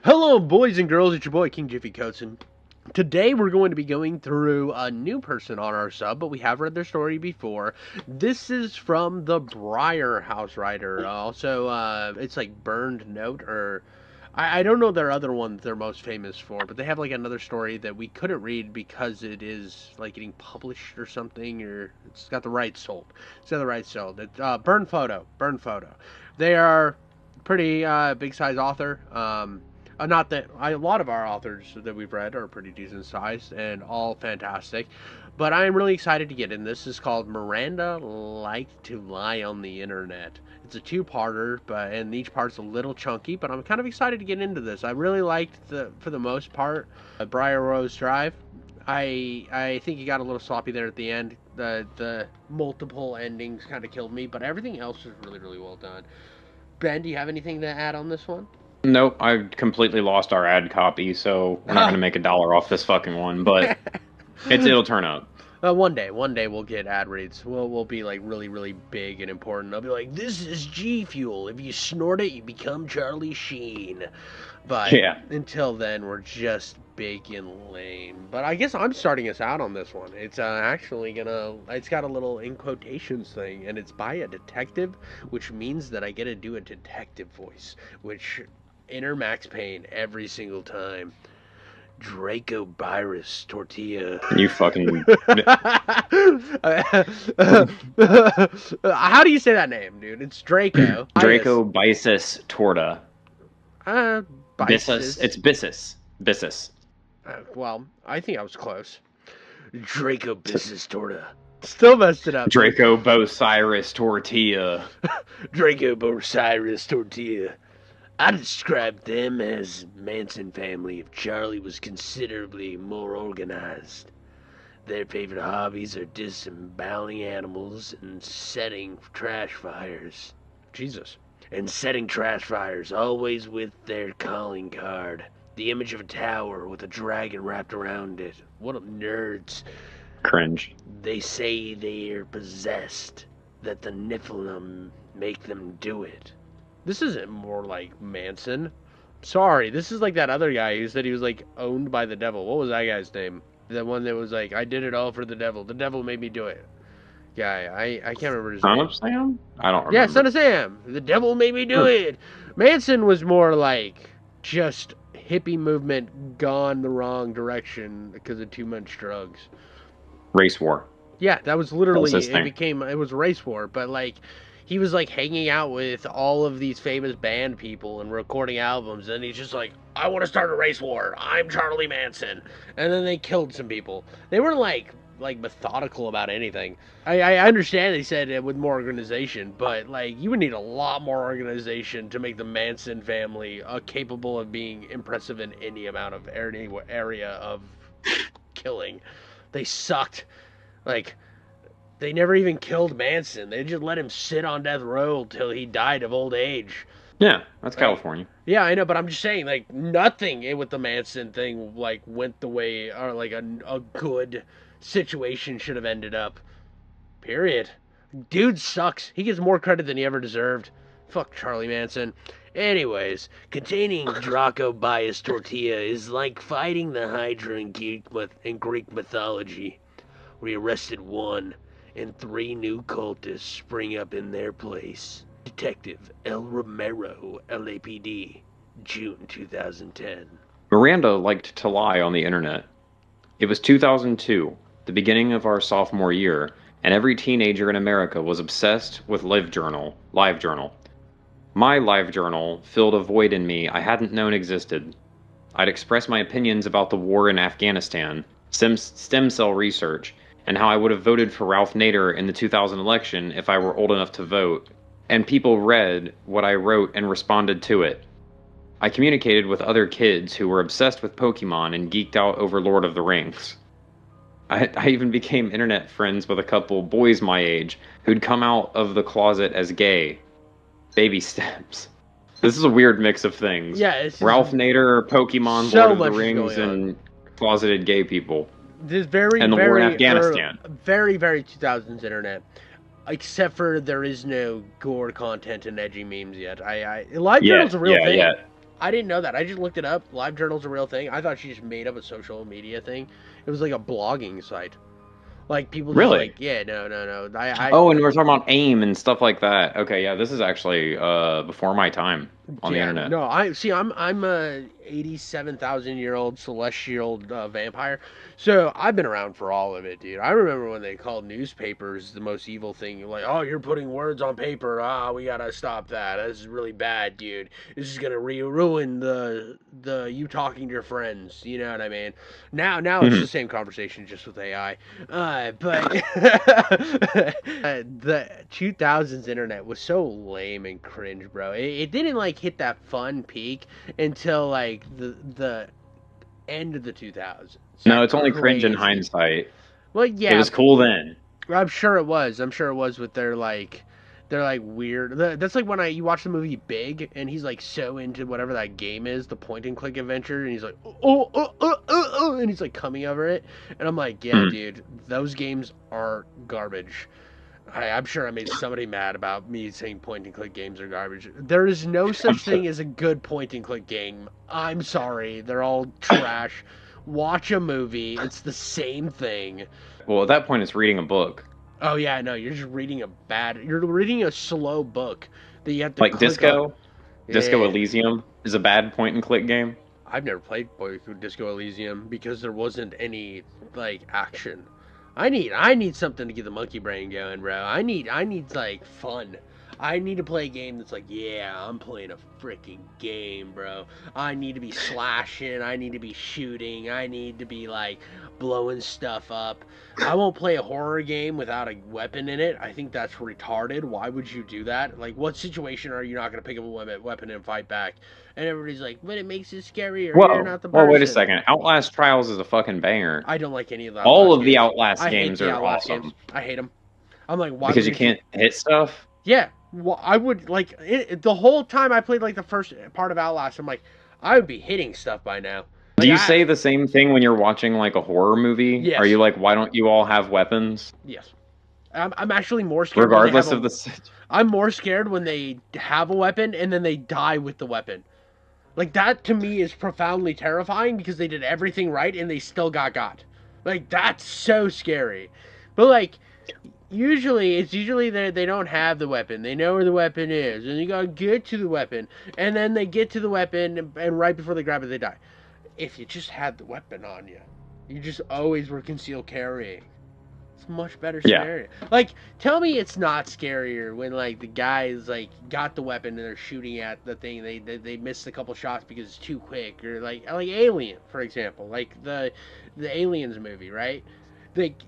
Hello, boys and girls. It's your boy, King Jiffy Coates, and today we're going to be going through a new person on our sub, but we have read their story before. This is from the Briar House writer. It's like Burned Note, or I don't know their other ones they're most famous for, but they have like another story that we couldn't read because it is like getting published or something, or it's got the rights sold. It's got the rights sold. It's Burn Photo. Burn Photo. They are pretty big size author. Not that a lot of our authors that we've read are pretty decent sized and all fantastic, but I'm really excited to get in. This is called Miranda Liked to Lie on the Internet. It's a two-parter, and each part's a little chunky, but I'm kind of excited to get into this. I really liked for the most part, Briar Rose Drive. I think you got a little sloppy there at the end. The multiple endings kind of killed me, but everything else was really, really well done. Ben, do you have anything to add on this one? Nope, I completely lost our ad copy, so we're not going to make $1 off this fucking one, but it'll turn up. One day we'll get ad reads. We'll be like really, really big and important. I'll be like, this is G Fuel. If you snort it, you become Charlie Sheen. But Yeah. until then, we're just big and lame. But I guess I'm starting us out on this one. It's it's got a little in quotations thing, and it's by a detective, which means that I get to do a detective voice, which inner Max Payne every single time. Draco Virus Tortilla. You fucking... How do you say that name, dude? It's Draco. Draco Bisis Torta. Bisis. It's Bissus. Bissus. Well, I think I was close. Draco Bisis Torta. Still messed it up. Draco Bosiris Tortilla. Draco Bosiris Tortilla. I described them as Manson family if Charlie was considerably more organized. Their favorite hobbies are disemboweling animals and setting trash fires. Jesus. And setting trash fires, always with their calling card. The image of a tower with a dragon wrapped around it. What nerds. Cringe. They say they're possessed, that the Nephilim make them do it. This isn't more like Manson. Sorry, this is like that other guy who said he was like owned by the devil. What was that guy's name? The one that was like, I did it all for the devil. The devil made me do it. Guy, I can't remember his name. Son of Sam? I don't remember. Yeah, Son of Sam. The devil made me do it. Manson was more like just hippie movement gone the wrong direction because of too much drugs. Race war. Yeah, that was literally, it was race war, but like, he was like hanging out with all of these famous band people and recording albums, and he's just like, I want to start a race war. I'm Charlie Manson. And then they killed some people. They weren't like methodical about anything. I understand they said it with more organization, but like, you would need a lot more organization to make the Manson family capable of being impressive in any amount of area of killing. They sucked. Like, they never even killed Manson. They just let him sit on death row till he died of old age. Yeah, that's California. Yeah, I know, but I'm just saying, like, nothing with the Manson thing, like, went the way, or, like, a good situation should have ended up. Period. Dude sucks. He gets more credit than he ever deserved. Fuck Charlie Manson. Anyways, containing Draco Bias Tortilla is like fighting the Hydra in Greek mythology. We arrested one, and 3 new cultists spring up in their place. Detective El Romero, LAPD, June 2010. Miranda liked to lie on the internet. It was 2002, the beginning of our sophomore year, and every teenager in America was obsessed with LiveJournal. My LiveJournal filled a void in me I hadn't known existed. I'd express my opinions about the war in Afghanistan, stem cell research, and how I would have voted for Ralph Nader in the 2000 election if I were old enough to vote, and people read what I wrote and responded to it. I communicated with other kids who were obsessed with Pokemon and geeked out over Lord of the Rings. I even became internet friends with a couple boys my age who'd come out of the closet as gay. Baby steps. This is a weird mix of things. Yeah, Ralph Nader, Pokemon, so Lord of the Rings, and closeted gay people. This very, and the war in Afghanistan. Very, very 2000s internet. Except for there is no gore content and edgy memes yet. LiveJournal's a real thing. Yeah. I didn't know that. I just looked it up. LiveJournal's a real thing. I thought she just made up a social media thing. It was like a blogging site. Like people just Really? like, yeah, no. I Oh, and we're talking about AIM and stuff like that. Okay, yeah, this is actually before my time on the Yeah, internet. no, I see. I'm a 87,000-year-old celestial vampire, so I've been around for all of it, dude. I remember when they called newspapers the most evil thing. Like, oh, you're putting words on paper. Ah, we gotta stop that. This is really bad, dude. This is gonna ruin the you talking to your friends. You know what I mean? Now it's the Mhm. same conversation just with AI. But the 2000s internet was so lame and cringe, bro. It didn't like hit that fun peak until like the end of the 2000s. No, That it's only cringe in crazy. hindsight. Well, It yeah, was cool then. I'm sure it was. I'm sure it was with their like weird. That's like when you watch the movie Big, and he's like so into whatever that game is, the point and click adventure, and he's like, and he's like coming over it, and I'm like, yeah, Mhm. dude, those games are garbage. I'm sure I made somebody mad about me saying point and click games are garbage. There is no I'm such so- thing as a good point and click game. I'm sorry, they're all trash. Watch a movie, it's the same thing. Well, at that point, it's reading a book. Oh yeah, no, you're reading a slow book that you have to Like click on. Disco Yeah. Elysium is a bad point and click game. I've never played Disco Elysium because there wasn't any like action. I need something to get the monkey brain going, bro. I need like fun. I need to play a game that's like, yeah, I'm playing a freaking game, bro. I need to be slashing, I need to be shooting, I need to be like blowing stuff up. I won't play a horror game without a weapon in it. I think that's retarded. Why would you do that? Like, what situation are you not going to pick up a weapon and fight back? And everybody's like, but it makes it scarier. You're Whoa, not the whoa, wait a person. second. Outlast Trials is a fucking banger. I don't like any of the All Outlast of the games. Outlast I hate games the are Outlast games. awesome I hate them. I'm like, why because you wouldn't you? can't hit stuff. Yeah, well, I would like the whole time I played like the first part of Outlast. I'm like, I would be hitting stuff by now. Do Like you I, say the same thing when you're watching like a horror movie? Are you yes, like, why don't you all have weapons? yes. I'm actually more scared when they have Regardless of a. the. I'm more scared when they have a weapon and then they die with the weapon. Like that to me is profoundly terrifying because they did everything right and they still got. Like that's so scary. But like usually they don't have the weapon. They know where the weapon is and you got to get to the weapon and then they get to the weapon and right before they grab it they die. If you just had the weapon on you, you just always were concealed carrying. It's a much better Yeah. scenario. Like, tell me it's not scarier when like the guys like got the weapon and they're shooting at the thing. They missed a couple shots because it's too quick, or like Alien, for example, like the Aliens movie, right? Like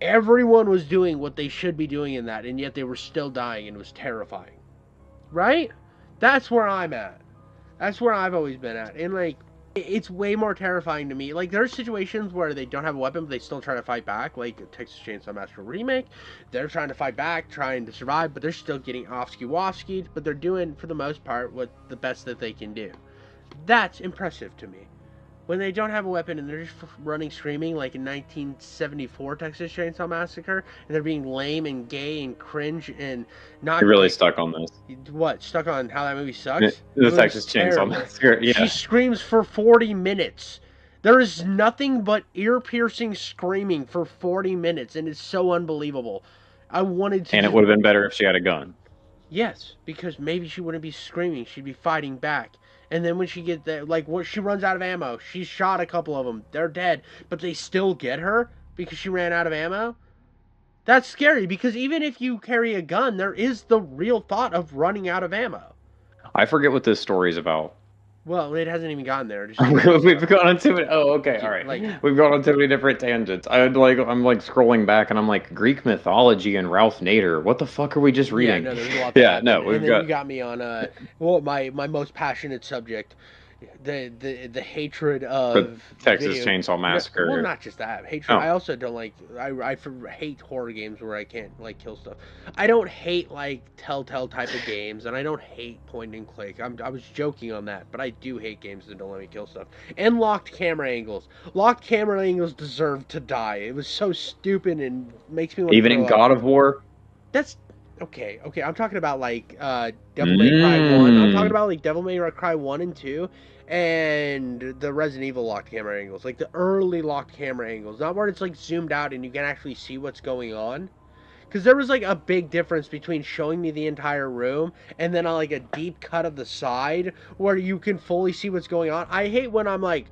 everyone was doing what they should be doing in that, and yet they were still dying, and it was terrifying, right? That's where I'm at. That's where I've always been at, and like it's way more terrifying to me. Like there's situations where they don't have a weapon, but they still try to fight back. Like Texas Chainsaw Massacre remake, they're trying to fight back, trying to survive, but they're still getting offski-wofskied. But they're doing, for the most part, what the best that they can do. That's impressive to me. When they don't have a weapon and they're just running screaming like in 1974 Texas Chainsaw Massacre, and they're being lame and gay and cringe and You're not really gay. stuck on this. What? Stuck on how that movie sucks? The The movie's Texas Chainsaw terrible. Massacre. She Yeah. screams for 40 minutes. There is nothing but ear-piercing screaming for 40 minutes, and it's so unbelievable. I wanted to And it just would have been better if she had a gun. yes, because maybe she wouldn't be screaming; she'd be fighting back. And then when she get there, like what she runs out of ammo, she shot a couple of them. They're dead, but they still get her because she ran out of ammo. That's scary because even if you carry a gun, there is the real thought of running out of ammo. I forget what this story's about. Well, it hasn't even gotten there. Just so you know. We've gone on too many. Oh, okay, all Dude, right. like, We've gone on too many different tangents. I'm like scrolling back, and I'm like Greek mythology and Ralph Nader. What the fuck are we just yeah, reading? no, there's a lot that Yeah, happened. no, And we've then you got got me on well, my most passionate subject, the hatred the of Texas video. Chainsaw Massacre. Well, not just that hatred. Oh, I also don't like. Hate horror games where I can't like kill stuff. I don't hate like Telltale type of games, and I don't hate point and click. I was joking on that, but I do hate games that don't let me kill stuff. And locked camera angles. Locked camera angles deserve to die. It was so stupid and makes me want to even throw in up. God of War. That's Okay, okay. I'm talking about like Devil May Cry 1. I'm talking Mm. about like Devil May Cry 1 and 2 and the Resident Evil locked camera angles. Like the early locked camera angles. Not where it's like zoomed out and you can actually see what's going on. Because there was like a big difference between showing me the entire room and then like a deep cut of the side where you can fully see what's going on. I hate when I'm like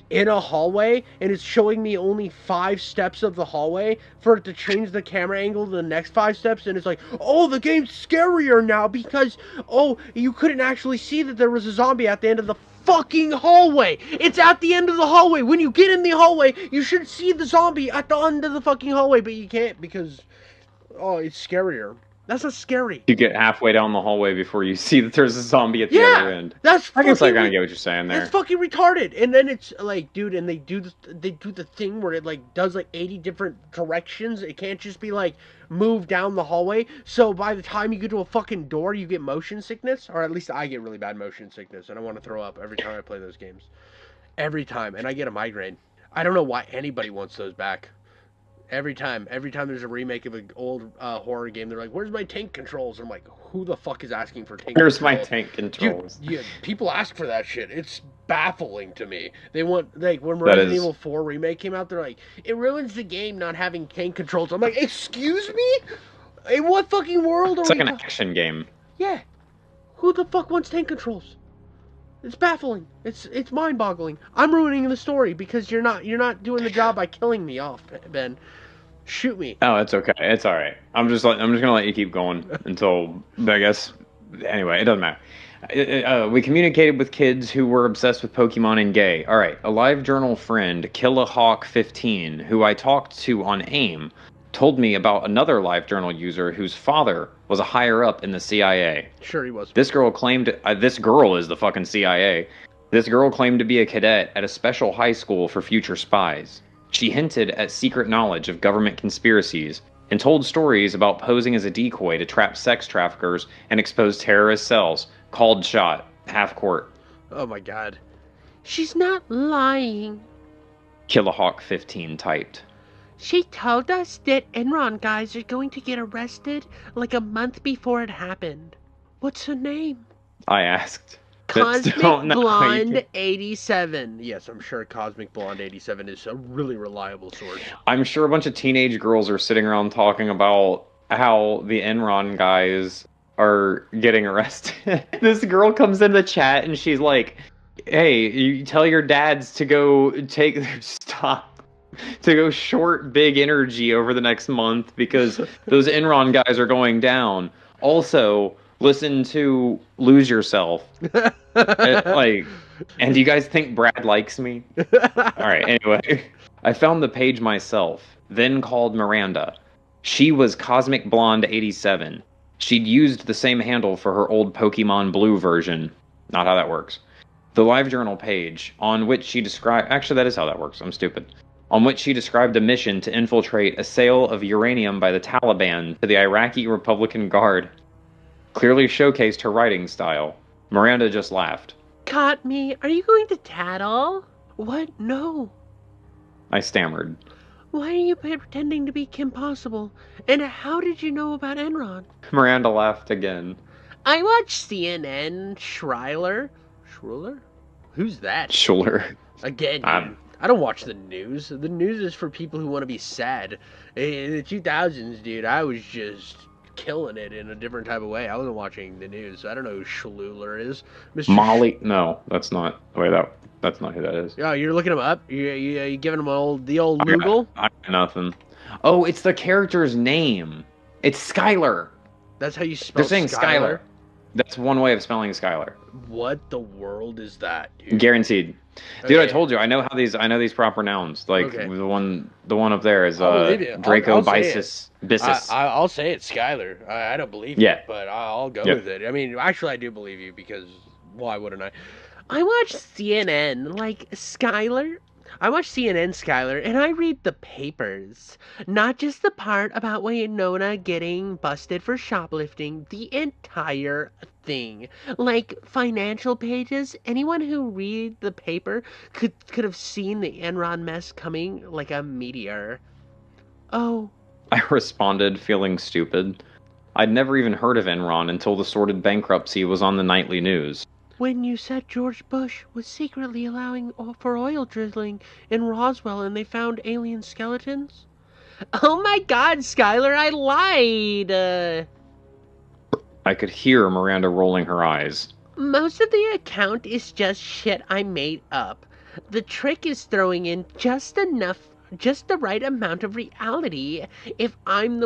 in a hallway and it's showing me only 5 steps of the hallway for it to change the camera angle to the next 5 steps, and it's like, oh, the game's scarier now because, oh, you couldn't actually see that there was a zombie at the end of the fucking hallway. It's at the end of the hallway. When you get in the hallway, you should see the zombie at the end of the fucking hallway, but you can't because, oh, it's scarier. That's not scary. You get halfway down the hallway before you see that there's a zombie at the other Yeah, end. that's I guess I fucking. kind of get what you're saying That's there. fucking retarded. And then it's like, dude, and they do the thing where it like does like 80 different directions. It can't just be like move down the hallway. So by the time you get to a fucking door, you get motion sickness, or at least I get really bad motion sickness, and I want to throw up every time I play those games. Every time, and I get a migraine. I don't know why anybody wants those back. Every time there's a remake of an old horror game, they're like, "Where's my tank controls?" I'm like, "Who the fuck is asking for tank Here's my controls?" tank controls. Yeah, people ask for that shit. It's baffling to me. They want like when That Resident is Evil 4 remake came out, they're like, "It ruins the game not having tank controls." I'm like, "Excuse me? In what fucking world are it's like we?" an action game. Yeah, who the fuck wants tank controls? It's baffling. It's mind-boggling. I'm ruining the story because you're not doing the job by killing me off, Ben. Shoot me. Oh, it's okay. It's all right. I'm just gonna let you keep going until I guess. Anyway, it doesn't matter. We communicated with kids who were obsessed with Pokemon and gay. All right, a live journal friend, Killahawk15, who I talked to on AIM, told me about another live journal user whose father was a higher up in the CIA. Sure he was. This girl claimed this girl is the fucking CIA. This girl claimed to be a cadet at a special high school for future spies. She hinted at secret knowledge of government conspiracies and told stories about posing as a decoy to trap sex traffickers and expose terrorist cells. Called shot. Half court. Oh my god. She's not lying. Killahawk 15 typed. She told us that Enron guys are going to get arrested like a month before it happened. What's her name? I asked. Cosmic Don't know. Blonde 87. Yes, I'm sure Cosmic Blonde 87 is a really reliable source. I'm sure a bunch of teenage girls are sitting around talking about how the Enron guys are getting arrested. This girl comes in the chat and she's like, "Hey, you tell your dads to go take stop to go short big energy over the next month because those Enron guys are going down. Also, listen to Lose Yourself." And do you guys think Brad likes me? All right, anyway. I found the page myself, then called Miranda. She was Cosmic Blonde 87. She'd used the same handle for her old Pokemon Blue version. Not how that works. The LiveJournal page, on which she described... Actually, that is how that works. I'm stupid. On which she described a mission to infiltrate a sale of uranium by the Taliban to the Iraqi Republican Guard. Clearly showcased her writing style. Miranda just laughed. Caught me. Are you going to tattle? What? No. I stammered. Why are you pretending to be Kim Possible? And how did you know about Enron? Miranda laughed again. I watch CNN. Schreiler? Who's that? Schuller. Again, I don't watch the news. The news is for people who want to be sad. In the 2000s, dude, I was just killing it in a different type of way. I wasn't watching the news. I don't know who Schluler is. Mr. Molly? No, that's not. Wait, that's not who that is. Oh, you're looking him up? You giving him the old Google? I got nothing. Oh, it's the character's name. It's Skylar. That's how you spell They're saying Skylar? That's one way of spelling Skylar. What the world is that, dude? Guaranteed. Dude, Okay. I told you, I know these proper nouns. Like Okay. the one up there is I'll believe you. Draco I'll say Bisis. Bissus. I'll say it's Skylar. I don't believe Yeah. you, but I'll go Yeah. with it. I mean, actually, I do believe you because why wouldn't I? I watch CNN, like Skylar. I watch CNN, Skylar, and I read the papers. Not just the part about Winona getting busted for shoplifting, the entire thing. Like financial pages. Anyone who read the paper could have seen the Enron mess coming like a meteor. Oh, I responded, feeling stupid. I'd never even heard of Enron until the sordid bankruptcy was on the nightly news. When you said George Bush was secretly allowing for oil drilling in Roswell and they found alien skeletons? Oh my god, Skylar, I lied! I could hear Miranda rolling her eyes. Most of the account is just shit I made up. The trick is throwing in just the right amount of reality. If I'm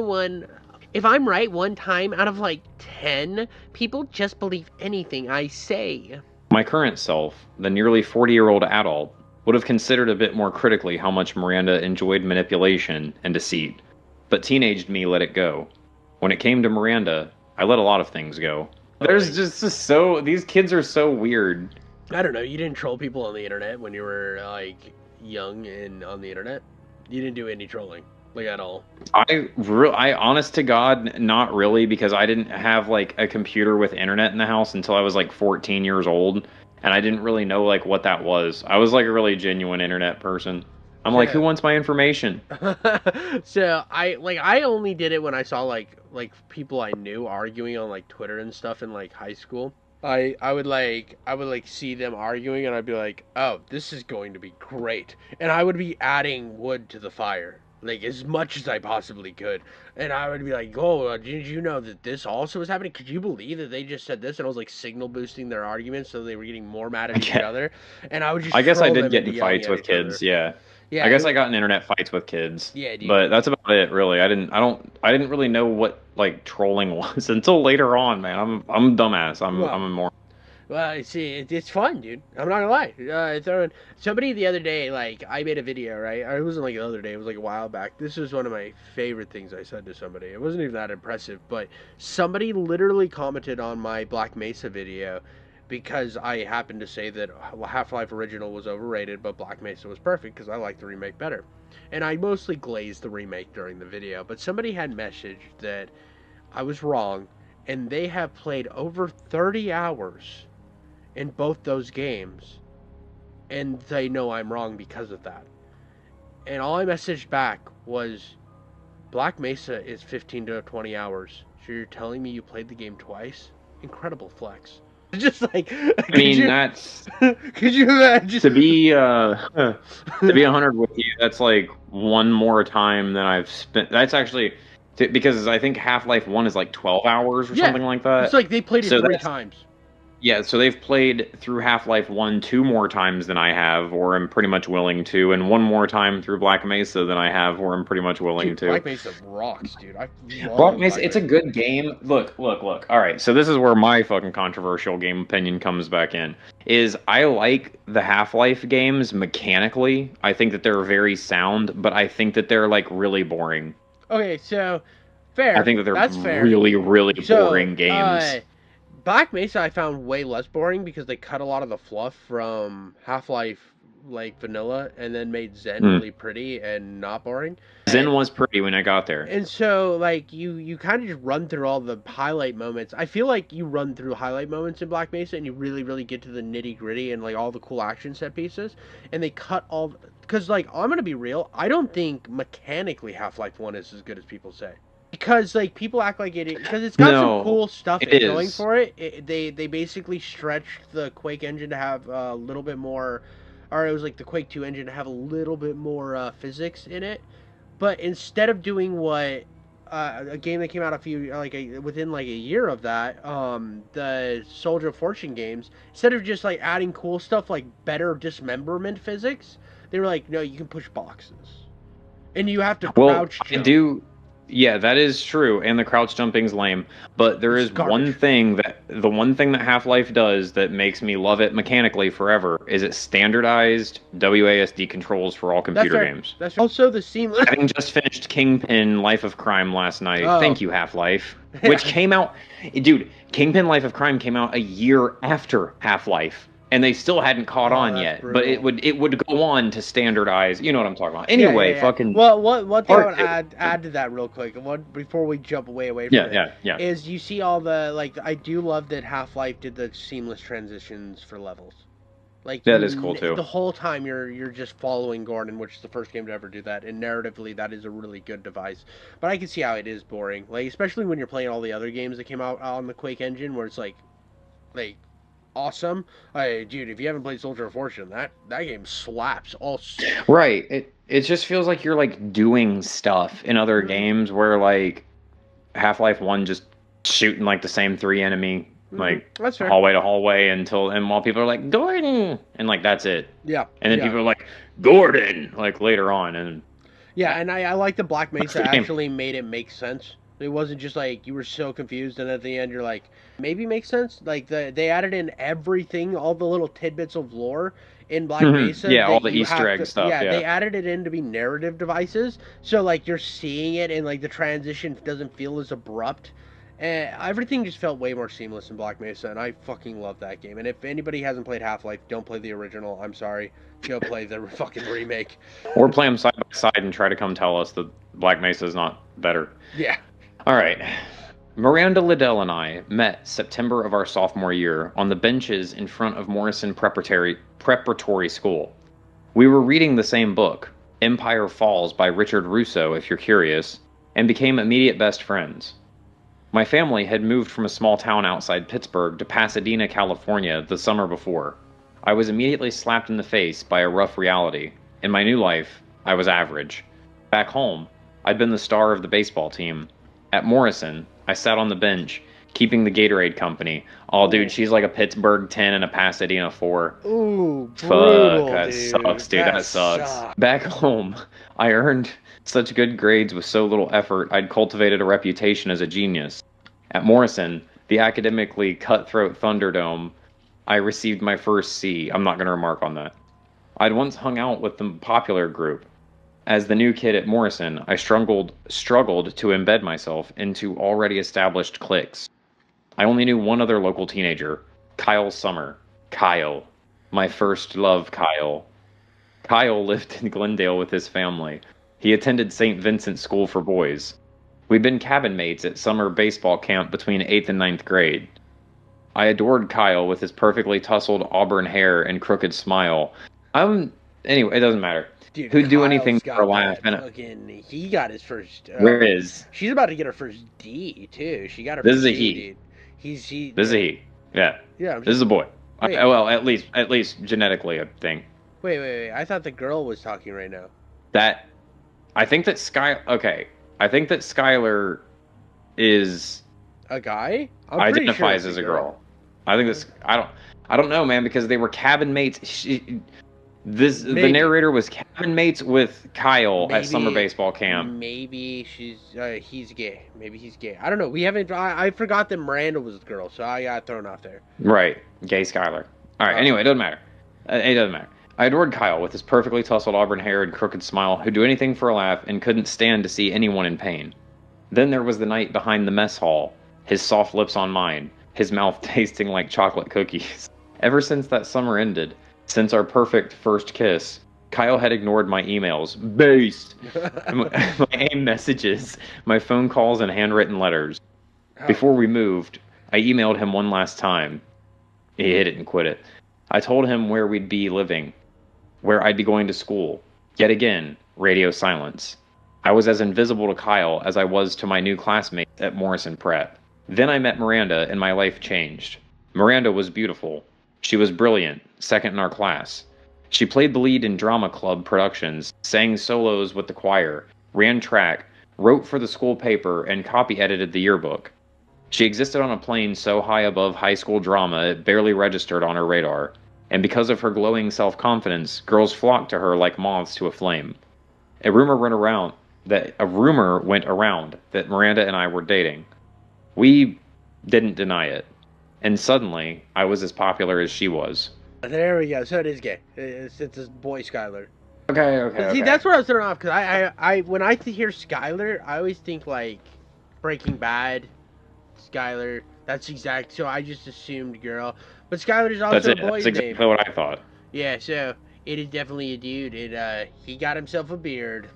right one time out of like 10, people just believe anything I say. My current self, the nearly 40-year-old adult, would have considered a bit more critically how much Miranda enjoyed manipulation and deceit, but teenaged me let it go. When it came to Miranda, I let a lot of things go. There's just these kids are so weird. I don't know, you didn't troll people on the internet when you were like young and on the internet? You didn't do any trolling, like at all? I honest to God, not really, because I didn't have like a computer with internet in the house until I was like 14 years old, and I didn't really know like what that was. I was like a really genuine internet person. I'm like, who wants my information? So I only did it when I saw like people I knew arguing on like Twitter and stuff in like high school. I would see them arguing and I'd be like, oh, this is going to be great, and I would be adding wood to the fire like as much as I possibly could, and I would be like, oh, did you know that this also was happening? Could you believe that they just said this? And I was like signal boosting their arguments so they were getting more mad at each other, and I would just. I guess I troll did them get into in yelling fights at with each kids. other. Yeah. Yeah, I guess I got in internet fights with kids. Yeah, dude. But that's about it, really. I didn't really know what like trolling was until later on, man. I'm a dumbass. I'm a moron. Well, see, it's fun, dude. I'm not gonna lie. Somebody the other day, like, I made a video, right? Or it wasn't like the other day. It was like a while back. This was one of my favorite things I said to somebody. It wasn't even that impressive, but somebody literally commented on my Black Mesa video because I happened to say that Half-Life Original was overrated, but Black Mesa was perfect because I liked the remake better. And I mostly glazed the remake during the video, but somebody had messaged that I was wrong, and they have played over 30 hours in both those games, and they know I'm wrong because of that. And all I messaged back was, Black Mesa is 15 to 20 hours, so you're telling me you played the game twice? Incredible flex. Just like, I mean, that's could you imagine? to be 100 with you, that's like one more time than I've spent. That's actually because I think Half-Life 1 is like 12 hours or something like that. It's like they played it 3 times. Yeah, so they've played through Half-Life 1 2 more times than I have, or I'm pretty much willing to, and one more time through Black Mesa than I have, or I'm pretty much willing to. Black Mesa rocks, dude. Black Mesa, it's a good game. Look. All right, so this is where my fucking controversial game opinion comes back in. Is I like the Half-Life games mechanically. I think that they're very sound, but I think that they're like really boring. Okay, so fair. I think that they're fair. really boring games. Black Mesa I found way less boring because they cut a lot of the fluff from Half-Life like vanilla and then made Zen really pretty and not boring. Zen was pretty when I got there. And so like you kind of just run through all the highlight moments. I feel like you run through highlight moments in Black Mesa and you really get to the nitty-gritty and like all the cool action set pieces, and they cut all, because like I'm going to be real, I don't think mechanically Half-Life 1 is as good as people say. Because like people act like it, because it's got some cool stuff going for it. They basically stretched the Quake engine to have a little bit more, or it was like the Quake 2 engine to have a little bit more physics in it. But instead of doing what a game that came out within like a year of that, the Soldier of Fortune games, instead of just like adding cool stuff like better dismemberment physics, they were like, no, you can push boxes, and you have to crouch jump. Yeah, that is true, and the crouch jumping's lame. But there is one thing that Half-Life does that makes me love it mechanically forever is it standardized WASD controls for all computer games. That's also the seamless. Having just finished Kingpin Life of Crime last night. Thank you, Half-Life, which came out, dude. Kingpin Life of Crime came out a year after Half-Life. And they still hadn't caught on yet, brutal. But it would go on to standardize. You know what I'm talking about. Anyway, fucking. Well, one thing I would add to that real quick, before we jump way away from it, is you see all the I do love that Half-Life did the seamless transitions for levels. Like That is cool too. the whole time you're just following Gordon, which is the first game to ever do that. And narratively, that is a really good device. But I can see how it is boring, like especially when you're playing all the other games that came out on the Quake engine, where it's like awesome. Hey, dude, if you haven't played Soldier of Fortune, that game slaps. Right. It just feels like you're like doing stuff in other Mhm, games where like Half-Life 1 just shooting like the same three enemy like that's fair. hallway to hallway and while people are like Gordon and like that's it. Yeah, And then yeah. people are like Gordon like later on and Yeah, and I like that Black that's Mesa the game. actually made it make sense. It wasn't just like you were so confused, and at the end you're like, maybe makes sense. Like they added in everything, all the little tidbits of lore in Black Mesa Yeah, all that the you Easter have egg to. stuff, Yeah, yeah. they added it in to be narrative devices, so like you're seeing it, and like the transition doesn't feel as abrupt. And everything just felt way more seamless in Black Mesa, and I fucking love that game. And if anybody hasn't played Half Life, don't play the original. I'm sorry, go play the fucking remake. Or play them side by side and try to come tell us that Black Mesa is not better. Yeah. All right. Miranda Liddell and I met September of our sophomore year on the benches in front of Morrison Preparatory School. We were reading the same book, Empire Falls by Richard Russo, if you're curious, and became immediate best friends. My family had moved from a small town outside Pittsburgh to Pasadena, California the summer before. I was immediately slapped in the face by a rough reality. In my new life, I was average. Back home, I'd been the star of the baseball team. At Morrison, I sat on the bench, keeping the Gatorade company. Oh, dude, she's like a Pittsburgh 10 and a Pasadena 4. Ooh, Fuck, brutal, that dude. sucks, dude. That That sucks. sucks. Back home, I earned such good grades with so little effort, I'd cultivated a reputation as a genius. At Morrison, the academically cutthroat Thunderdome, I received my first C. I'm not going to remark on that. I'd once hung out with the popular group. As the new kid at Morrison, I struggled to embed myself into already established cliques. I only knew one other local teenager, Kyle Summer. Kyle. My first love, Kyle. Kyle lived in Glendale with his family. He attended St. Vincent School for Boys. We'd been cabin mates at summer baseball camp between 8th and ninth grade. I adored Kyle with his perfectly tousled auburn hair and crooked smile. Anyway, it doesn't matter. Dude, Who'd do anything Kyle's for a got laugh? that And fucking. He got his first. Riz. She's about to get her first D too. She got her This first is a D, he. dude. He. This is a he. Yeah. Yeah. This is a boy. Wait, Well, at least genetically, I think. wait. I thought the girl was talking right now. That I think that Okay. I think that Skylar is A guy? I'm pretty sure identifies it's as a girl. I think this. I don't know, man, because they were cabin mates. The Maybe. narrator was cabin mates with Kyle at summer Maybe- baseball camp. Maybe he's gay. Maybe he's gay. I don't know. We haven't. I forgot that Miranda was the girl, so I got thrown off there. Right, gay Skylar. All right. Anyway, it doesn't matter. It doesn't matter. I adored Kyle with his perfectly tousled auburn hair and crooked smile, who'd do anything for a laugh and couldn't stand to see anyone in pain. Then there was the night behind the mess hall, his soft lips on mine, his mouth tasting like chocolate cookies. Ever since that summer ended, since our perfect first kiss, Kyle had ignored my emails, based, my AIM messages, my phone calls, and handwritten letters. Before we moved, I emailed him one last time. He hit it and quit it. I told him where we'd be living, where I'd be going to school. Yet again, radio silence. I was as invisible to Kyle as I was to my new classmates at Morrison Prep. Then I met Miranda and my life changed. Miranda was beautiful. She was brilliant, second in our class. She played the lead in drama club productions, sang solos with the choir, ran track, wrote for the school paper, and copy edited the yearbook. She existed on a plane so high above high school drama it barely registered on her radar, and because of her glowing self-confidence, girls flocked to her like moths to a flame. A rumor went around that Miranda and I were dating. We didn't deny it, and suddenly I was as popular as she was. There we go. So it is gay. It's a boy Skylar. Okay. See, that's where I was thrown off because I when I hear Skylar, I always think like Breaking Bad, Skylar. That's exact. So I just assumed girl, but Skylar is also That's a it. boy's That's name. exactly what I thought. Yeah. So it is definitely a dude. He got himself a beard.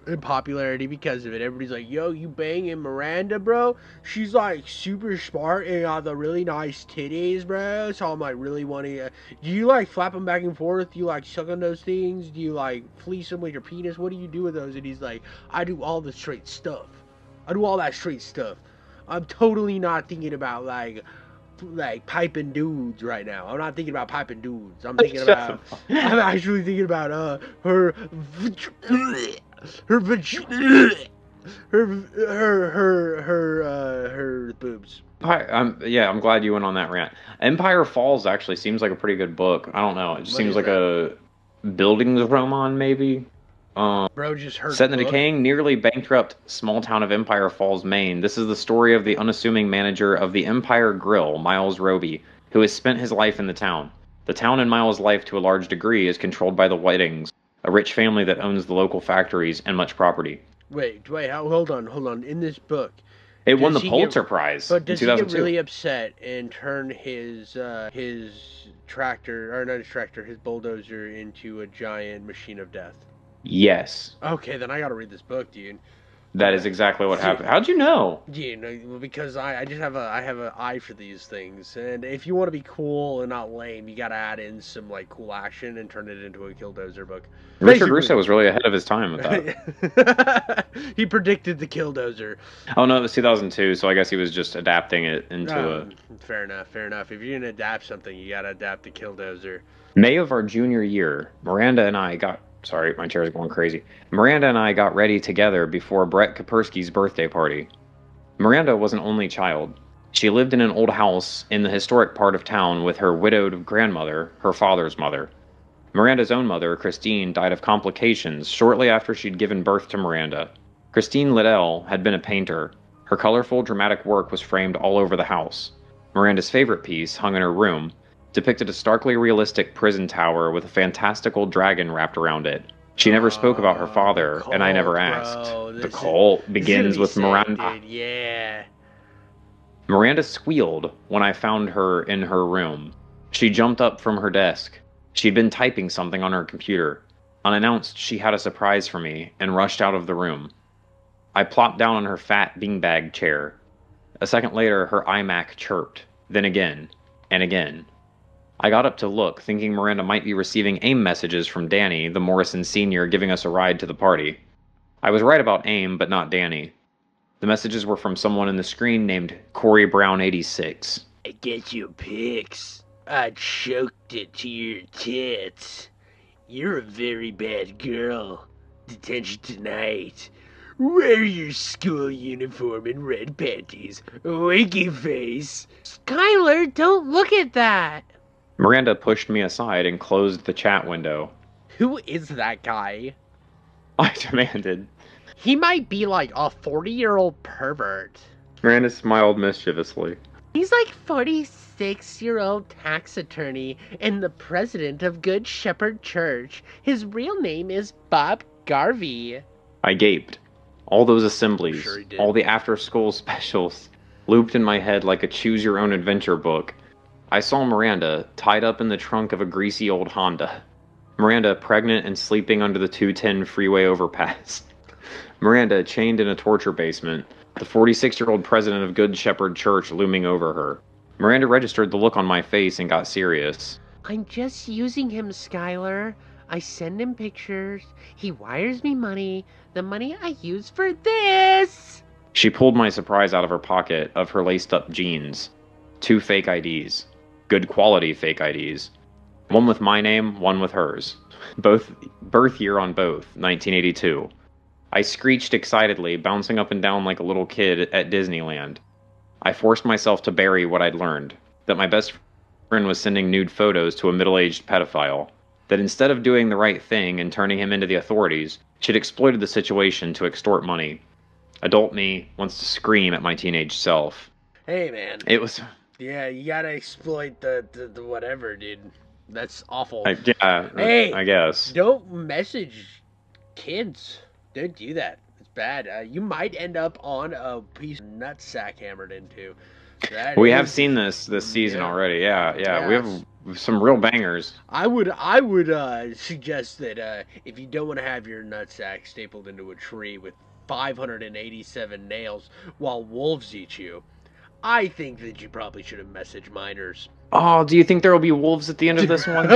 in popularity because of it. Everybody's like, yo, you banging Miranda, bro? She's like super smart and got the really nice titties, bro. So I'm like really wanting to. Do you like flap them back and forth? Do you like suck on those things? Do you like fleece them with your penis? What do you do with those? And he's like, I do all the straight stuff. I do all that straight stuff. I'm totally not thinking about like piping dudes right now. I'm not thinking about piping dudes. I'm thinking about. I'm actually thinking about her her boobs. I'm glad you went on that rant. Empire Falls actually seems like a pretty good book. I don't know. It just seems like a buildings roman, maybe. Bro, just heard. Set in the decaying, nearly bankrupt small town of Empire Falls, Maine, this is the story of the unassuming manager of the Empire Grill, Miles Roby, who has spent his life in the town. The town and Miles' life, to a large degree, is controlled by the Whitings, a rich family that owns the local factories and much property. Wait, hold on. In this book, it won the Pulitzer Prize. But does he get really upset and turn his tractor, or not his tractor, his bulldozer into a giant machine of death? Yes. Okay, then I gotta read this book, dude. That is exactly what happened. How'd you know? Yeah, because I just have an eye for these things, and if you want to be cool and not lame, you gotta add in some like cool action and turn it into a Killdozer book. Richard Russo was really ahead of his time with that. He predicted the Killdozer. Oh no, it was 2002, so I guess he was just adapting it into a. Fair enough. If you're gonna adapt something, you gotta adapt the Killdozer. May of our junior year, Miranda and I got. Sorry, my chair is going crazy. Miranda and I got ready together before Brett Kapersky's birthday party. Miranda was an only child. She lived in an old house in the historic part of town with her widowed grandmother, her father's mother. Miranda's own mother, Christine, died of complications shortly after she'd given birth to Miranda. Christine Liddell had been a painter. Her colorful, dramatic work was framed all over the house. Miranda's favorite piece hung in her room, depicted a starkly realistic prison tower with a fantastical dragon wrapped around it. She never spoke about her father, cult, and I never asked. The cult begins with Miranda. Dude, yeah. Miranda squealed when I found her in her room. She jumped up from her desk. She'd been typing something on her computer. Unannounced, she had a surprise for me and rushed out of the room. I plopped down on her fat beanbag chair. A second later, her iMac chirped, then again, and again. I got up to look, thinking Miranda might be receiving AIM messages from Danny, the Morrison senior, giving us a ride to the party. I was right about AIM, but not Danny. The messages were from someone in the screen named Corey Brown 86. I get your pics. I choked it to your tits. You're a very bad girl. Detention tonight. Wear your school uniform and red panties. Winky face. Skylar, don't look at that. Miranda pushed me aside and closed the chat window. Who is that guy? I demanded. He might be like a 40-year-old pervert. Miranda smiled mischievously. He's like 46-year-old tax attorney and the president of Good Shepherd Church. His real name is Bob Garvey. I gaped. All those assemblies, all the after-school specials, looped in my head like a choose-your-own-adventure book. I saw Miranda, tied up in the trunk of a greasy old Honda. Miranda, pregnant and sleeping under the 210 freeway overpass. Miranda, chained in a torture basement. The 46-year-old president of Good Shepherd Church looming over her. Miranda registered the look on my face and got serious. I'm just using him, Skylar. I send him pictures. He wires me money. The money I use for this. She pulled my surprise out of her pocket of her laced-up jeans. 2 fake IDs. Good quality fake IDs. One with my name, one with hers. Both birth year on both, 1982. I screeched excitedly, bouncing up and down like a little kid at Disneyland. I forced myself to bury what I'd learned, that my best friend was sending nude photos to a middle-aged pedophile, that instead of doing the right thing and turning him into the authorities, she'd exploited the situation to extort money. Adult me wants to scream at my teenage self. Hey, man. It was... Yeah, you gotta exploit the whatever, dude. That's awful. Hey, I guess. Don't message kids. Don't do that. It's bad. You might end up on a piece of nutsack hammered into. We have seen this season already. Yeah. some real bangers. I would suggest that if you don't want to have your nutsack stapled into a tree with 587 nails while wolves eat you, I think that you probably should have messaged minors. Oh, do you think there will be wolves at the end of this one?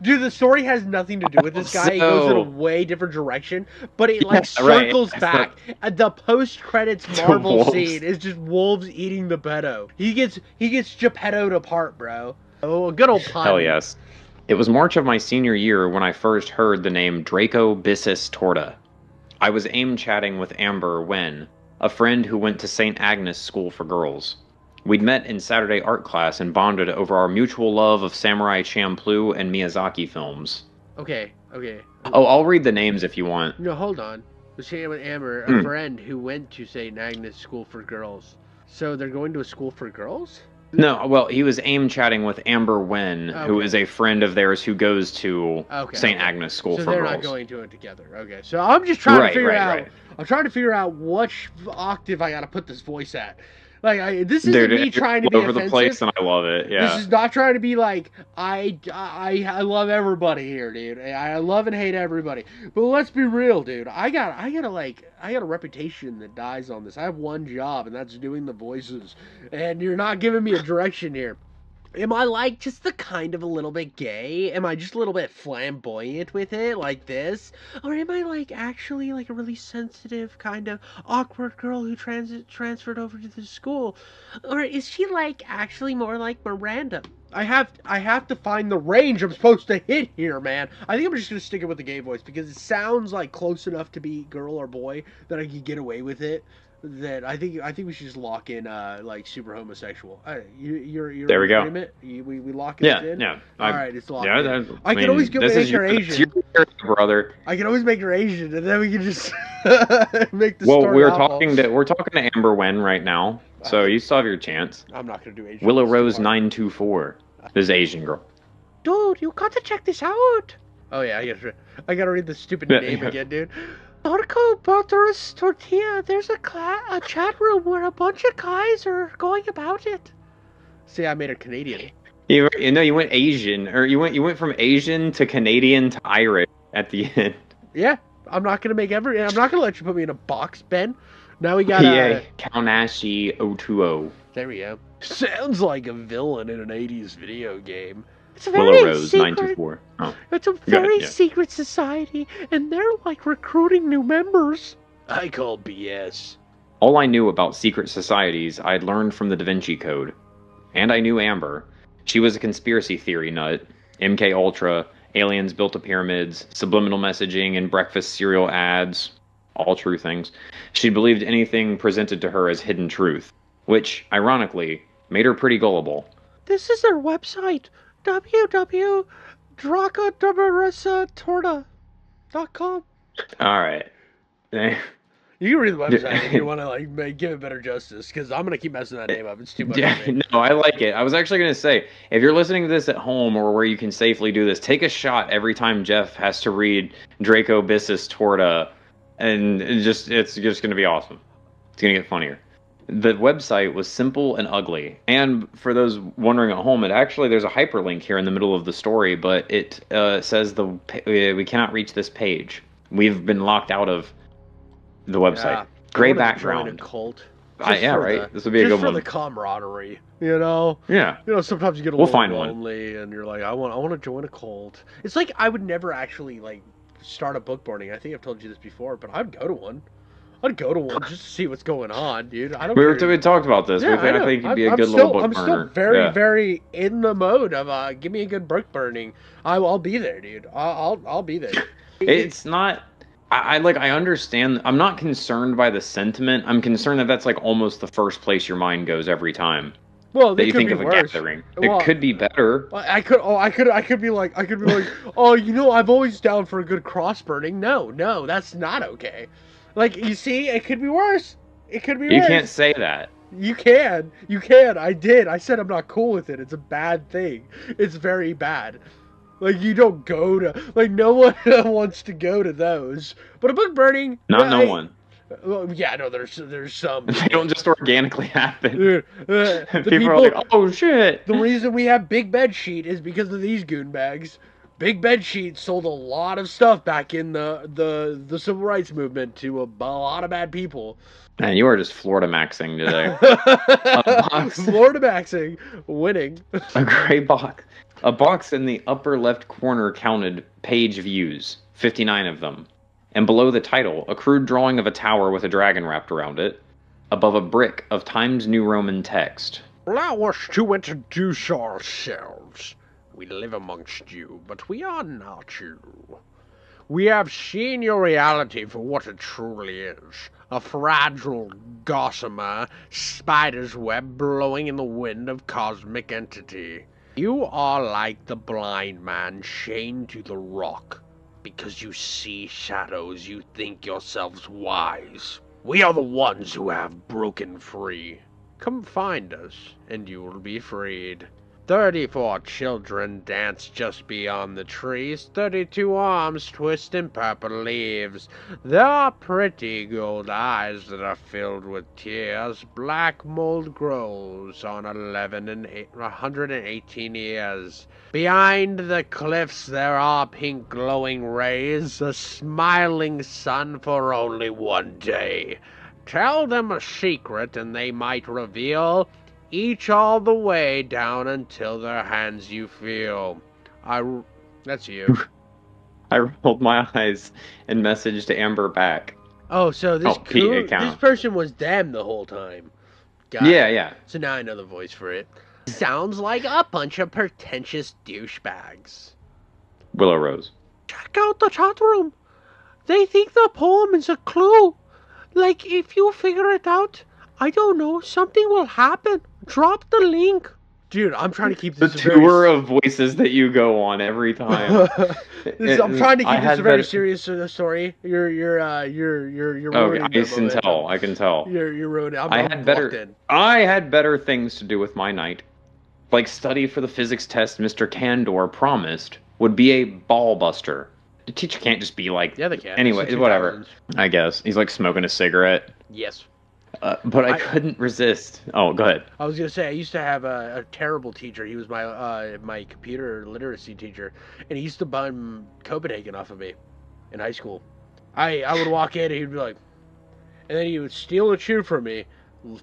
Dude, the story has nothing to do with this guy. It goes in a way different direction, but it like circles back. The post credits Marvel scene is just wolves eating the pedo. He gets Geppetto'd apart, bro. Oh, a good old pun. Hell yes. It was March of my senior year when I first heard the name Draco Bissus Torta. I was chatting with Amber when, a friend who went to St. Agnes School for Girls. We'd met in Saturday art class and bonded over our mutual love of Samurai Champloo and Miyazaki films. Okay. Oh, I'll read the names if you want. No, hold on. Was chatting with Amber, a friend who went to St. Agnes School for Girls. So they're going to a school for girls? No, well, he was chatting with Amber Wen, who is a friend of theirs who goes to St. Agnes School for Girls. So they're not going to it together. Okay, so I'm just trying to figure out. Right. I'm trying to figure out which octave I got to put this voice at. Like, this isn't me trying to be over offensive. The place, and I love it. Yeah. This is not trying to be like I love everybody here, dude. I love and hate everybody. But let's be real, dude. I got a reputation that dies on this. I have one job, and that's doing the voices. And you're not giving me a direction here. Am I like just the kind of a little bit gay? Am I just a little bit flamboyant with it like this? Or am I like actually like a really sensitive kind of awkward girl who transferred over to the school? Or is she like actually more like Miranda? I have to find the range I'm supposed to hit here, man. I think I'm just gonna stick it with the gay voice because it sounds like close enough to be girl or boy that I can get away with it. That I think we should just lock in like super homosexual. You're there we go. Agreement? We lock it in. Yeah. All right, it's locked. Yeah, in. I can always make her Asian. Your brother. I can always make her Asian, and then we can just make the story. Well, we're talking to Amber Wen right now, so you still have your chance. I'm not gonna do Asian. Willow Rose 924. This is Asian girl. Dude, you got to check this out. Oh yeah, I gotta read the stupid name again, dude. Narco Barteros Tortilla. There's a chat room where a bunch of guys are going about it. See, I made her Canadian. You went Asian, or you went from Asian to Canadian to Irish at the end. Yeah, I'm not gonna let you put me in a box, Ben. Now we got Kaunashi 020. There we go. Sounds like a villain in an 80s video game. It's a very Rose, secret. 924. Oh. It's a very secret society, and they're like recruiting new members. I call BS. All I knew about secret societies I'd learned from the Da Vinci Code. And I knew Amber. She was a conspiracy theory nut. MK Ultra, aliens built the pyramids, subliminal messaging, and breakfast cereal ads. All true things. She believed anything presented to her as hidden truth, which, ironically, made her pretty gullible. This is their website. www.dracodoberasatorta.com. All right. You can read the website if you want to give it better justice, because I'm gonna keep messing that name up. It's too much. Yeah, no, I like it. I was actually gonna say, if you're listening to this at home or where you can safely do this, take a shot every time Jeff has to read Draco Bissus Torta, and it's just gonna be awesome. It's gonna get funnier. The website was simple and ugly. And for those wondering at home, there's a hyperlink here in the middle of the story, but it says we cannot reach this page. We've been locked out of the website. Yeah, gray background. Join a cult. Right. This would be a good one. Just for the camaraderie, you know. Yeah. You know, sometimes you get a little lonely, and you're like, I want to join a cult. It's like I would never actually start a book burning. I think I've told you this before, but I'd go to one. I'd go to one just to see what's going on, dude. We talked about this. Yeah, I think it'd be a good little book burner. I'm still very, very in the mode of give me a good book burning. I'll be there, dude. I'll be there. It's not. I understand. I'm not concerned by the sentiment. I'm concerned that that's almost the first place your mind goes every time. Well, that you think of a gathering. It could be better. I could be like, oh, I'm always down for a good cross burning. No, that's not okay. You see, it could be worse. It could be worse. You can't say that. You can. I did. I said I'm not cool with it. It's a bad thing. It's very bad. You don't go to... no one wants to go to those. But a book burning... No one. Well, yeah, no, there's some. They don't just organically happen. Dude, the People are like, oh shit. The reason we have Big Bed Sheet is because of these goon bags. Big Bed Sheet sold a lot of stuff back in the civil rights movement to a lot of bad people. Man, you are just Florida maxing today. Florida maxing, winning. A gray box. A box in the upper left corner counted page views, 59 of them. And below the title, a crude drawing of a tower with a dragon wrapped around it. Above a brick of Times New Roman text. Allow us to introduce ourselves. We live amongst you, but we are not you. We have seen your reality for what it truly is. A fragile gossamer spider's web blowing in the wind of cosmic entity. You are like the blind man chained to the rock. Because you see shadows, you think yourselves wise. We are the ones who have broken free. Come find us, and you will be freed. 34 children dance just beyond the trees, 32 arms twist in purple leaves. There are pretty gold eyes that are filled with tears. Black mold grows on 118 years. Behind the cliffs there are pink glowing rays, a smiling sun for only one day. Tell them a secret and they might reveal each all the way down until their hands you feel. That's you. I rolled my eyes and messaged Amber back. Oh, so this person was them the whole time. Got it. Yeah. So now I know the voice for it. Sounds like a bunch of pretentious douchebags. Willow Rose. Check out the chat room. They think the poem is a clue. Like, if you figure it out, I don't know, something will happen. Drop the link. Dude, I'm trying to keep this the tour of voices that you go on every time. I'm trying to keep this a very serious story. You're ruining I can tell. I can tell. You're ruining. I had better things to do with my night, like study for the physics test Mr. Candor promised would be a ball buster. The teacher can't just be like. Yeah, they can. Anyway, whatever. I guess he's like smoking a cigarette. Yes. But I couldn't resist. Oh, go ahead. I was gonna say I used to have a terrible teacher. He was my computer literacy teacher, and he used to bum Copenhagen off of me in high school. I would walk in and he'd be like, and then he would steal a chew from me,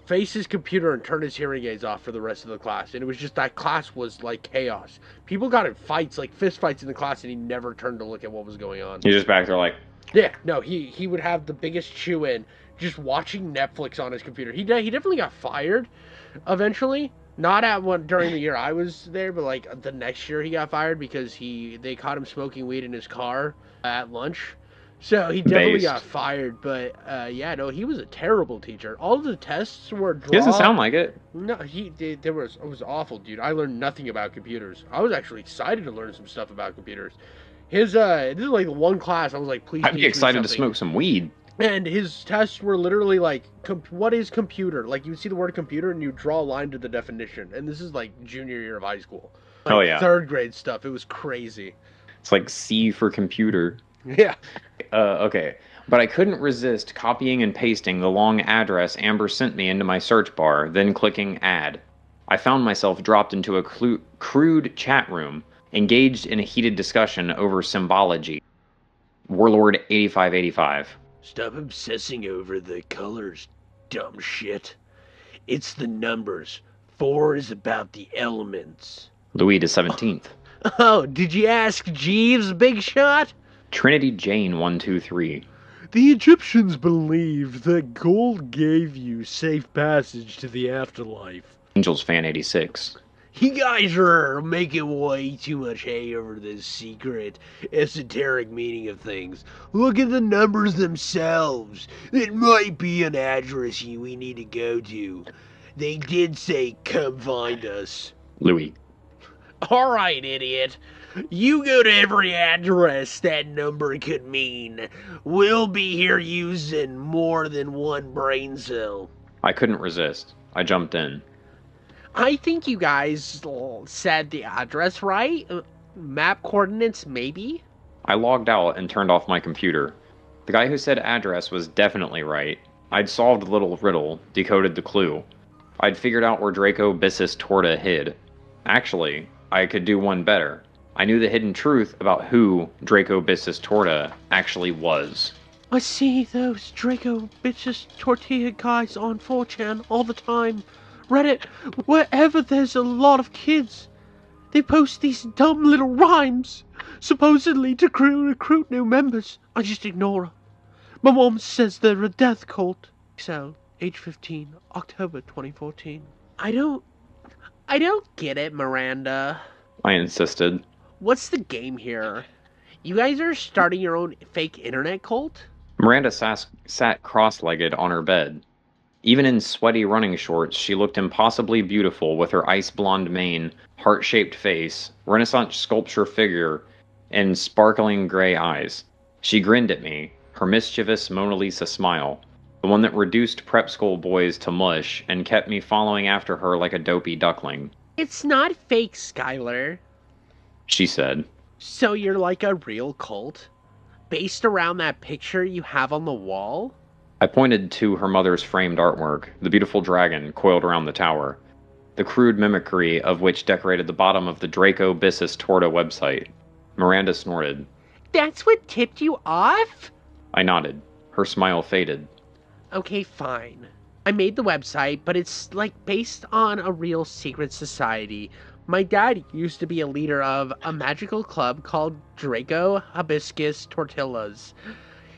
face his computer, and turn his hearing aids off for the rest of the class. And it was just that class was like chaos. People got in fights, like fist fights in the class, and he never turned to look at what was going on. He's just back there like. Yeah, no, he would have the biggest chew in. Just watching Netflix on his computer. He definitely got fired eventually. Not during the year I was there, but like the next year he got fired because they caught him smoking weed in his car at lunch. So he definitely got fired. But yeah, no, he was a terrible teacher. All of the tests were He doesn't sound like it. No, it was awful, dude. I learned nothing about computers. I was actually excited to learn some stuff about computers. This is like the one class I was like, please. I'd be excited to smoke some weed. And his tests were literally like, what is computer? Like, you would see the word computer and you draw a line to the definition. And this is like junior year of high school. Like, oh, yeah. Third grade stuff. It was crazy. It's like C for computer. Yeah. Okay. But I couldn't resist copying and pasting the long address Amber sent me into my search bar, then clicking add. I found myself dropped into a crude chat room, engaged in a heated discussion over symbology. Warlord 8585. Stop obsessing over the colors, dumb shit. It's the numbers. 4 is about the elements. Louis the 17th. Oh, did you ask Jeeves, big shot? Trinity Jane 123. The Egyptians believed that gold gave you safe passage to the afterlife. Angels Fan 86. You guys are making way too much hay over this secret, esoteric meaning of things. Look at the numbers themselves. It might be an address we need to go to. They did say, come find us. Louis. Alright, idiot. You go to every address that number could mean. We'll be here using more than one brain cell. I couldn't resist. I jumped in. I think you guys said the address right. Map coordinates, maybe? I logged out and turned off my computer. The guy who said address was definitely right. I'd solved the little riddle, decoded the clue. I'd figured out where Draco Bissus Torta hid. Actually, I could do one better. I knew the hidden truth about who Draco Bissus Torta actually was. I see those Draco bitches tortilla guys on 4chan all the time. Reddit, wherever there's a lot of kids. They post these dumb little rhymes, supposedly to recruit new members. I just ignore her. My mom says they're a death cult. So, age 15, October 2014. I don't get it, Miranda. I insisted. What's the game here? You guys are starting your own fake internet cult? Miranda sat cross-legged on her bed. Even in sweaty running shorts, she looked impossibly beautiful with her ice blonde mane, heart-shaped face, Renaissance sculpture figure, and sparkling gray eyes. She grinned at me, her mischievous Mona Lisa smile, the one that reduced prep school boys to mush and kept me following after her like a dopey duckling. It's not fake, Skylar, she said. So you're like a real cult? Based around that picture you have on the wall? I pointed to her mother's framed artwork, the beautiful dragon coiled around the tower, the crude mimicry of which decorated the bottom of the Draco Bissus Torta website. Miranda snorted. That's what tipped you off? I nodded. Her smile faded. Okay, fine. I made the website, but it's like based on a real secret society. My dad used to be a leader of a magical club called Draco Hibiscus Tortillas.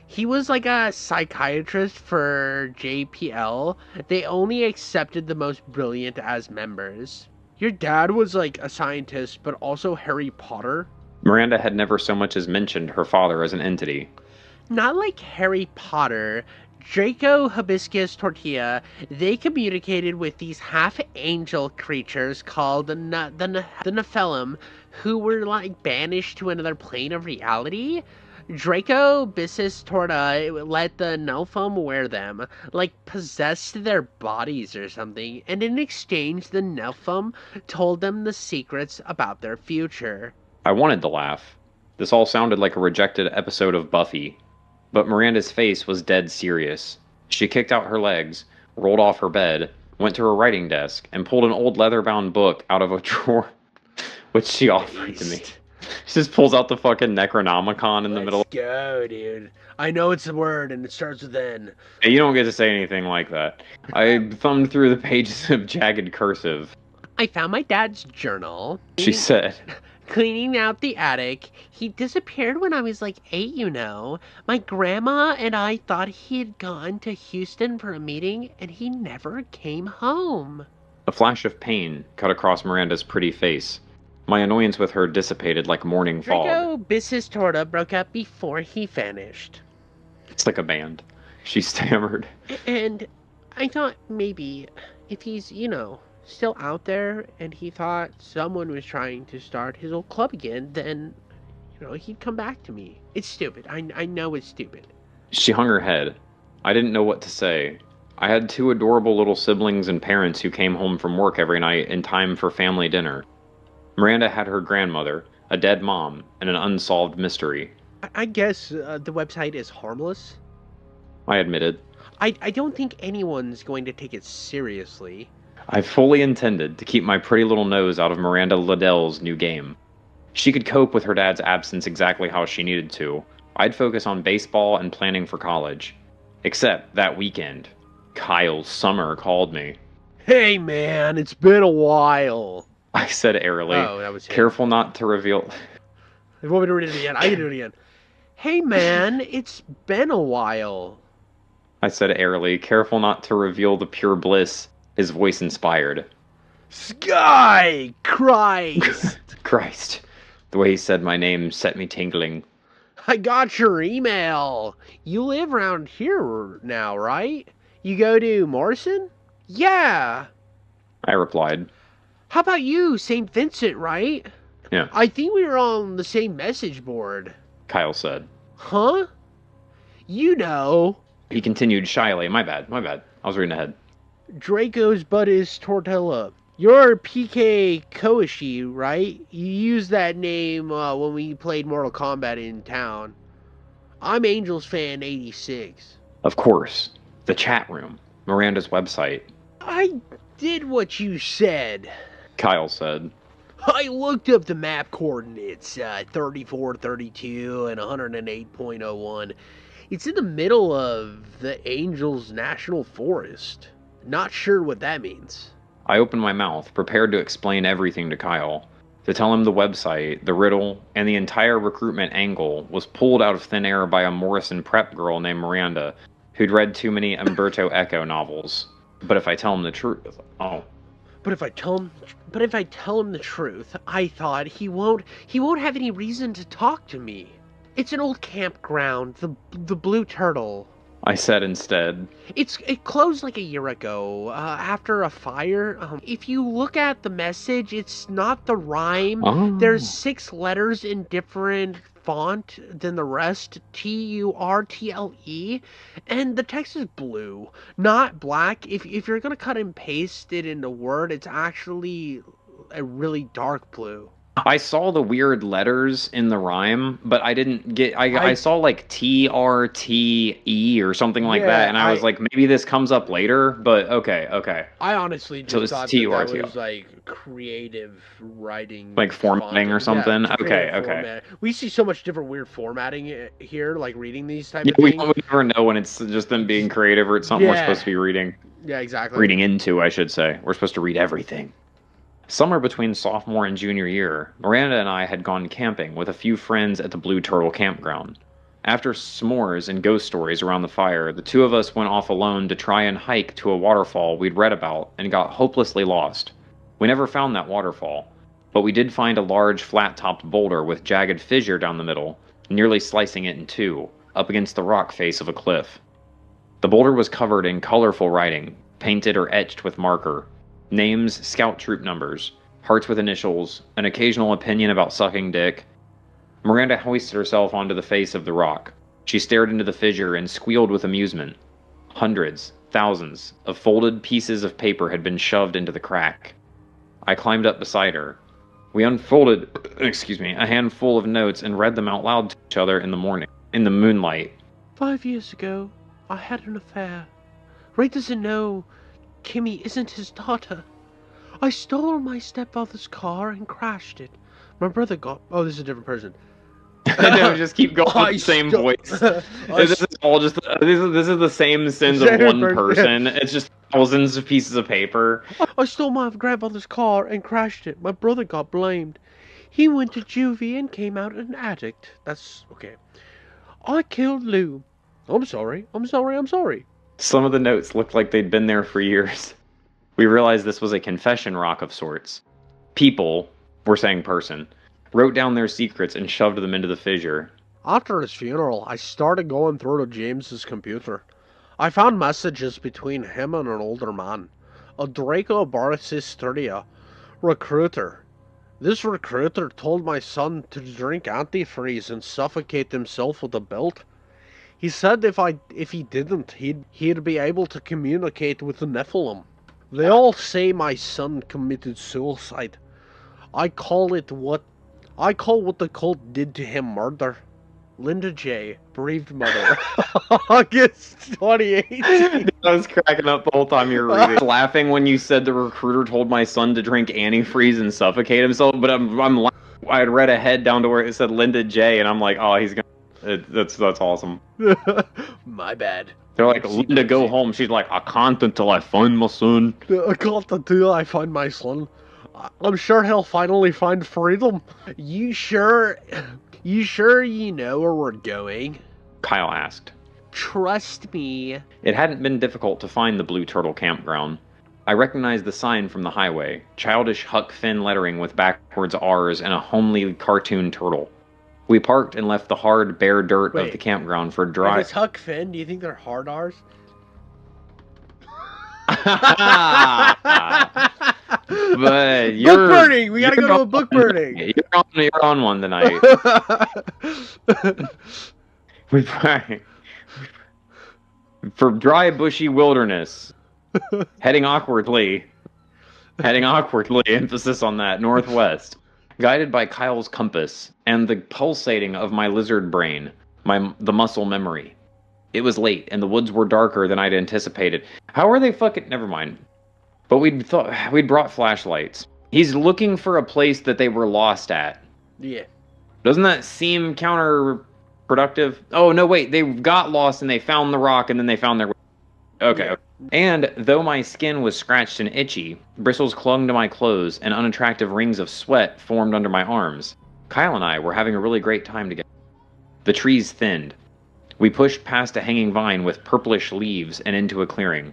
He was like a psychiatrist for JPL. They only accepted the most brilliant as members. Your dad was like a scientist, but also Harry Potter? Miranda had never so much as mentioned her father as an entity. Not like Harry Potter. Draco Hibiscus Tortilla, they communicated with these half-angel creatures called the Nephilim, who were like banished to another plane of reality. Draco Bissus Torta let the Nephilim wear them, like possessed their bodies or something, and in exchange the Nephilim told them the secrets about their future. I wanted to laugh. This all sounded like a rejected episode of Buffy. But Miranda's face was dead serious. She kicked out her legs, rolled off her bed, went to her writing desk, and pulled an old leather-bound book out of a drawer, which she offered to me. She just pulls out the fucking Necronomicon in the middle. Let's go, dude. I know it's a word, and it starts with N. Hey, you don't get to say anything like that. I thumbed through the pages of jagged cursive. I found my dad's journal. She said. Cleaning out the attic. He disappeared when I was like 8, you know. My grandma and I thought he had gone to Houston for a meeting, and he never came home. A flash of pain cut across Miranda's pretty face. My annoyance with her dissipated like morning fog. Draco Bissus Torta broke up before he vanished. It's like a band. She stammered. And I thought maybe if he's, you know, still out there and he thought someone was trying to start his old club again, then, you know, he'd come back to me. It's stupid. I know it's stupid. She hung her head. I didn't know what to say. I had 2 adorable little siblings and parents who came home from work every night in time for family dinner. Miranda had her grandmother, a dead mom, and an unsolved mystery. I guess the website is harmless. I admitted. I don't think anyone's going to take it seriously. I fully intended to keep my pretty little nose out of Miranda Liddell's new game. She could cope with her dad's absence exactly how she needed to. I'd focus on baseball and planning for college. Except that weekend, Kyle Summer called me. Hey man, it's been a while. I said airily. Oh, that was him. Careful not to reveal. You want me to read it again? I can do it again. Hey man, it's been a while. I said airily, careful not to reveal the pure bliss his voice inspired. Sky! Christ! Christ. The way he said my name set me tingling. I got your email. You live around here now, right? You go to Morrison? Yeah. I replied. How about you, St. Vincent, right? Yeah. I think we were on the same message board. Kyle said. Huh? You know. He continued shyly. My bad. I was reading ahead. Draco's butt is Tortilla. You're PK Koishi, right? You used that name when we played Mortal Kombat in town. I'm Angels fan 86. Of course. The chat room. Miranda's website. I did what you said. Kyle said. I looked up the map coordinates, 34, 32, and 108.01. It's in the middle of the Angels National Forest. Not sure what that means. I opened my mouth, prepared to explain everything to Kyle. To tell him the website, the riddle, and the entire recruitment angle was pulled out of thin air by a Morrison prep girl named Miranda, who'd read too many Umberto Eco novels. But if I tell him the truth... Oh. But if I tell him the truth, I thought he won't have any reason to talk to me. It's an old campground, the Blue Turtle. I said instead. It closed like a year ago, after a fire. If you look at the message, it's not the rhyme. Oh. There's 6 letters in different font than the rest, TURTLE, and the text is blue, not black. If you're gonna cut and paste it into Word, it's actually a really dark blue. I saw the weird letters in the rhyme, but I didn't get... I saw like TRTE or something like that, and I was like, maybe this comes up later, but okay. I honestly just thought that was like creative writing. Like formatting or something? Yeah, okay. We see so much different weird formatting here, like reading these type of things. We never know when it's just them being creative or it's something we're supposed to be reading. Yeah, exactly. Reading into, I should say. We're supposed to read everything. Somewhere between sophomore and junior year, Miranda and I had gone camping with a few friends at the Blue Turtle campground. After s'mores and ghost stories around the fire, the two of us went off alone to try and hike to a waterfall we'd read about and got hopelessly lost. We never found that waterfall, but we did find a large flat-topped boulder with jagged fissure down the middle, nearly slicing it in two, up against the rock face of a cliff. The boulder was covered in colorful writing, painted or etched with marker. Names, scout troop numbers, hearts with initials, an occasional opinion about sucking dick. Miranda hoisted herself onto the face of the rock. She stared into the fissure and squealed with amusement. Hundreds, thousands of folded pieces of paper had been shoved into the crack. I climbed up beside her. We unfolded, a handful of notes and read them out loud to each other in the moonlight. 5 years ago, I had an affair. Ray doesn't know Kimmy isn't his daughter. I stole my stepfather's car and crashed it. My brother got... Oh, this is a different person. No, just keep going with the same voice. This is all just... This is the sins of one person. It's just thousands of pieces of paper. I stole my grandfather's car and crashed it. My brother got blamed. He went to juvie and came out an addict. That's... okay. I killed Lou. I'm sorry. Some of the notes looked like they'd been there for years. We realized this was a confession rock of sorts. People, we're saying person, wrote down their secrets and shoved them into the fissure. After his funeral, I started going through to James's computer. I found messages between him and an older man, a Draco Boresis 30, recruiter. This recruiter told my son to drink antifreeze and suffocate himself with a belt. He said if he didn't, he'd be able to communicate with the Nephilim. They all say my son committed suicide. I call what the cult did to him murder. Linda J, bereaved mother. August 2018. I was cracking up the whole time you were reading. Laughing when you said the recruiter told my son to drink antifreeze and suffocate himself, but I had read ahead down to where it said Linda J, and I'm like, oh, he's gonna... That's awesome. My bad. They're like, Linda, go home. She's like, I can't until I find my son. I can't until I find my son. I'm sure he'll finally find freedom. You sure you know where we're going? Kyle asked. Trust me. It hadn't been difficult to find the Blue Turtle campground. I recognized the sign from the highway, childish Huck Finn lettering with backwards R's and a homely cartoon turtle. We parked and left the hard, bare dirt of the campground for a drive. Is Huck Finn? Do you think they're hard R's? But book burning! We gotta go to a book burning! You're on one tonight. For dry, bushy wilderness. Heading awkwardly, emphasis on that, northwest. Guided by Kyle's compass and the pulsating of my lizard brain, The muscle memory. It was late, and the woods were darker than I'd anticipated. How are they fucking... Never mind. But we'd brought flashlights. He's looking for a place that they were lost at. Yeah. Doesn't that seem counterproductive? Oh, no, wait. They got lost, and they found the rock, and then they found their... Okay. Yeah. And though my skin was scratched and itchy, bristles clung to my clothes, and unattractive rings of sweat formed under my arms. Kyle and I were having a really great time together. The trees thinned. We pushed past a hanging vine with purplish leaves and into a clearing.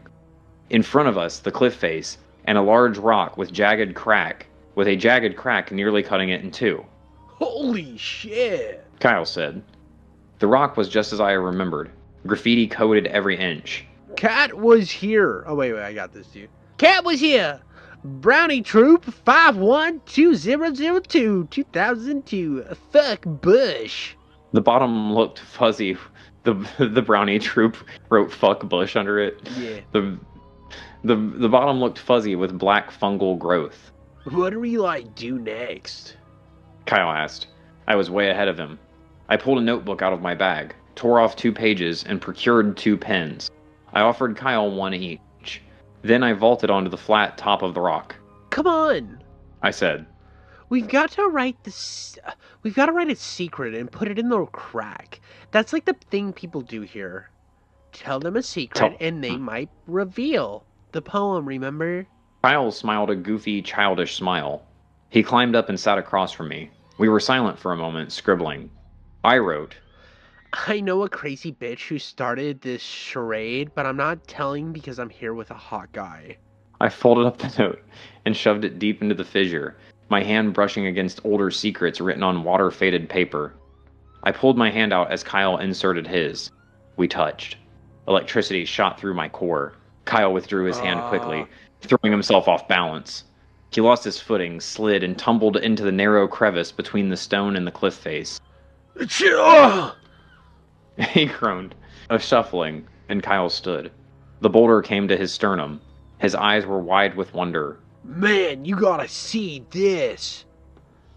In front of us, the cliff face, and a large rock with a jagged crack nearly cutting it in two. Holy shit! Kyle said. The rock was just as I remembered. Graffiti coated every inch. Cat was here. Oh, wait, I got this, dude. Cat was here. Brownie Troop 512002 2002. Fuck Bush. The bottom looked fuzzy. The Brownie Troop wrote "fuck Bush" under it. Yeah. The bottom looked fuzzy with black fungal growth. What do we do next? Kyle asked. I was way ahead of him. I pulled a notebook out of my bag, tore off 2 pages, and procured 2 pens. I offered Kyle 1 each. Then I vaulted onto the flat top of the rock. Come on, I said. We've got to write this. We've got to write a secret and put it in the crack. That's like the thing people do here. Tell them a secret and they might reveal the poem, remember? Kyle smiled a goofy, childish smile. He climbed up and sat across from me. We were silent for a moment, scribbling. I wrote, I know a crazy bitch who started this charade, but I'm not telling because I'm here with a hot guy. I folded up the note and shoved it deep into the fissure, my hand brushing against older secrets written on water-faded paper. I pulled my hand out as Kyle inserted his. We touched. Electricity shot through my core. Kyle withdrew his hand quickly, throwing himself off balance. He lost his footing, slid, and tumbled into the narrow crevice between the stone and the cliff face. He groaned. A shuffling, and Kyle stood. The boulder came to his sternum. His eyes were wide with wonder. Man, you gotta see this,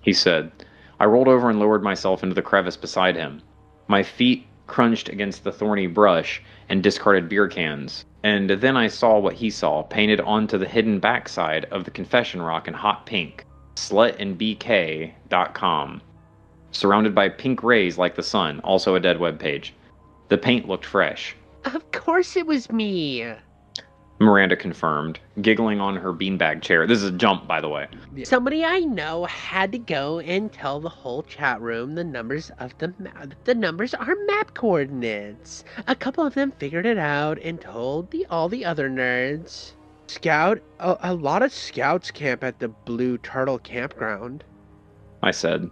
he said. I rolled over and lowered myself into the crevice beside him. My feet crunched against the thorny brush and discarded beer cans. And then I saw what he saw, painted onto the hidden backside of the confession rock in hot pink. slutandbk.com. Surrounded by pink rays like the sun, also a dead web page. The paint looked fresh. Of course it was me, Miranda confirmed, giggling on her beanbag chair. This is a jump, by the way. Somebody I know had to go and tell the whole chat room the numbers of the numbers are map coordinates. A couple of them figured it out and told all the other nerds. A lot of scouts camp at the Blue Turtle campground, I said.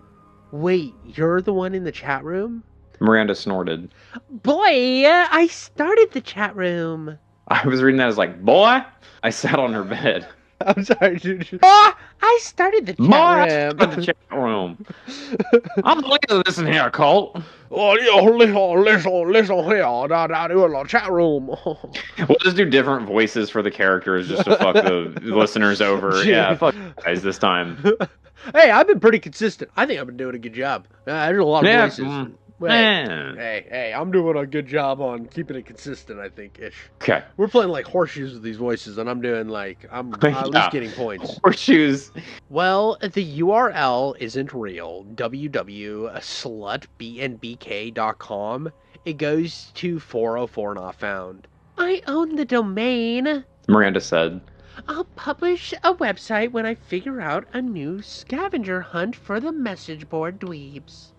Wait, you're the one in the chat room? Miranda snorted. Boy, I started the chat room. I was reading that as boy. I sat on her bed. I'm sorry, dude. Boy, I started the chat room. I'm the leader of this in here, Colt. Oh, listen here, I do a little chat room. We'll just do different voices for the characters just to fuck the listeners over. Yeah, fuck guys this time. Hey, I've been pretty consistent. I think I've been doing a good job. There's a lot of voices. Hey, I'm doing a good job on keeping it consistent, I think, ish. Okay. We're playing horseshoes with these voices, and I'm doing I'm at least getting points. Horseshoes. Well, the URL isn't real. www.slutbnbk.com. It goes to 404 not found. I own the domain, Miranda said. I'll publish a website when I figure out a new scavenger hunt for the message board dweebs.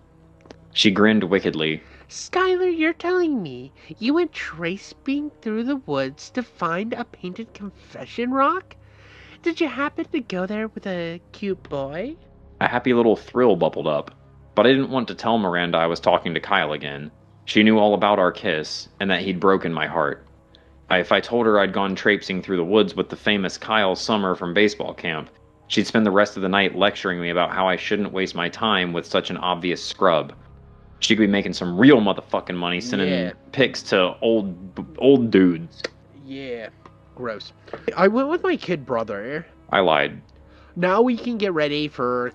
She grinned wickedly. Skylar, you're telling me you went traipsing through the woods to find a painted confession rock? Did you happen to go there with a cute boy? A happy little thrill bubbled up, but I didn't want to tell Miranda I was talking to Kyle again. She knew all about our kiss, and that he'd broken my heart. If I told her I'd gone traipsing through the woods with the famous Kyle Summer from baseball camp, she'd spend the rest of the night lecturing me about how I shouldn't waste my time with such an obvious scrub. She could be making some real motherfucking money sending pics to old dudes. Yeah, gross. I went with my kid brother. I lied. Now we can get ready for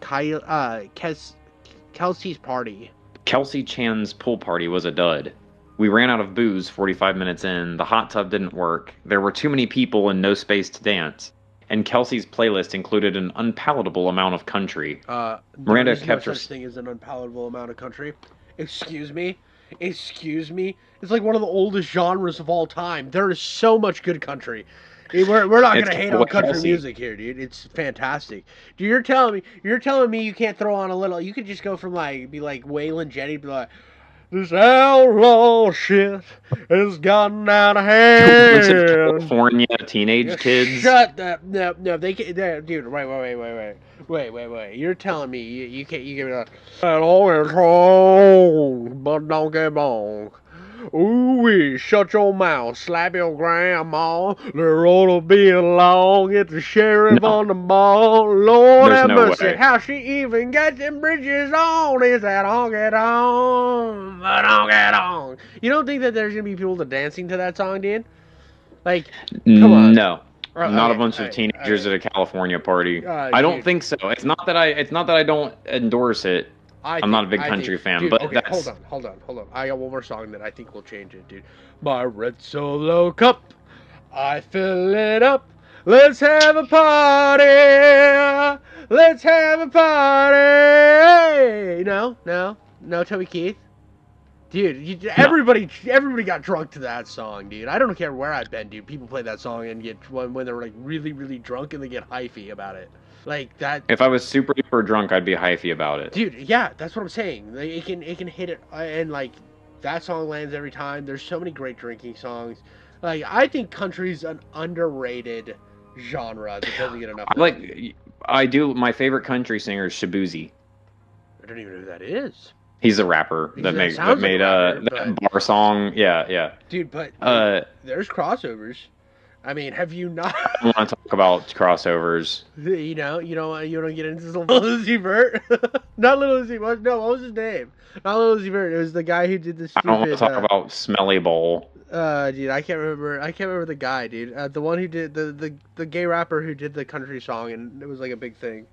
Kelsey's party. Kelsey Chan's pool party was a dud. We ran out of booze 45 minutes in, the hot tub didn't work, there were too many people and no space to dance, and Kelsey's playlist included an unpalatable amount of country. There Miranda is no kept her... such thing as an unpalatable amount of country. Excuse me? Excuse me? It's like one of the oldest genres of all time. There is so much good country. We're not gonna hate on country music here, dude. It's fantastic. Dude, you're telling me you can't throw on a little. You could just go from be like Waylon Jennings, be like, this outlaw shit has gotten out of hand. California teenage kids. Shut up! No, they can't. Dude, wait. You're telling me you can't. You give me that always wrong, but don't get wrong. Ooh, shut your mouth, slap your grandma. There ought to be a law, get the sheriff on the ball. Lord have mercy, how she even gets them bridges on is that honky tonk, but honky tonk. You don't think that there's gonna be people dancing to that song, dude? Like, come on. No. Not a bunch of teenagers at a California party. I don't think so. It's not that I don't endorse it. I'm not a big country fan, dude, but okay, hold on. I got one more song that I think will change it, dude. My red Solo cup, I fill it up. Let's have a party. Let's have a party. No, Toby Keith. Dude, everybody got drunk to that song, dude. I don't care where I've been, dude. People play that song and get when they're like really, really drunk and they get hyphy about it. Like that. If I was super duper drunk, I'd be hyphy about it. Dude, yeah, that's what I'm saying. Like, it can hit it, and like that song lands every time. There's so many great drinking songs. Like, I think country's an underrated genre that doesn't get enough. I do. My favorite country singer is Shabuzi. I don't even know who that is. He's a rapper that made that bar song. Yeah. Dude, but there's crossovers. I mean, have you not? I want to talk about crossovers. You don't get into Lil Uzi Vert. Not Lil Uzi. What was his name? Not Lil Uzi Vert. It was the guy who did the stupid. I don't want to talk about Smelly Bowl. Dude, I can't remember the guy, dude. The one who did the gay rapper who did the country song, and it was like a big thing.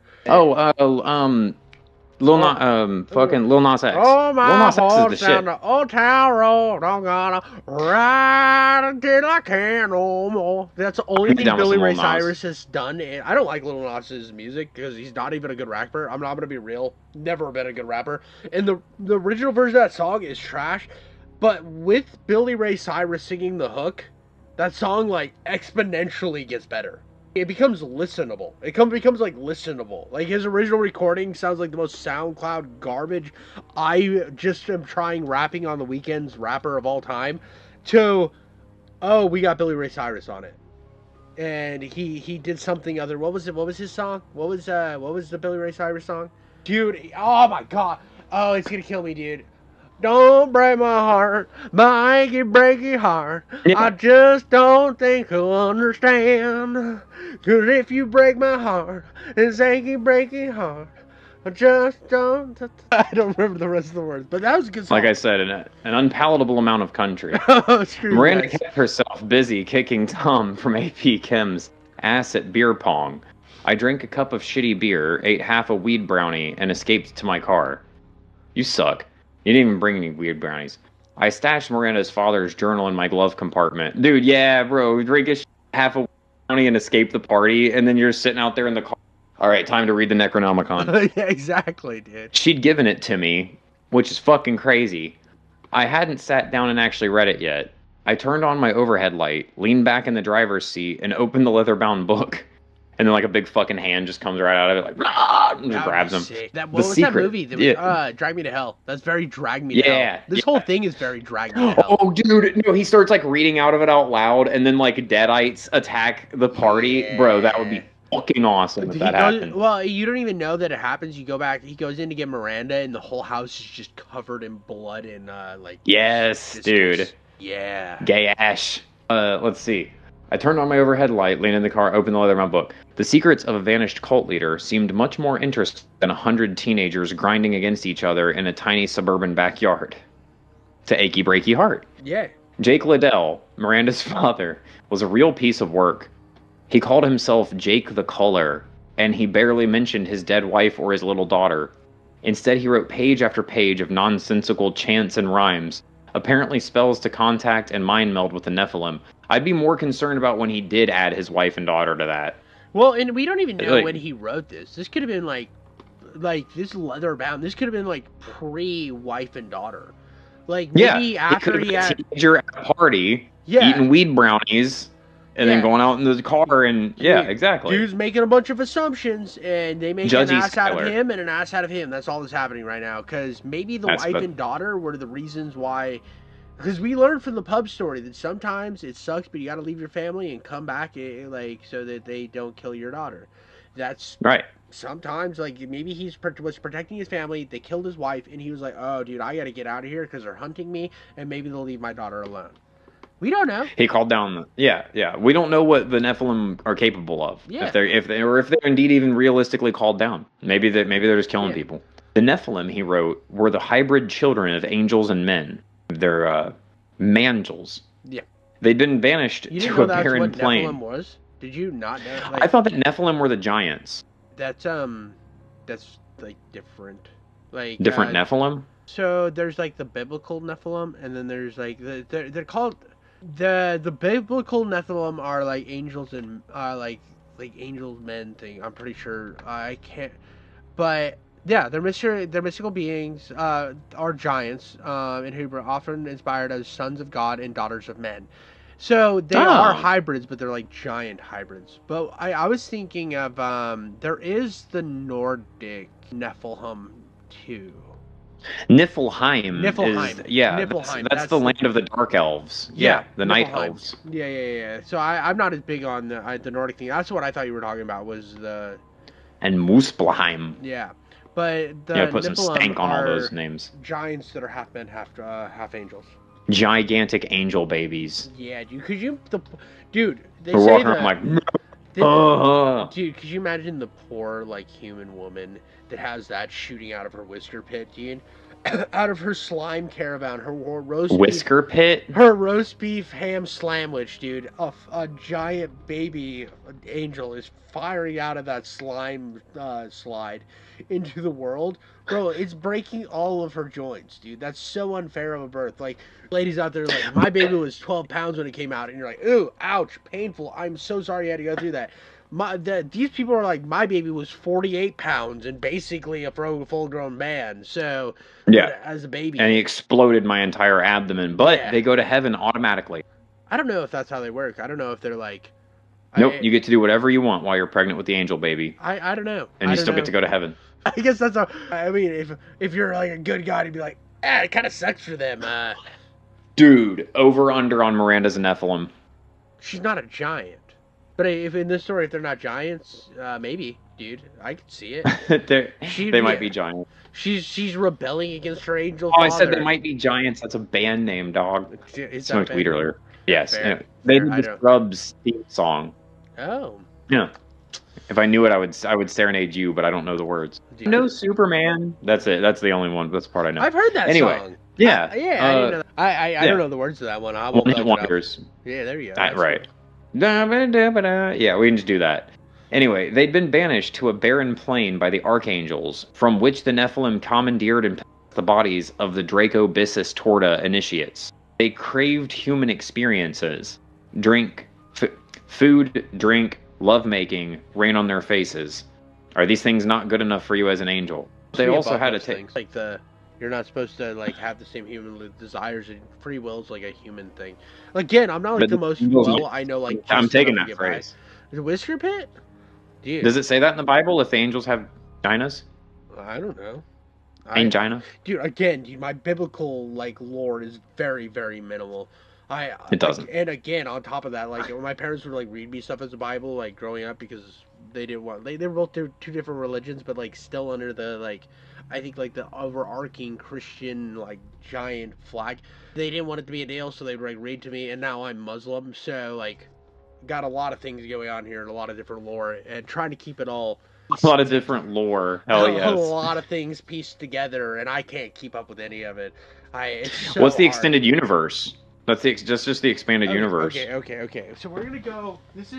Lil Nas X. Oh my Lil Nas X horse is the shit. down the old town road, I'm gonna ride until I can't no more. That's the only thing Billy Ray Cyrus has done. And I don't like Lil Nas's music because he's not even a good rapper. I'm not gonna be real. Never been a good rapper. And the original version of that song is trash. But with Billy Ray Cyrus singing the hook, that song like exponentially gets better. It becomes listenable. It becomes like listenable. Like his original recording sounds like the most SoundCloud garbage. I just am trying rapping on the weekends rapper of all time. To, oh, we got Billy Ray Cyrus on it, and he did something other. What was it? What was his song? What was the Billy Ray Cyrus song? Dude, oh my god. Oh, it's gonna kill me, dude. Don't break my heart, my achy breaky heart. Yeah. I just don't think he'll understand. Cause if you break my heart, it's achy breaky heart. I just don't. I don't remember the rest of the words, but that was a good song. Like I said, an unpalatable amount of country. Miranda kept herself busy kicking Tom from AP Chem's ass at beer pong. I drank a cup of shitty beer, ate half a weed brownie, and escaped to my car. You suck. You didn't even bring any weird brownies. I stashed Miranda's father's journal in my glove compartment. Dude, yeah, bro, drink half a brownie and escape the party, and then you're sitting out there in the car. All right, time to read the Necronomicon. Yeah, exactly, dude. She'd given it to me, which is fucking crazy. I hadn't sat down and actually read it yet. I turned on my overhead light, leaned back in the driver's seat, and opened the leather-bound book. And then, like, a big fucking hand just comes right out of it, like, and just grabs him. What was that movie? Drag Me to Hell. That's very Drag Me to Hell. This whole thing is very Drag Me to Hell. Oh, dude. No, he starts, like, reading out of it out loud, and then, like, Deadites attack the party. Yeah. Bro, that would be fucking awesome if that happened. Well, you don't even know that it happens. You go back, he goes in to get Miranda, and the whole house is just covered in blood and, like... Yes, dude. Yeah. Gay ash. Let's see. I turned on my overhead light, leaned in the car, opened the leather-bound book. The secrets of a vanished cult leader seemed much more interesting than 100 teenagers grinding against each other in a tiny suburban backyard. To achy breaky heart. Yeah. Jake Liddell, Miranda's father, was a real piece of work. He called himself Jake the Culler, and he barely mentioned his dead wife or his little daughter. Instead, he wrote page after page of nonsensical chants and rhymes, apparently spells to contact and mind meld with the Nephilim. I'd be more concerned about when he did add his wife and daughter to that. Well, and we don't even know when Like, he wrote this. This could have been like this leather bound. This could have been like pre-wife and daughter. Like yeah, maybe he could after have he been a had, teenager at a party, yeah, eating weed brownies, and then yeah. going out in the car and yeah, Dude, exactly. dude's making a bunch of assumptions, and they make Judgy an ass out of Skyler. him and an ass out of him. That's all that's happening right now. Because maybe the That's wife but and daughter were the reasons why. Because we learned from the pub story that sometimes it sucks, but you got to leave your family and come back, like so that they don't kill your daughter. That's right. sometimes like maybe was protecting his family. They killed his wife, and he was like, "Oh, dude, I got to get out of here because they're hunting me, and maybe they'll leave my daughter alone." We don't know. He called down the yeah. We don't know what the Nephilim are capable of. Yeah. If they're indeed even realistically called down. Maybe they're just killing people. The Nephilim, he wrote, were the hybrid children of angels and men. They're mangels. Yeah. They'd been banished You didn't to know a that's barren what plain. Nephilim was? Did you not know? I thought that Nephilim were the giants. That's like different. Like Different Nephilim? So there's like the biblical Nephilim, and then there's like they're called the biblical Nephilim are like angels and like angels men thing. I'm pretty sure I can't, but yeah, they're mystical beings. Are giants in Hebrew, often inspired as sons of God and daughters of men. So they are hybrids, but they're like giant hybrids. But I was thinking of there is the Nordic Nephilim too. Niflheim. Niflheim. Is, yeah, Niflheim. that's the land of the dark elves. Yeah, the night elves. Yeah. So I'm not as big on the Nordic thing. That's what I thought you were talking about was the. And Muspelheim. Yeah, but the Yeah, put some Niflheim stank on all are those names. giants that are half men, half angels. Gigantic angel babies. Yeah, dude. Dude, they We're say walking that. around like, Dude, could you imagine the poor like human woman that has that shooting out of her whisker pit, dude? Out of her slime caravan, her roast whisker beef, pit? her roast beef ham sandwich, dude. A giant baby angel is firing out of that slime slide into the world. Bro, it's breaking all of her joints, dude. That's so unfair of a birth. Like, ladies out there, like, my baby was 12 pounds when it came out, and you're like, ooh, ouch, painful. I'm so sorry you had to go through that. These people are like, my baby was 48 pounds and basically a full-grown man. So, yeah, as a baby, and he exploded my entire abdomen. But Yeah. they go to heaven automatically. I don't know if that's how they work. I don't know if they're like, Nope, you get to do whatever you want while you're pregnant with the angel baby, I don't know, and you still get to go to heaven. I guess that's how. I mean, if you're like a good guy, you'd be like, it kind of sucks for them. Dude, over under on Miranda's a Nephilim. She's not a giant. But if in this story, if they're not giants, maybe, dude, I could see it. They might be giants. She's rebelling against her angel. Oh, father. I said they might be giants. That's a band name, dog. Smoked weed earlier. Yes. Anyway, they did the Scrubs theme song. Oh. Yeah. If I knew it, I would serenade you, but I don't know the words. No Superman. That's it. That's the only one. That's the part I know. I've heard that song. Yeah. I didn't know that. I don't know the words to that one. One Hit Wonders. Yeah, there you go. Right. Yeah, we can just do that. Anyway, they'd been banished to a barren plain by the archangels, from which the Nephilim commandeered and possessed the bodies of the Draco Bissus Torta initiates. They craved human experiences. Food, drink, lovemaking rain on their faces. Are these things not good enough for you as an angel? They also had to take like you're not supposed to like have the same human desires, and free will is like a human thing. Again, I'm not like the most I know like. I'm taking that phrase. The whisker pit? Dude. Does it say that in the Bible? If the angels have vaginas? I don't know. Angina? Dude, my biblical like lore is very, very minimal. It doesn't. And again, on top of that, like my parents would like read me stuff as the Bible, like growing up, because they didn't want they were both two different religions, but like still under the like I think like the overarching Christian like giant flag. They didn't want it to be a deal, so they'd like read to me, and now I'm Muslim, so like got a lot of things going on here and a lot of different lore, and trying to keep it all. A lot of different lore. Hell yes. A lot of things pieced together, and I can't keep up with any of it. It's so What's the hard. extended universe? That's just the expanded universe. Okay. So we're gonna go. This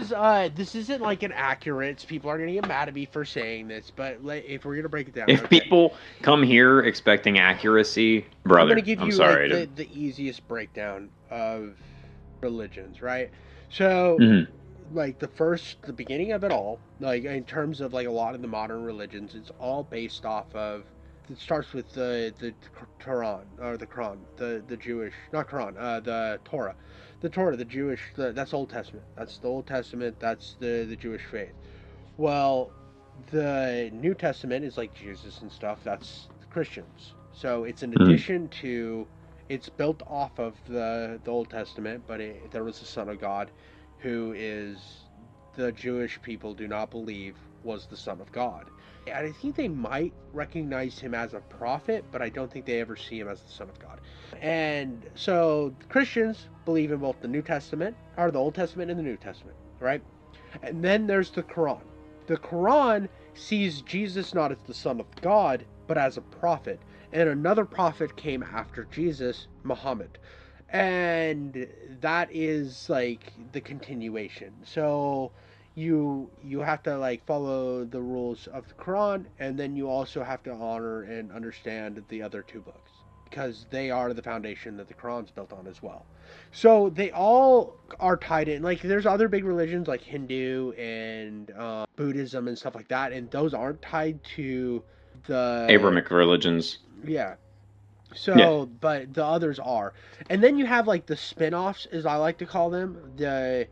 isn't like an accurate. People are gonna get mad at me for saying this, but if we're gonna break it down, If people come here expecting accuracy, I'm gonna brother, give I'm you like sorry. the easiest breakdown of religions, right? So Mhm. like the beginning of it all, like in terms of like a lot of the modern religions, it's all based off of. It starts with the Quran or the Quran, the Jewish, not Quran, the Torah, the Jewish, that's Old Testament. That's the Old Testament. That's the Jewish faith. Well, the New Testament is like Jesus and stuff. That's Christians. So it's an Mhm. addition to. It's built off of the Old Testament, but there was a Son of God, who is the Jewish people do not believe was the Son of God. And I think they might recognize him as a prophet, but I don't think they ever see him as the Son of God. And so Christians believe in both the New Testament, or the Old Testament and the New Testament, right? And then there's the Quran. The Quran sees Jesus not as the Son of God, but as a prophet. And another prophet came after Jesus, Muhammad. And that is like the continuation. So you have to like follow the rules of the Quran, and then you also have to honor and understand the other two books, because they are the foundation that the Quran's built on as well. So they all are tied in. Like there's other big religions like Hindu and Buddhism and stuff like that, and those aren't tied to the Abrahamic religions. yeah. Yeah. So, but the others are, and then you have like the spin-offs, as I like to call them, the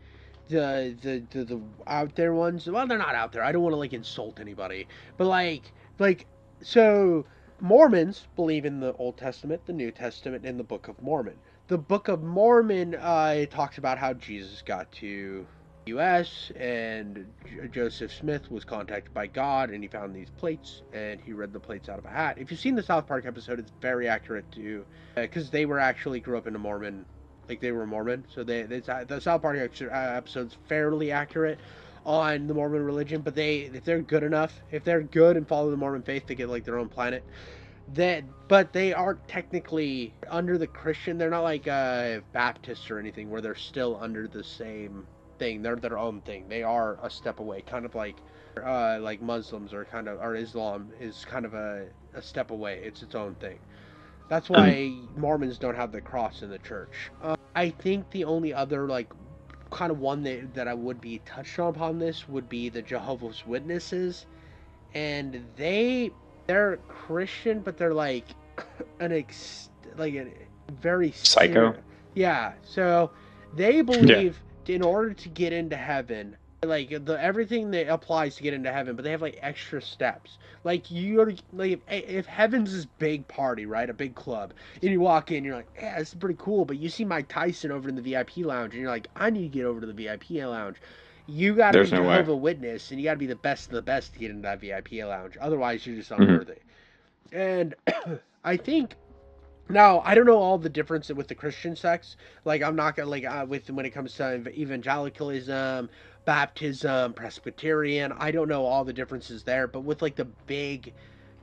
out there ones. Well, they're not out there. I don't want to like insult anybody, but like so Mormons believe in the Old Testament, the New Testament, and the Book of Mormon. The Book of Mormon it talks about how Jesus got to U.S. and Joseph Smith was contacted by God, and he found these plates, and he read the plates out of a hat. If you've seen the South Park episode, it's very accurate too, because they were actually grew up in a Mormon, like they were Mormon, so the South Park episode's fairly accurate on the Mormon religion. But if they're good enough, if they're good and follow the Mormon faith, they get like their own planet. But they aren't technically under the Christian. They're not like Baptists or anything, where they're still under the same thing. They're their own thing. They are a step away, kind of like Muslims or Islam is kind of a step away. It's its own thing. That's Mhm. why Mormons don't have the cross in the church. I think the only other like kind of one that I would be touched upon this would be the Jehovah's Witnesses, and they're Christian, but they're like like a very Psycho. serious. Yeah, so they Yeah. believe in order to get into heaven, like the everything that applies to get into heaven, but they have like extra steps. Like like if heaven's this big party, right, a big club, and you walk in, you're like, yeah, this is pretty cool. But you see Mike Tyson over in the VIP lounge, and you're like, I need to get over to the VIP lounge. You got to be There's no way. Jehovah Witness, and you got to be the best of the best to get into that VIP lounge. Otherwise, you're just Mhm. unworthy. And I think now I don't know all the difference with the Christian sects. Like I'm not gonna with when it comes to evangelicalism, baptism, Presbyterian. I don't know all the differences there, but with like the big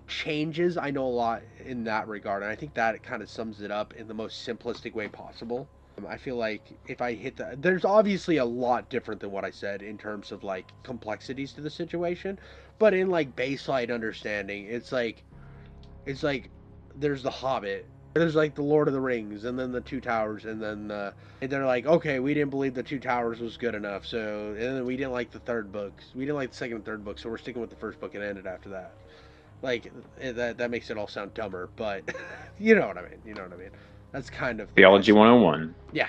changes, I know a lot in that regard, and I think that kind of sums it up in the most simplistic way possible. I feel like if I hit there's obviously a lot different than what I said in terms of like complexities to the situation, but in like baseline understanding, it's like there's the Hobbit, there's like the Lord of the Rings, and then the Two Towers, and then and they're like, okay, we didn't believe the Two Towers was good enough, so and then we didn't like the third books, we didn't like the second and third book, so we're sticking with the first book and ended after that. Like that makes it all sound dumber, but you know what I mean. You know what I mean. That's kind of the Theology gist. 101. Yeah.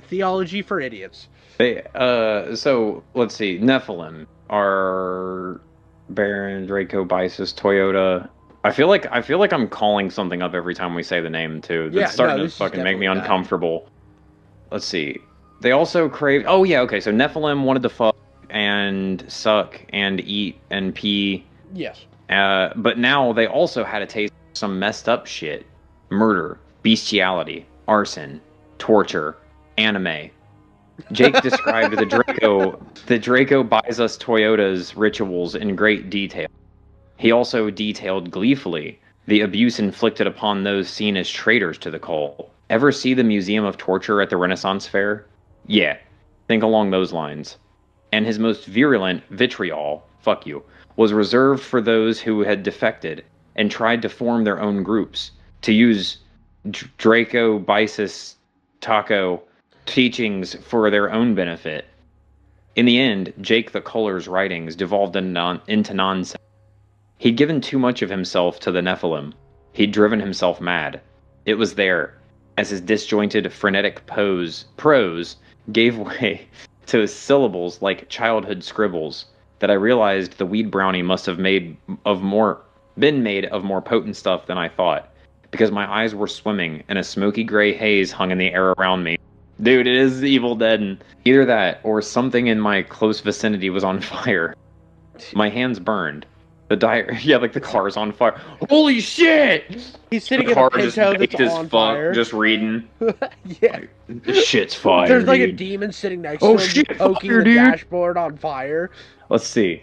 Theology for idiots. So let's see. Nephilim are Baron, Draco, Bisis, Toyota. I feel like I'm calling something up every time we say the name too. That's Yeah, starting no, to this is fucking make me definitely that. uncomfortable. Let's see. They also crave. Oh yeah, okay. So Nephilim wanted to fuck and suck and eat and pee. Yes. But now they also had a taste of some messed up shit: murder, bestiality, arson, torture, anime. Jake described the Draco buys us Toyota's rituals in great detail. He also detailed gleefully the abuse inflicted upon those seen as traitors to the cult. Ever see the Museum of Torture at the Renaissance Fair? Yeah, think along those lines. And his most virulent vitriol, fuck you, was reserved for those who had defected and tried to form their own groups, to use Draco Bisis Taco teachings for their own benefit. In the end, Jake the Culler's writings devolved into nonsense. He'd given too much of himself to the Nephilim. He'd driven himself mad. It was there, as his disjointed, frenetic prose gave way to his syllables like childhood scribbles, that I realized the weed brownie must have been made of more potent stuff than I thought, because my eyes were swimming and a smoky gray haze hung in the air around me. Dude, it is Evil Dead, and either that or something in my close vicinity was on fire. My hands burned. Yeah, like the car's on fire. Holy shit! He's sitting the in car a Pinto that's on fire. Just reading. Yeah. This shit's fire. There's like dude. a demon sitting next to him, shit, poking fire, the dude. dashboard on fire. Let's see.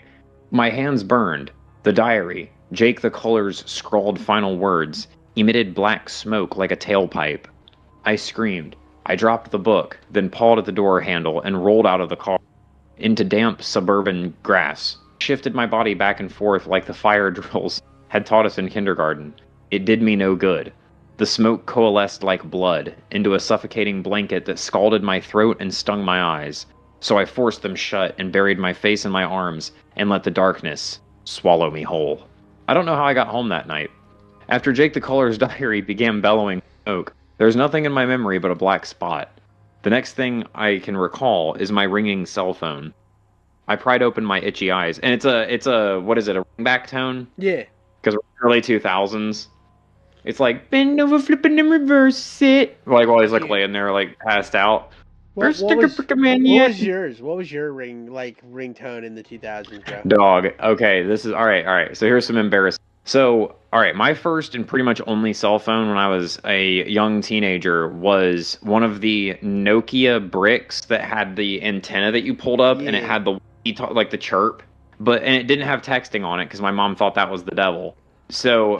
My hands burned. The diary, Jake the Culler's scrawled final words, emitted black smoke like a tailpipe. I screamed. I dropped the book, then pawed at the door handle and rolled out of the car into damp suburban grass. Shifted my body back and forth like the fire drills had taught us in kindergarten. It did me no good. The smoke coalesced like blood into a suffocating blanket that scalded my throat and stung my eyes. So I forced them shut and buried my face in my arms and let the darkness swallow me whole. I don't know how I got home that night. After Jake the Culler's diary began bellowing smoke, there's nothing in my memory but a black spot. The next thing I can recall is my ringing cell phone. I pried open my itchy eyes, and it's a what is it, a ringback tone? Yeah. Because early 2000s. It's like, bend over, flipping and reverse it. Like while he's like laying there, like passed out. What was yours? What was your ringtone in the 2000s, bro? Dog. Okay, this is all right. So here's some embarrassing. So, all right, my first and pretty much only cell phone when I was a young teenager was one of the Nokia bricks that had the antenna that you pulled up, and it had the like the chirp, and it didn't have texting on it because my mom thought that was the devil. So,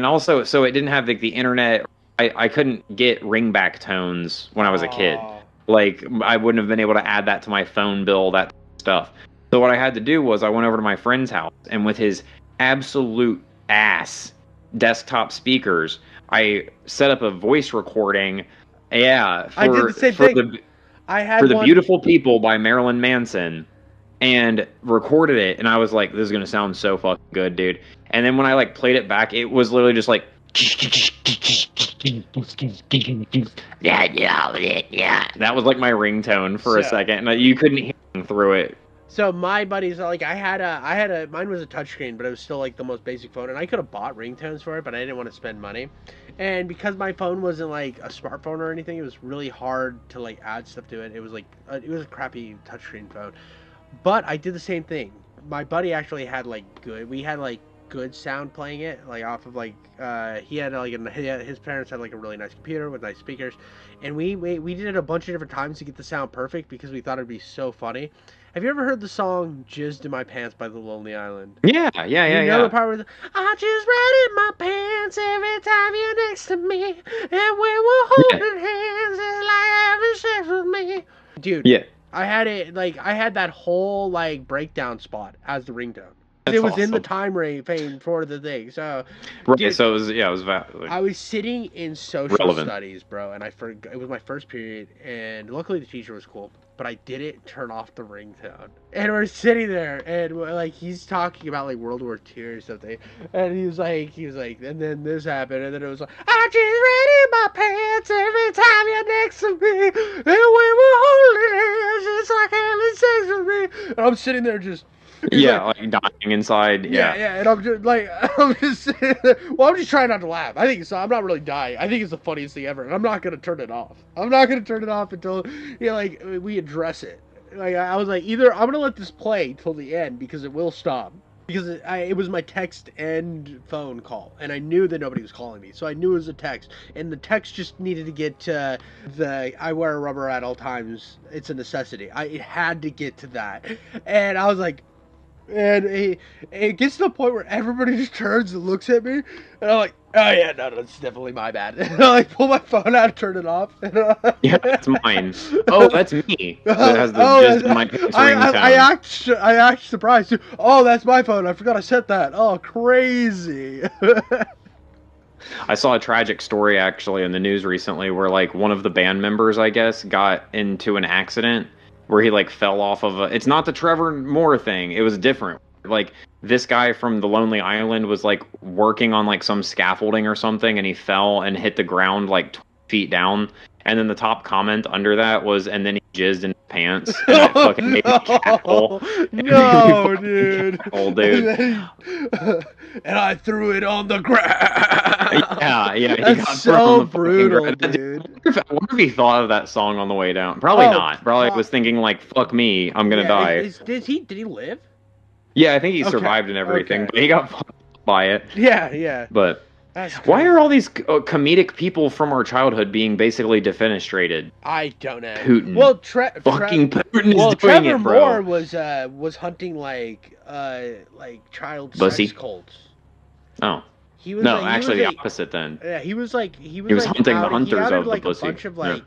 also it didn't have like the internet. I couldn't get ringback tones when I was a kid. Like I wouldn't have been able to add that to my phone bill, that stuff. So what I had to do was I went over to my friend's house, and with his absolute ass desktop speakers, I set up a voice recording. Yeah, I did the same thing. For the Beautiful People by Marilyn Manson, and recorded it, and I was like, this is gonna sound so fucking good, dude. And then when I like played it back, it was literally just like yeah. That was like my ringtone for a second, and you couldn't hear through it. So my buddies, like, mine was a touchscreen, but it was still like the most basic phone, and I could have bought ringtones for it, but I didn't want to spend money. And because my phone wasn't like a smartphone or anything, it was really hard to like add stuff to it. It was like it was a crappy touchscreen phone. But I did the same thing. My buddy actually had good sound playing it, like off of like he had like his parents had like a really nice computer with nice speakers, and we did it a bunch of different times to get the sound perfect because we thought it'd be so funny. Have you ever heard the song "Jizzed in My Pants" by The Lonely Island? Yeah. You know the part where I just ran in my pants every time you're next to me, and we were holding hands, it's like having sex with me. Dude, yeah. I had that whole like breakdown spot as the ringtone. It was awesome. In the time frame for the thing. So, right, dude, so it was valid. I was sitting in social studies, bro, and I forgot it was my first period, and luckily the teacher was cool, but I didn't turn off the ringtone. And we're sitting there, and like he's talking about like World War II or something, and he was like, and then this happened, and then it was like, I just ran in my pants every time you're next to me, and we were holding hands, it's like having sex with me, and I'm sitting there just. Like dying inside. Yeah, and I'm just sitting there. Well, I'm just trying not to laugh. I think it's, I'm not really dying. I think it's the funniest thing ever, and I'm not gonna turn it off. I'm not gonna turn it off until we address it. Like I was like, either I'm gonna let this play till the end because it will stop. Because it was my text and phone call, and I knew that nobody was calling me, so I knew it was a text, and the text just needed to get to I wear a rubber at all times. It's a necessity. It had to get to that, and I was like. And it gets to the point where everybody just turns and looks at me, and I'm like, oh yeah, no, it's definitely my bad. And I like pull my phone out and turn it off. And, Yeah, that's mine. Oh, that's me. That has the oh, jizz in my pants I ringtone. act surprised too. Oh, that's my phone. I forgot I set that. Oh, crazy. I saw a tragic story actually in the news recently where like one of the band members, I guess, got into an accident where he like fell off of a. It's not the Trevor Moore thing. It was different. Like this guy from the Lonely Island was like working on like some scaffolding or something, and he fell and hit the ground like 20 feet down. And then the top comment under that was, and then he jizzed in his pants, and that fucking made me cackle. No, dude. Dude. And I threw it on the ground. Yeah, he That's got so thrown on the brutal, fucking dude. I wonder if he thought of that song on the way down. Probably Oh, not. Probably was thinking like, "Fuck me, I'm gonna die." Did he live? Yeah, I think he Okay, survived and everything, okay. but he got fucked by it. Yeah. But That's why crazy. are all these comedic people from our childhood being basically defenestrated? I don't know. Putin. Well, Fucking Putin is doing Trevor it, bro. Moore was hunting like child Bussy? sex cults. Oh. He was No, like, actually the opposite then. Yeah, he was like He was hunting the hunters outed, of the like, pussy. a bunch of Yeah. like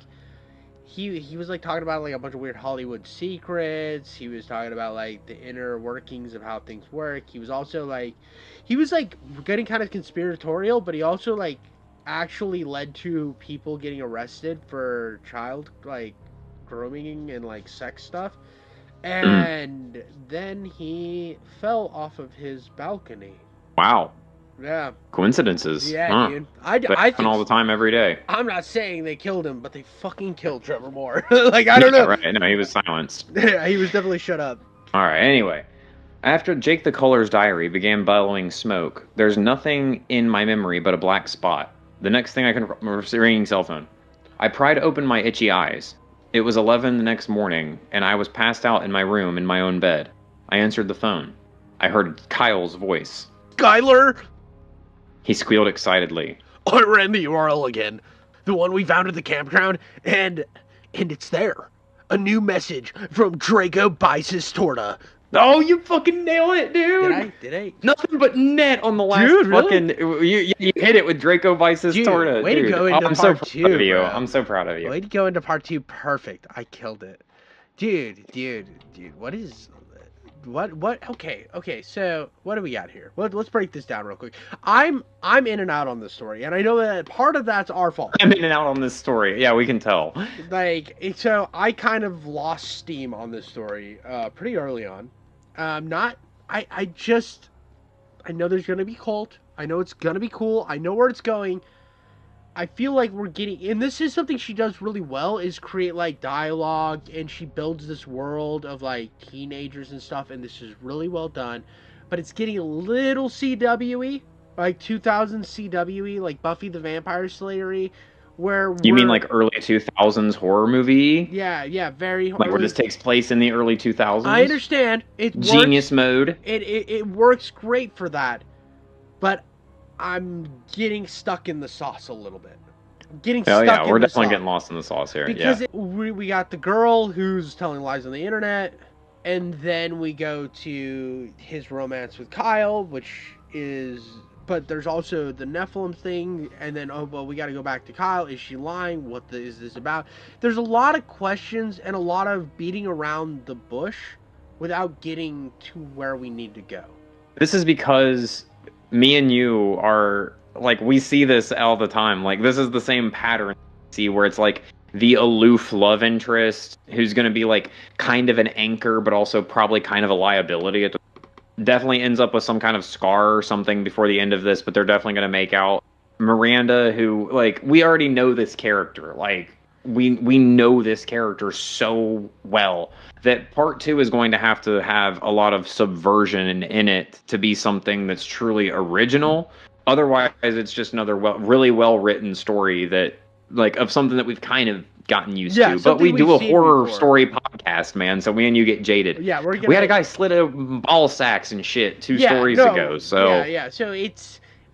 he was like talking about like a bunch of weird Hollywood secrets. He was talking about like the inner workings of how things work. He was also like getting kind of conspiratorial, but he also like actually led to people getting arrested for child like grooming and like sex stuff. And then he fell off of his balcony. Wow. Yeah. Coincidences. Yeah, Huh. dude. They happen all the time, every day. I'm not saying they killed him, but they fucking killed Trevor Moore. Like, I don't know. Right. No, he was silenced. Yeah, he was definitely shut up. All right. Anyway, after Jake the Culler's diary began bellowing smoke, there's nothing in my memory but a black spot. The next thing I can remember is a ringing cell phone. I pried open my itchy eyes. It was 11 the next morning, and I was passed out in my room in my own bed. I answered the phone. I heard Kyle's voice. Skyler! He squealed excitedly. I ran the URL again. The one we found at the campground, and it's there. A new message from Draco Bice's Torta. Oh, you fucking nail it, dude! Did I? Nothing but net on the last Dude, really? fucking. You hit it with Draco Vice's Dude, Torta. way to dude. go into I'm so part proud two, of you. bro. I'm so proud of you. Way to go into part 2. Perfect. I killed it. Dude. What is... What? Okay, so what do we got here? Let's break this down real quick. I'm in and out on this story, and I know that part of that's our fault. I'm in and out on this story. Yeah, we can tell. Like, so I kind of lost steam on this story pretty early on. I know there's gonna be cult. I know it's gonna be cool. I know where it's going. I feel like we're getting, and this is something she does really well, is create like dialogue, and she builds this world of like teenagers and stuff, and this is really well done. But it's getting a little CW-y, like 2000 CW-y, like Buffy the Vampire Slayer-y, where You mean like early 2000s horror movie? Yeah, very Like where this takes place in the early 2000s? I understand. It Genius mode. It works great for that, but I'm getting stuck in the sauce a little bit. I'm getting stuck in the sauce. We're definitely getting lost in the sauce here. Because we got the girl who's telling lies on the internet, and then we go to his romance with Kyle, which is... But there's also the Nephilim thing, and then, we got to go back to Kyle. Is she lying? Is this about? There's a lot of questions and a lot of beating around the bush without getting to where we need to go. This is because me and you are, like, we see this all the time. Like, this is the same pattern we see where it's, like, the aloof love interest who's going to be, like, kind of an anchor, but also probably kind of a liability at the definitely ends up with some kind of scar or something before the end of this, but they're definitely going to make out. Miranda, who, like, we already know this character. Like, we know this character so well that part 2 is going to have a lot of subversion in it to be something that's truly original. Otherwise, it's just another really well-written story that, like, of something that we've kind of gotten used to. But we do a horror story podcast, man, so me and you get jaded. Yeah, we had a guy slit a ball sacks and shit 2 stories ago. So yeah. So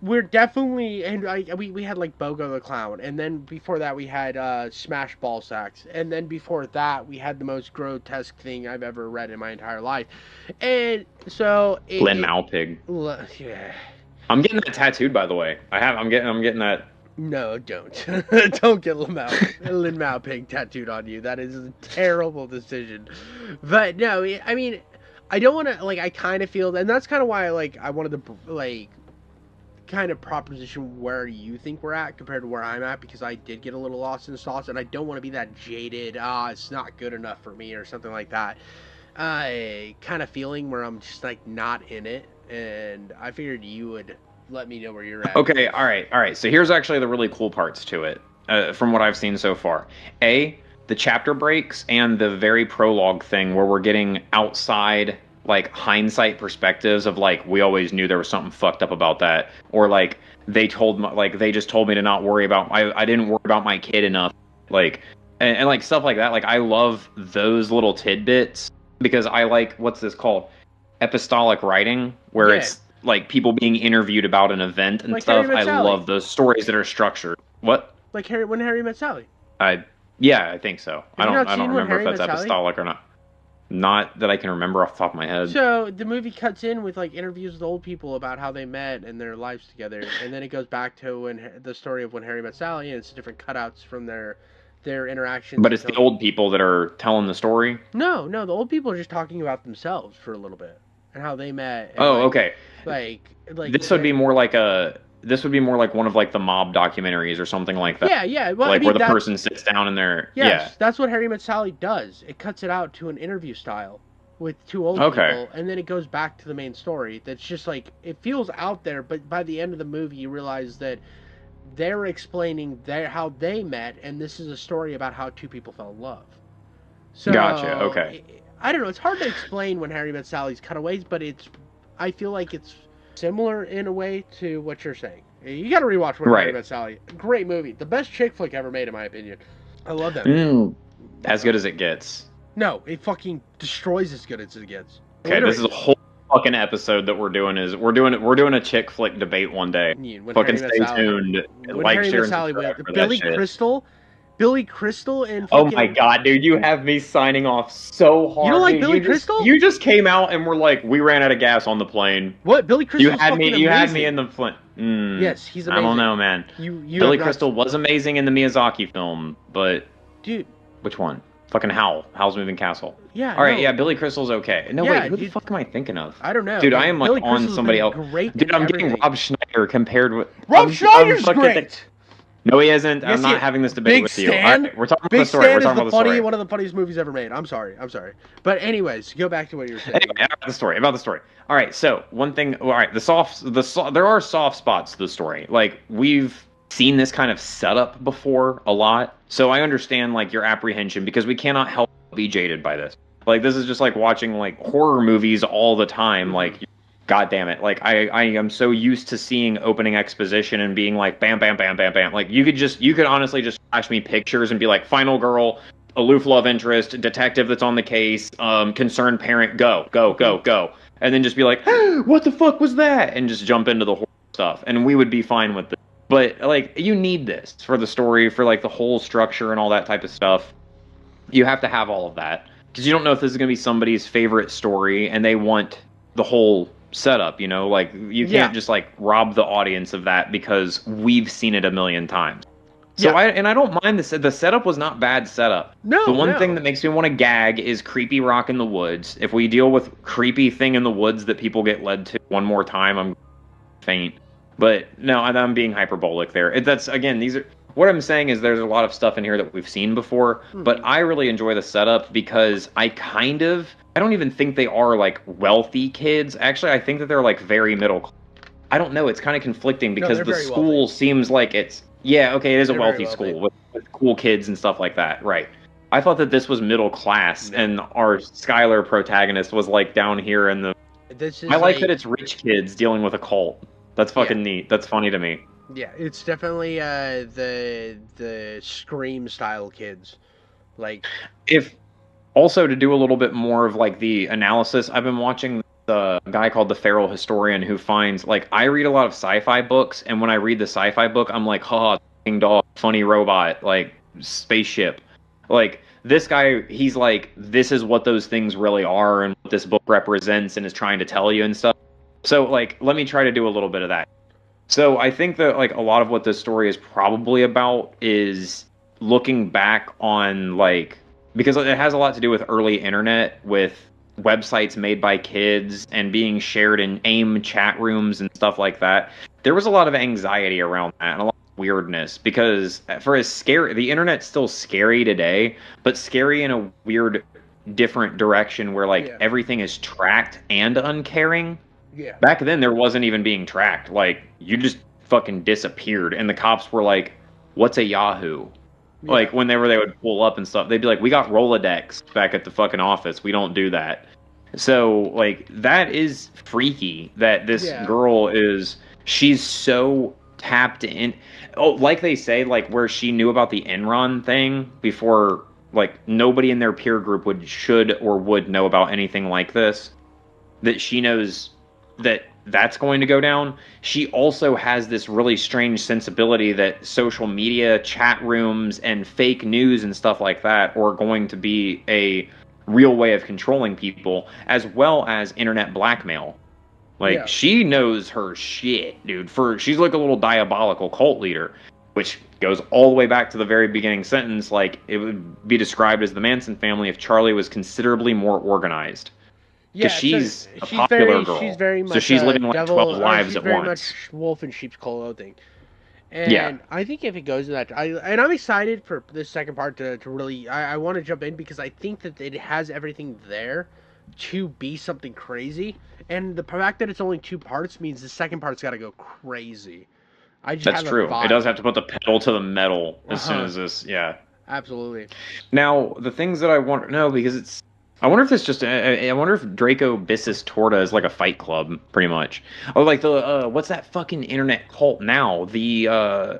we're definitely, and we had like Bogo the Clown, and then before that we had Smash Ball Sacks, and then before that we had the most grotesque thing I've ever read in my entire life, and so Lin Malpig. Yeah. I'm getting that tattooed, by the way. I'm getting that. No, don't. Don't get Lin Mao Pig tattooed on you. That is a terrible decision. But no, I mean, I don't want to, like, I kind of feel, and that's kind of why, like, I wanted to, like, kind of proposition where you think we're at compared to where I'm at, because I did get a little lost in the sauce, and I don't want to be that jaded, it's not good enough for me, or something like that. Kind of feeling where I'm just, like, not in it, and I figured you would let me know where you're at. Okay, all right. So here's actually the really cool parts to it, from what I've seen so far. The chapter breaks and the very prologue thing where we're getting outside, like, hindsight perspectives of, like, we always knew there was something fucked up about that, or like they just told me to not worry about, I didn't worry about my kid enough, like, and like stuff like that. Like, I love those little tidbits because I like, what's this called, epistolic writing, where it's like people being interviewed about an event and like stuff. I love those stories that are structured. What? Like When Harry Met Sally. Yeah, I think so. I don't remember if that's epistolic Sally? or not. Not that I can remember off the top of my head. So the movie cuts in with like interviews with old people about how they met and their lives together, and then it goes back to the story of When Harry Met Sally, and it's different cutouts from their interactions. But it's the old people that are telling the story? No, the old people are just talking about themselves for a little bit and how they met. And okay. Like this would be more like one of like the mob documentaries or something like that. Yeah. Well, like, where the person sits down in their... Yes, that's what Harry Met Sally does. It cuts it out to an interview style with two old people, and then it goes back to the main story. That's just like, it feels out there, but by the end of the movie you realize that they're explaining how they met, and this is a story about how two people fell in love. So, gotcha, okay. I don't know, it's hard to explain When Harry Met Sally's cutaways, but I feel like it's similar in a way to what you're saying. You got to rewatch When Harry Met Sally. Great movie. The best chick flick ever made, in my opinion. I love that movie. As good as it gets. No, it fucking destroys as good as it gets. Okay, literally. This is a whole fucking episode that we're doing. We're doing a chick flick debate one day. Fucking stay tuned. Like, share, and subscribe for Billy Crystal and fucking... Oh my god, dude, you have me signing off so hard. You don't like Billy Crystal? You just came out and were like, we ran out of gas on the plane. What? Billy Crystal? You had me in the flint. Yes, he's amazing. I don't know, man. Billy Crystal was amazing in the Miyazaki film, but... Dude. Which one? Fucking Howl's Moving Castle. Yeah. Alright, yeah, Billy Crystal's okay. No, wait, who the fuck am I thinking of? I don't know. Dude, I am like on somebody else. Dude, I'm getting Rob Schneider compared with... Rob Schneider's great! No, he isn't. I'm not having this debate with you. Right, we're talking about the story. We're talking about the story. One of the funniest movies ever made. I'm sorry. But anyways, go back to what you were saying. Anyway, about the story. All right, so one thing. All right, there are soft spots to the story. Like, we've seen this kind of setup before a lot, so I understand like your apprehension, because we cannot help but be jaded by this. Like, this is just like watching like horror movies all the time. Like, God damn it. Like, I am so used to seeing opening exposition and being like, bam, bam, bam, bam, bam. Like, you could honestly just flash me pictures and be like, final girl, aloof love interest, detective that's on the case, concerned parent, go. And then just be like, what the fuck was that? And just jump into the horror stuff. And we would be fine with it. But, like, you need this for the story, for, like, the whole structure and all that type of stuff. You have to have all of that. Because you don't know if this is going to be somebody's favorite story and they want the whole setup, you know? Like, you can't just, like, rob the audience of that because we've seen it a million times. So I don't mind the setup was not bad setup. No. The one thing that makes me want to gag is creepy rock in the woods. If we deal with creepy thing in the woods that people get led to one more time, I'm faint. But no, I'm being hyperbolic there. That's, again, what I'm saying is there's a lot of stuff in here that we've seen before, but I really enjoy the setup because I don't even think they are like wealthy kids. Actually, I think that they're like very middle class. I don't know, it's kind of conflicting because the school seems like it's... Yeah, okay, it is a wealthy school with cool kids and stuff like that, right. I thought that this was middle class, and our Skylar protagonist was like down here in the... I like that it's rich kids dealing with a cult. That's fucking neat. That's funny to me. Yeah, it's definitely the Scream style kids. Like, if also to do a little bit more of like the analysis, I've been watching a guy called the Feral Historian who finds, like, I read a lot of sci-fi books, and when I read the sci-fi book, I'm like, ha, fucking dog, funny robot, like, spaceship. Like, this guy, he's like, this is what those things really are and what this book represents and is trying to tell you and stuff. So, like, let me try to do a little bit of that. So I think that, like, a lot of what this story is probably about is looking back on, like, because it has a lot to do with early internet, with websites made by kids and being shared in AIM chat rooms and stuff like that. There was a lot of anxiety around that and a lot of weirdness, because for as scary, the internet's still scary today, but scary in a weird, different direction where, like, everything is tracked and uncaring. Yeah. Back then, there wasn't even being tracked. Like, you just fucking disappeared, and the cops were like, "What's a Yahoo?" Yeah. Like, whenever they would pull up and stuff, they'd be like, "We got Rolodex back at the fucking office. We don't do that." So, like, that is freaky. That this girl she's so tapped in. Oh, like they say, like, where she knew about the Enron thing before, like, nobody in their peer group should or would know about anything like this. That she knows that's going to go down. She also has this really strange sensibility that social media, chat rooms, and fake news and stuff like that are going to be a real way of controlling people, as well as internet blackmail. Like, she knows her shit, dude. She's like a little diabolical cult leader, which goes all the way back to the very beginning sentence. Like, it would be described as the Manson family if Charlie was considerably more organized. Because she's a popular girl. She's very much so she's living like devil, 12 lives at very once. Much wolf in sheep's clothing. And I think if it goes to that, I'm excited for this second part to really. I want to jump in because I think that it has everything there to be something crazy. And the fact that it's only 2 parts means the second part's got to go crazy. That's true. It does have to put the pedal to the metal as soon as this. Yeah. Absolutely. Now, the things that I want to know, because it's. I wonder if this just. I wonder if Draco Bissus Torta is like a fight club, pretty much. Oh, like the. What's that fucking internet cult now? The. I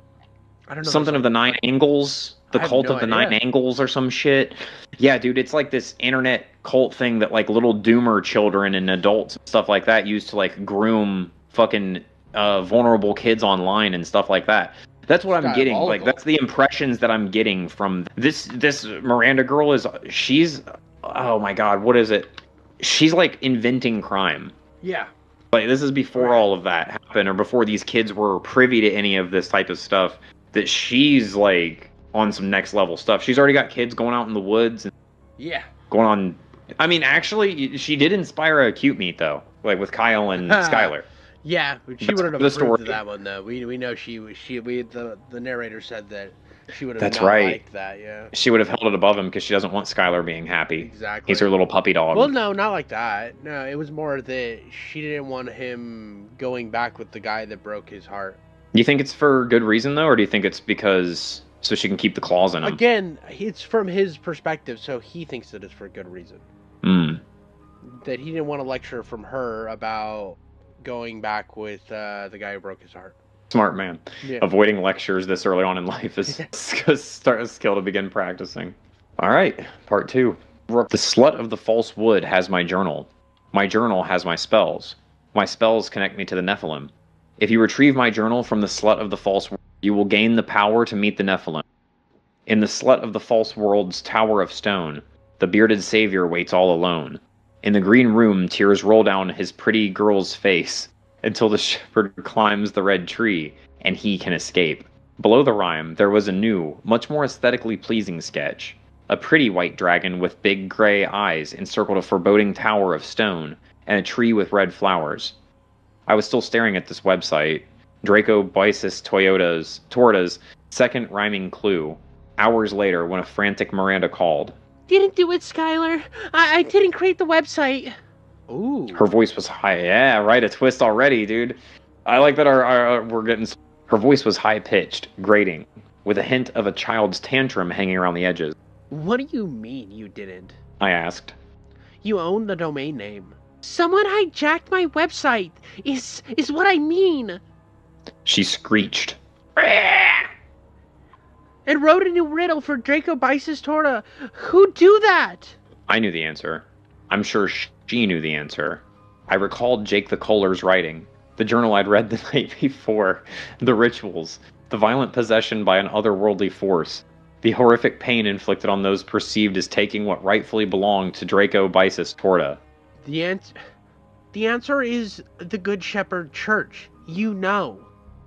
don't know. Something of the 9 Angles. The cult of the 9 Angles or some shit. Yeah, dude, it's like this internet cult thing that, like, little doomer children and adults and stuff like that use to, like, groom fucking vulnerable kids online and stuff like that. That's what I'm getting. Like, that's the impressions that I'm getting from this Miranda girl. She's, oh my god, what is it? She's, like, inventing crime. Yeah. Like, this is before all of that happened, or before these kids were privy to any of this type of stuff, that she's, like, on some next level stuff. She's already got kids going out in the woods. And going on. I mean, actually, she did inspire a cute meet, though, like with Kyle and Skylar. Yeah, she wouldn't have approved of that one, though. We know the narrator said that she would have liked that, yeah. She would have held it above him because she doesn't want Skylar being happy. Exactly. He's her little puppy dog. Well, no, not like that. No, it was more that she didn't want him going back with the guy that broke his heart. You think it's for good reason, though, or do you think it's because so she can keep the claws in him? Again, it's from his perspective, so he thinks that it's for good reason. That he didn't want a lecture from her about going back with the guy who broke his heart. Smart man. Yeah. Avoiding lectures this early on in life is a skill to begin practicing. All right, part 2. The slut of the false wood has my journal. My journal has my spells. My spells connect me to the Nephilim. If you retrieve my journal from the slut of the false world, you will gain the power to meet the Nephilim. In the slut of the false world's tower of stone, the bearded savior waits all alone. In the green room, tears roll down his pretty girl's face until the shepherd climbs the red tree and he can escape. Below the rhyme, there was a new, much more aesthetically pleasing sketch. A pretty white dragon with big gray eyes encircled a foreboding tower of stone and a tree with red flowers. I was still staring at this website, Draco Bissus Torta's second rhyming clue, hours later when a frantic Miranda called. Didn't do it, Skylar. I didn't create the website. Ooh. Her voice was high. Yeah, right, a twist already, dude. I like that we're getting... Her voice was high-pitched, grating, with a hint of a child's tantrum hanging around the edges. What do you mean you didn't? I asked. You own the domain name. Someone hijacked my website, is what I mean. She screeched. And wrote a new riddle for Draco Bissus Torta. Who'd do that? I knew the answer. I'm sure she knew the answer. I recalled Jake the Kohler's writing, the journal I'd read the night before, the rituals, the violent possession by an otherworldly force, the horrific pain inflicted on those perceived as taking what rightfully belonged to Draco Bisis Torta. The answer is the Good Shepherd Church. You know.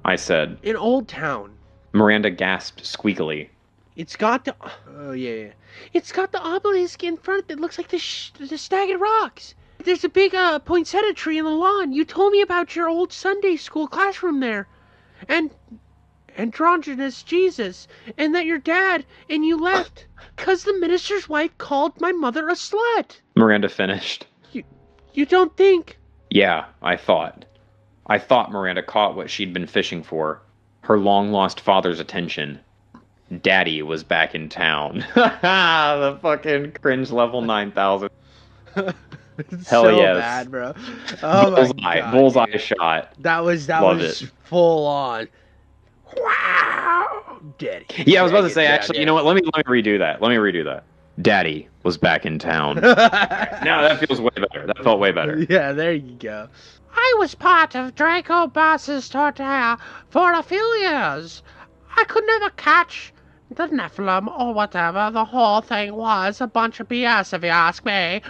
I said. In Old Town. Miranda gasped squeakily. It's got the... Oh, yeah. It's got the obelisk in front that looks like the Staggered Rocks. There's a big poinsettia tree in the lawn. You told me about your old Sunday school classroom there. And androgynous Jesus. And that your dad and you left. 'Cause the minister's wife called my mother a slut. Miranda finished. You don't think... Yeah, I thought. I thought Miranda caught what she'd been fishing for. Her long-lost father's attention. Daddy was back in town. The fucking cringe level 9,000. It's Hell so yes. bad, bro. Oh Bullseye, my God, bullseye dude. shot. That was full on. Wow, Daddy. Yeah, I was about to say, Yeah, actually, you know what? Let me redo that. Daddy was back in town. No, that feels way better. That felt way better. Yeah, there you go. I was part of Draco Bisis Torta for a few years. I could never catch the Nephilim or whatever. The whole thing was a bunch of BS, if you ask me.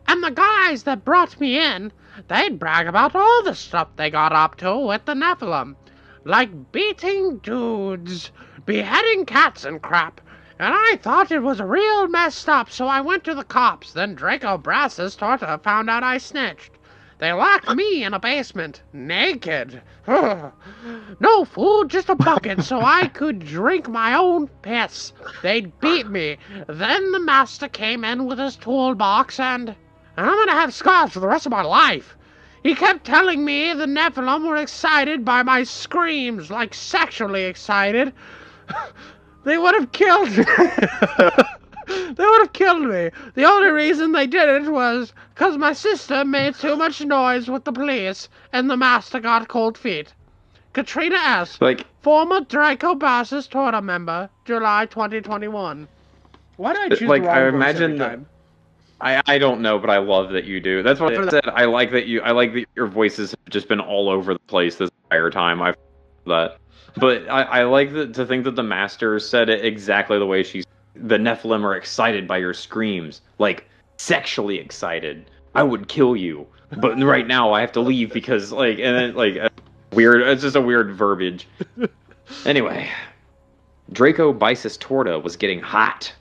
And the guys that brought me in, they'd brag about all the stuff they got up to with the Nephilim. Like beating dudes, beheading cats and crap. And I thought it was real messed up, so I went to the cops. Then Draco Bisis Torta found out I snitched. They locked me in a basement, naked. No food, just a bucket, so I could drink my own piss. They'd beat me. Then the master came in with his toolbox, and I'm gonna have scars for the rest of my life. He kept telling me the Nephilim were excited by my screams, like sexually excited. They would have killed me. They would have killed me. The only reason they did it was because my sister made too much noise with the police and the master got cold feet. Katrina S., former Draco Bisis Torta member, July 2021. Why did I choose the wrong I voice imagine every time? I don't know, but I love that you do. That's what I said. I like that your voices have just been all over the place this entire time. I that. But I like to think that the master said it exactly the way she said. The Nephilim are excited by your screams. Like, sexually excited. I would kill you. But right now I have to leave because, like, and then, like, weird. It's just a weird verbiage. Anyway. Draco Bisis Torta was getting hot.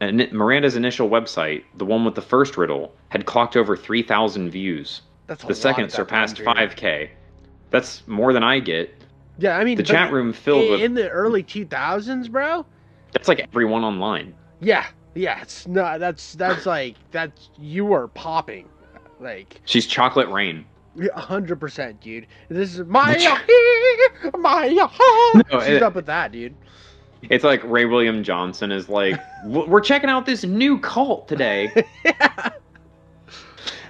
And Miranda's initial website, the one with the first riddle, had clocked over 3,000 views. That's a the lot second at that surpassed time period. 5K. That's more than I get. Yeah, I mean... The chat room filled with... In the early 2000s, bro? That's like everyone online. Yeah, it's not... That's like... That's... You were popping. Like... She's Chocolate Rain. 100%, dude. This is Maya. She's up with that, dude. It's like Ray William Johnson is like, we're checking out this new cult today. Yeah.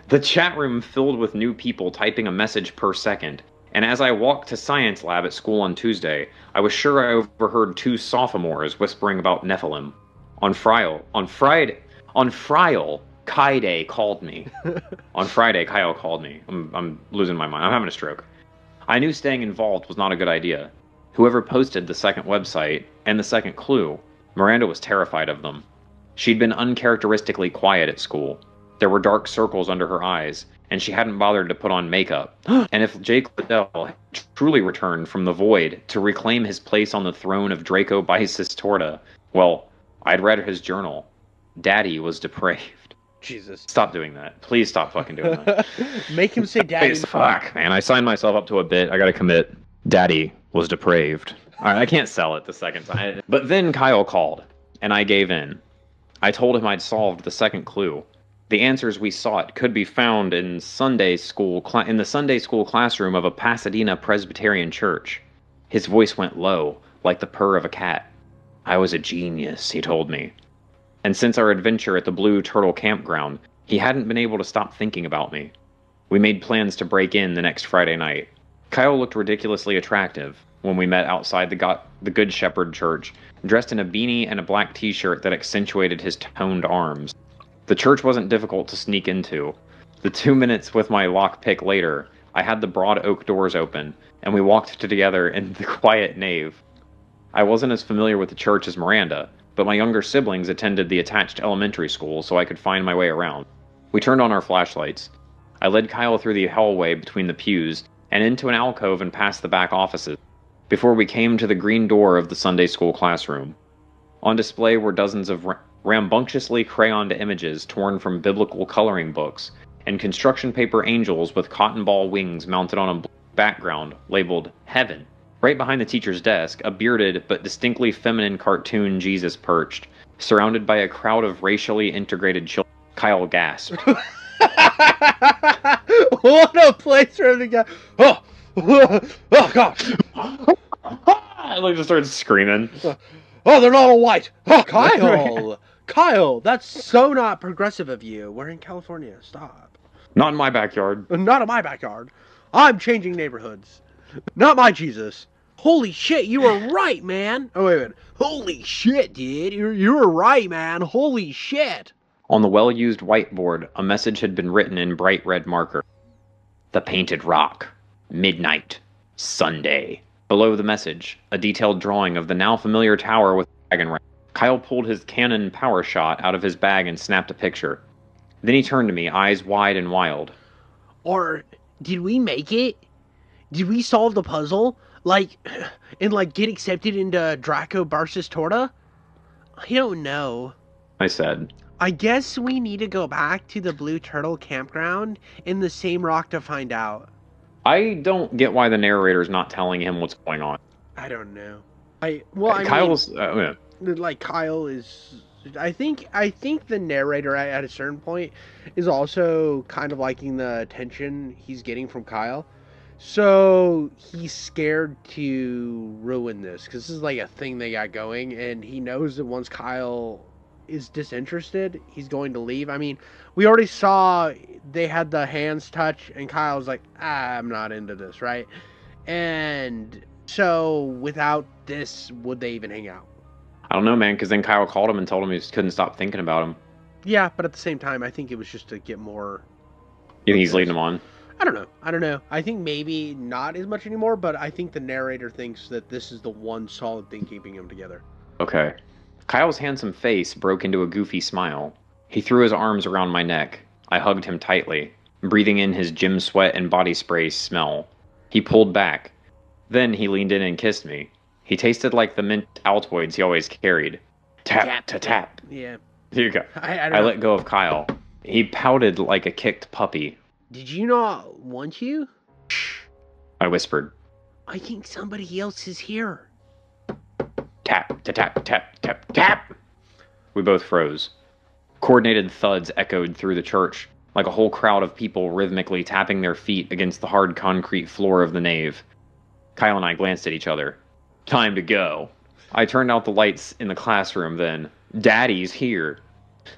The chat room filled with new people typing a message per second. And as I walked to science lab at school on Tuesday, I was sure I overheard two sophomores whispering about Nephilim. On Friday, Kaide called me. On Friday, Kyle called me. I'm losing my mind. I'm having a stroke. I knew staying involved was not a good idea. Whoever posted the second website and the second clue, Miranda was terrified of them. She'd been uncharacteristically quiet at school. There were dark circles under her eyes, and she hadn't bothered to put on makeup. And if Jake Liddell had truly returned from the void to reclaim his place on the throne of Draco Bisis Torta, well, I'd read his journal. Daddy was depraved. Jesus. Stop doing that. Please stop fucking doing that. Make him say daddy. Fuck, man. I signed myself up to a bit. I gotta commit. Daddy was depraved. Alright, I can't sell it the second time. But then Kyle called, and I gave in. I told him I'd solved the second clue. The answers we sought could be found in the Sunday school classroom of a Pasadena Presbyterian church. His voice went low, like the purr of a cat. I was a genius, he told me. And since our adventure at the Blue Turtle Campground, he hadn't been able to stop thinking about me. We made plans to break in the next Friday night. Kyle looked ridiculously attractive when we met outside the Good Shepherd Church, dressed in a beanie and a black t-shirt that accentuated his toned arms. The church wasn't difficult to sneak into. The 2 minutes with my lockpick later, I had the broad oak doors open, and we walked together in the quiet nave. I wasn't as familiar with the church as Miranda, but my younger siblings attended the attached elementary school, so I could find my way around. We turned on our flashlights. I led Kyle through the hallway between the pews and into an alcove and past the back offices, before we came to the green door of the Sunday school classroom. On display were dozens of rambunctiously crayoned images torn from biblical coloring books, and construction paper angels with cotton ball wings mounted on a background labeled Heaven. Right behind the teacher's desk, a bearded but distinctly feminine cartoon Jesus perched, surrounded by a crowd of racially integrated children. Kyle gasped. What a place for him to go. Oh, oh God. I just started screaming. Oh, they're not all white. Oh, Kyle. Kyle, that's so not progressive of you. We're in California. Stop. Not in my backyard. Not in my backyard. I'm changing neighborhoods. Not my Jesus. Holy shit, you were right, man. Oh, wait a minute. Holy shit, dude. You were right, man. Holy shit. On the well-used whiteboard, a message had been written in bright red marker. The Painted Rock. Midnight. Sunday. Below the message, a detailed drawing of the now familiar tower with a dragon around. Kyle pulled his Canon power shot out of his bag and snapped a picture. Then he turned to me, eyes wide and wild. Or did we make it? Did we solve the puzzle? And get accepted into Draco Barsis Torta? I don't know. I said. I guess we need to go back to the Blue Turtle campground in the same rock to find out. I don't get why the narrator's not telling him what's going on. I don't know. Kyle's... Kyle is... I think the narrator at a certain point is also kind of liking the attention he's getting from Kyle. So he's scared to ruin this because this is like a thing they got going, and he knows that once Kyle is disinterested, he's going to leave. I mean, we already saw they had the hands touch, and Kyle's like, I'm not into this, right? And so without this, would they even hang out? I don't know, man, because then Kyle called him and told him he just couldn't stop thinking about him. Yeah, but at the same time, I think it was just to get more... You think he's leading him on? I don't know. I think maybe not as much anymore, but I think the narrator thinks that this is the one solid thing keeping them together. Okay. Kyle's handsome face broke into a goofy smile. He threw his arms around my neck. I hugged him tightly, breathing in his gym sweat and body spray smell. He pulled back. Then he leaned in and kissed me. He tasted like the mint Altoids he always carried. Tap, to tap. Yeah. Here you go. I let go of Kyle. He pouted like a kicked puppy. Did you not want you? Shh, I whispered. I think somebody else is here. Tap, to tap, tap, tap, tap. We both froze. Coordinated thuds echoed through the church, like a whole crowd of people rhythmically tapping their feet against the hard concrete floor of the nave. Kyle and I glanced at each other. Time to go. I turned out the lights in the classroom then. Daddy's here.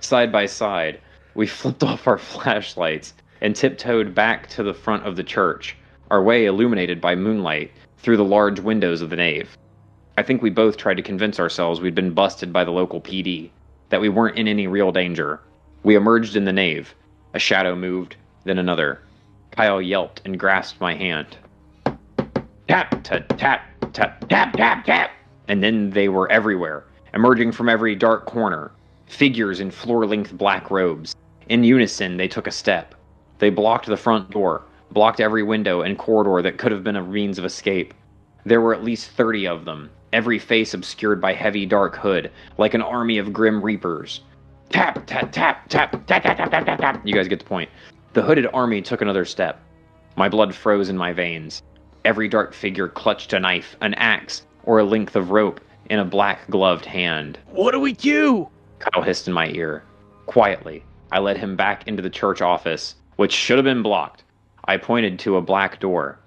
Side by side, we flipped off our flashlights and tiptoed back to the front of the church, our way illuminated by moonlight through the large windows of the nave. I think we both tried to convince ourselves we'd been busted by the local PD, that we weren't in any real danger. We emerged in the nave. A shadow moved, then another. Kyle yelped and grasped my hand. Tap, tap, tap, tap, tap, tap, tap. And then they were everywhere, emerging from every dark corner. Figures in floor-length black robes. In unison, they took a step. They blocked the front door, blocked every window and corridor that could have been a means of escape. There were at least 30 of them, every face obscured by heavy dark hood, like an army of grim reapers. Tap, tap, tap, tap, tap, tap, tap, tap, tap, tap. You guys get the point. The hooded army took another step. My blood froze in my veins. Every dark figure clutched a knife, an axe, or a length of rope in a black-gloved hand. What do we do? Kyle hissed in my ear. Quietly, I led him back into the church office, which should have been blocked. I pointed to a black door.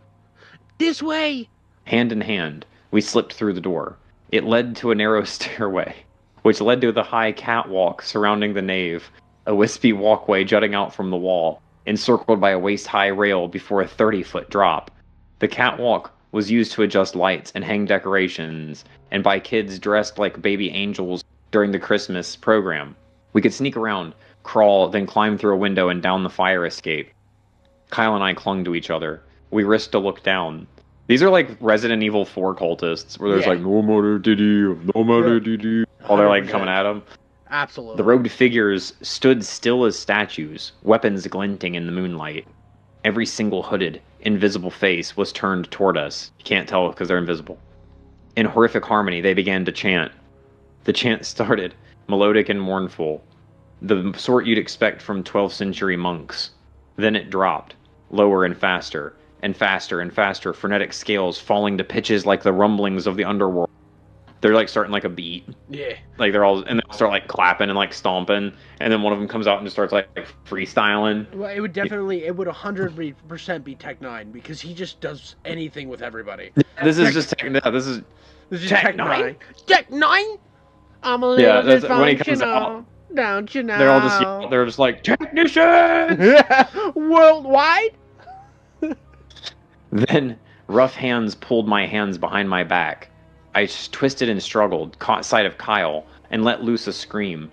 This way! Hand in hand, we slipped through the door. It led to a narrow stairway, which led to the high catwalk surrounding the nave, a wispy walkway jutting out from the wall, encircled by a waist-high rail before a 30-foot drop. The catwalk was used to adjust lights and hang decorations, and by kids dressed like baby angels during the Christmas program. We could sneak around, crawl, then climb through a window and down the fire escape. Kyle and I clung to each other. We risked to look down. These are like Resident Evil 4 cultists, where there's like, no matter did you, no matter did you, while they're like coming at them. Absolutely. The robed figures stood still as statues, weapons glinting in the moonlight. Every single hooded, invisible face was turned toward us. You can't tell because they're invisible. In horrific harmony, they began to chant. The chant started, melodic and mournful, the sort you'd expect from 12th century monks. Then it dropped, lower and faster, and faster and faster, frenetic scales falling to pitches like the rumblings of the underworld. They're like starting like a beat. Yeah. Like they're all, and they all start like clapping and like stomping, and then one of them comes out and just starts like freestyling. Well, it would 100% be Tech 9 because he just does anything with everybody. This is just Tech. No, this is Tech 9. Tech 9. I'm a little dysfunctional. When he comes out, don't you know? they're all just they're just like technicians worldwide. Then rough hands pulled my hands behind my back. I twisted and struggled, caught sight of Kyle, and let loose a scream.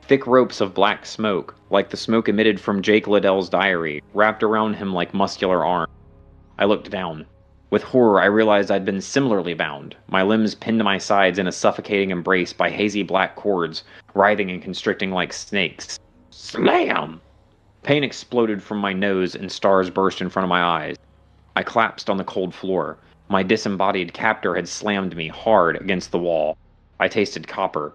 Thick ropes of black smoke, like the smoke emitted from Jake Liddell's diary, wrapped around him like muscular arms. I looked down. With horror, I realized I'd been similarly bound, my limbs pinned to my sides in a suffocating embrace by hazy black cords, writhing and constricting like snakes. Slam! Pain exploded from my nose and stars burst in front of my eyes. I collapsed on the cold floor. My disembodied captor had slammed me hard against the wall. I tasted copper.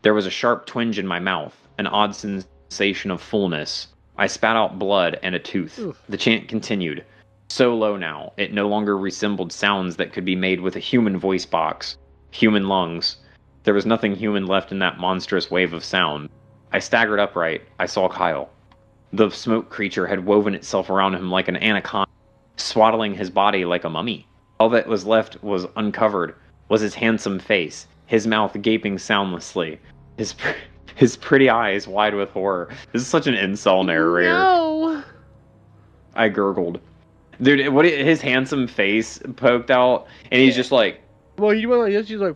There was a sharp twinge in my mouth, an odd sensation of fullness. I spat out blood and a tooth. Oof. The chant continued. So low now, it no longer resembled sounds that could be made with a human voice box. Human lungs. There was nothing human left in that monstrous wave of sound. I staggered upright. I saw Kyle. The smoke creature had woven itself around him like an anaconda, swaddling his body like a mummy. All that was left was uncovered, was his handsome face, his mouth gaping soundlessly, his pretty eyes wide with horror. This is such an incel narrator. No. I gurgled. Dude, his handsome face poked out, and he's just like... Well, he went like this, he's like...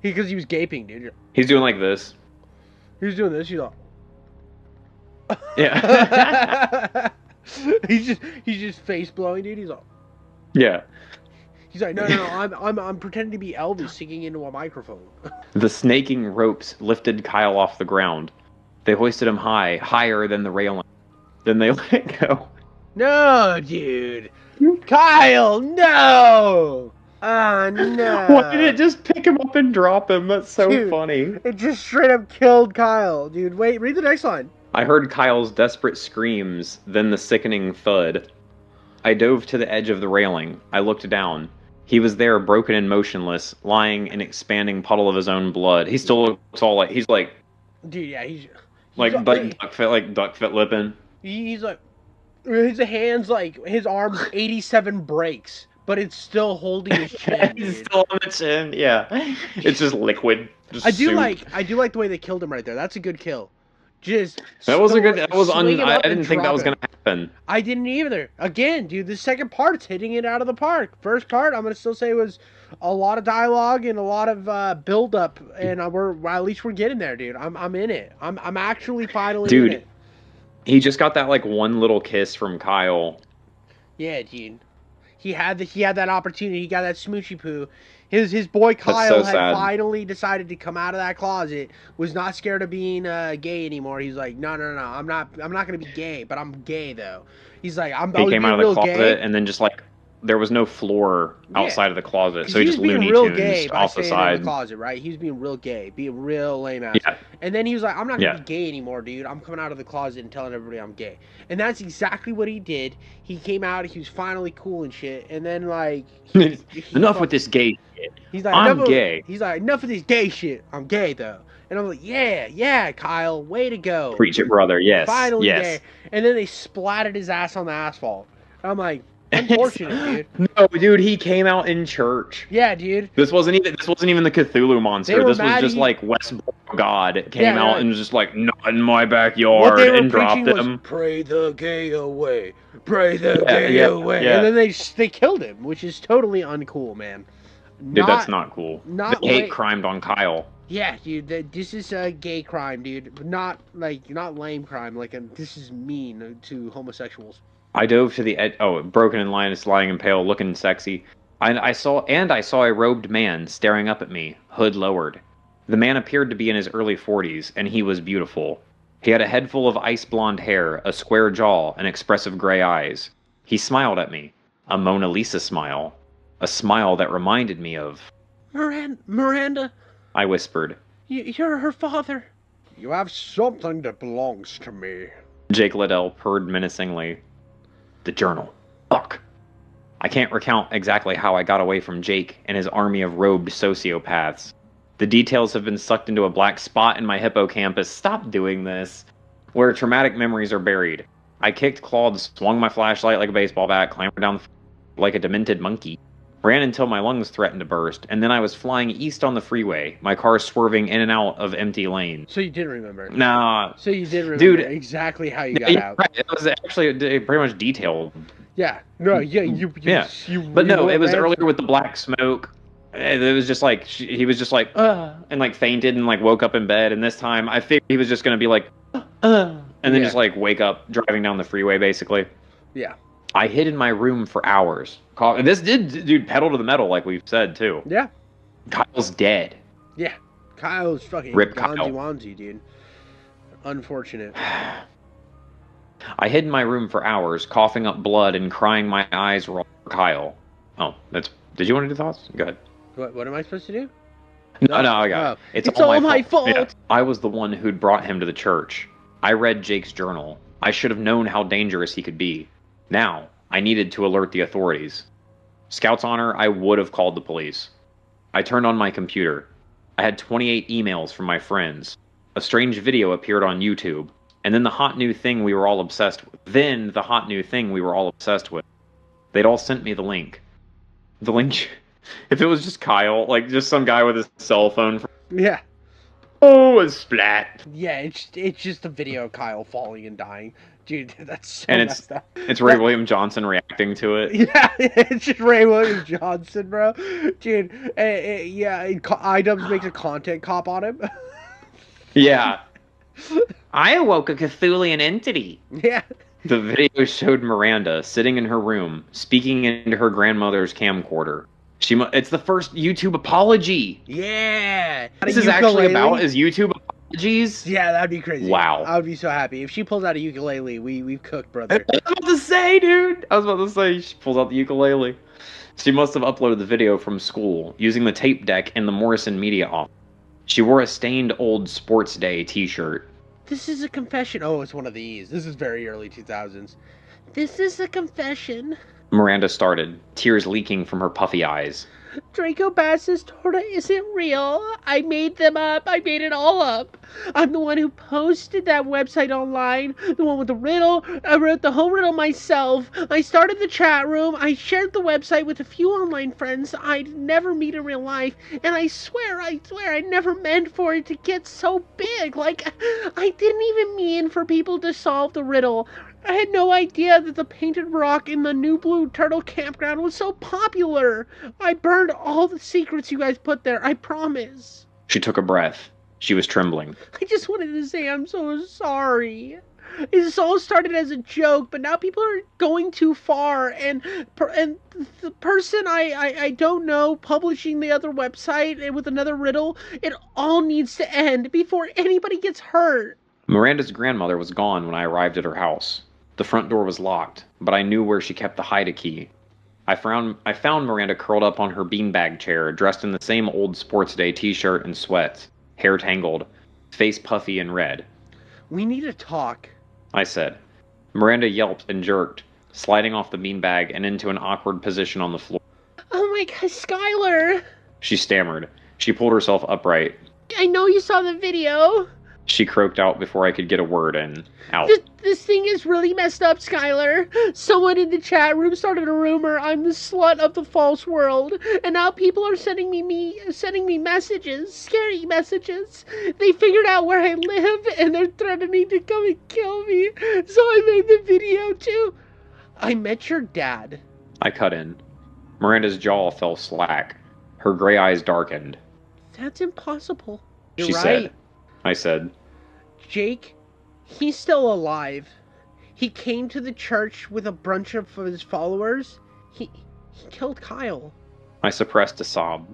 Because he was gaping, dude. He's doing like this. He was doing this, he's like... Yeah. he's just face blowing, dude. He's like... Yeah. He's like, no, I'm pretending to be Elvis singing into a microphone. The snaking ropes lifted Kyle off the ground. They hoisted him high, higher than the railing. Then they let go. No, dude. Kyle, no! Oh, no. Why did it just pick him up and drop him? That's so Dude, funny. It just straight up killed Kyle, dude. Wait, read the next line. I heard Kyle's desperate screams, then the sickening thud. I dove to the edge of the railing. I looked down. He was there, broken and motionless, lying in an expanding puddle of his own blood. He still looks all like... He's like... Dude, yeah, he's duck fit lipping. He's like... His hands, like, his arms 87 breaks, but it's still holding his chin. He's still on the chin, yeah. It's just liquid. Just I do soup. like the way they killed him right there. That's a good kill. Just That was a good. That was swing him I up and didn't think that drop was him. gonna happen. I didn't either. Again, dude, the second part's hitting it out of the park. First part, I'm gonna still say was a lot of dialogue and a lot of build up, and at least we're getting there, dude. I'm in it. I'm actually finally in it. He just got that like one little kiss from Kyle. Yeah, dude. He had that opportunity. He got that smoochy poo. His boy Kyle so had sad. finally decided to come out of that closet. Was not scared of being gay anymore. He's like, no. I'm not gonna be gay, but I'm gay though. He's like, He came out of the closet, gay. and then just like there was no floor outside of the closet, so he just was being Looney real Tunes gay by off the staying in side. the closet, right? He was being real gay, being real lame ass. Yeah. And then he was like, I'm not gonna Yeah. be gay anymore, dude. I'm coming out of the closet and telling everybody I'm gay. And that's exactly what he did. He came out, he was finally cool and shit. And then like Enough with this gay shit. He's like, I'm gay. He's like, enough of this gay shit. I'm gay though. And I'm like, yeah, Kyle, way to go. Preach it, brother. Yes. Finally yes. gay. And then they splattered his ass on the asphalt. And I'm like, unfortunate, dude. No, dude, he came out in church. Yeah, dude. This wasn't even the Cthulhu monster. were This was mad just he- like Westboro God came out right. and was just like, not in my What backyard, they were and dropped preaching was, him. pray the gay away. Pray the gay away. yeah. And then they killed him, which is totally uncool, man. Dude, that's not cool. not The hate way- crimed on Kyle. Yeah, dude, this is a gay crime, dude. Not lame crime. This is mean to homosexuals. I dove to the edge. Oh, broken in lioness, lying in pale, looking sexy. I saw a robed man staring up at me, hood lowered. The man appeared to be in his early 40s, and he was beautiful. He had a head full of ice blonde hair, a square jaw, and expressive gray eyes. He smiled at me, a Mona Lisa smile, a smile that reminded me of. Miranda, I whispered. you're her father. You have something that belongs to me. Jake Liddell purred menacingly. The journal. Fuck. I can't recount exactly how I got away from Jake and his army of robed sociopaths. The details have been sucked into a black spot in my hippocampus. Stop doing this. Where traumatic memories are buried. I kicked, clawed, swung my flashlight like a baseball bat, clambered down like a demented monkey, ran until my lungs threatened to burst, and then I was flying east on the freeway, my car swerving in and out of empty lanes. So you did remember? Nah. So you did remember, dude, exactly how you got out. Right. It was actually pretty much detailed. Yeah. No. Yeah. But no, it was earlier with the black smoke. It was just like he was just like and like fainted and like woke up in bed. And this time I figured he was just gonna be like and then just like wake up driving down the freeway basically. Yeah. I hid in my room for hours. This did, dude, pedal to the metal like we've said too. Yeah. Kyle's dead. Yeah. Kyle's fucking Rip Kyle. gonzy-wonzy, dude. Unfortunate. I hid in my room for hours, coughing up blood and crying my eyes were all for Kyle. Oh, did you want to do thoughts? Go ahead. What am I supposed to do? No, I got it. It's all my fault. Yeah. I was the one who'd brought him to the church. I read Jake's journal. I should have known how dangerous he could be. Now, I needed to alert the authorities. Scout's honor, I would have called the police. I turned on my computer. I had 28 emails from my friends. A strange video appeared on YouTube. And then the hot new thing we were all obsessed with. They'd all sent me the link. The link, if it was just Kyle, like just some guy with his cell phone. Yeah. Oh, it's splat. Yeah, it's just a video of Kyle falling and dying. Dude, that's so messed up. It's Ray William Johnson reacting to it. Yeah, it's just Ray William Johnson, bro. Dude, yeah, iDubbbz makes a content cop on him. Yeah. I awoke a Cthulian entity. Yeah. The video showed Miranda sitting in her room, speaking into her grandmother's camcorder. It's the first YouTube apology. Yeah. This is actually about is YouTube apologies. Yeah, that'd be crazy. Wow. I would be so happy if she pulls out a ukulele. We've cooked, brother. I was about to say, dude. She pulls out the ukulele. She must have uploaded the video from school using the tape deck in the Morrison Media office. She wore a stained old Sports Day t-shirt. This is a confession. Oh, it's one of these. This is very early 2000s. This is a confession. Miranda started, tears leaking from her puffy eyes. Draco Bass's torta isn't real. I made them up. I made it all up. I'm the one who posted that website online. The one with the riddle. I wrote the whole riddle myself. I started the chat room. I shared the website with a few online friends I'd never meet in real life. And I swear, I never meant for it to get so big. Like, I didn't even mean for people to solve the riddle. I had no idea that the painted rock in the New Blue Turtle campground was so popular. I burned all the secrets you guys put there, I promise. She took a breath. She was trembling. I just wanted to say I'm so sorry. This all started as a joke, but now people are going too far, and the person I don't know publishing the other website with another riddle, it all needs to end before anybody gets hurt. Miranda's grandmother was gone when I arrived at her house. The front door was locked, but I knew where she kept the hide-a-key. I found Miranda curled up on her beanbag chair, dressed in the same old Sports Day t-shirt and sweats, hair tangled, face puffy and red. We need to talk, I said. Miranda yelped and jerked, sliding off the beanbag and into an awkward position on the floor. Oh my God, Skylar! She stammered. She pulled herself upright. I know you saw the video. She croaked out before I could get a word in. Out. This thing is really messed up, Skylar. Someone in the chat room started a rumor I'm the slut of the false world, and now people are sending me messages, scary messages. They figured out where I live, and they're threatening to come and kill me. So I made the video too. I met your dad. I cut in. Miranda's jaw fell slack. Her gray eyes darkened. That's impossible. You're she said. right. I said. Jake, he's still alive. He came to the church with a bunch of his followers. He killed Kyle. I suppressed a sob.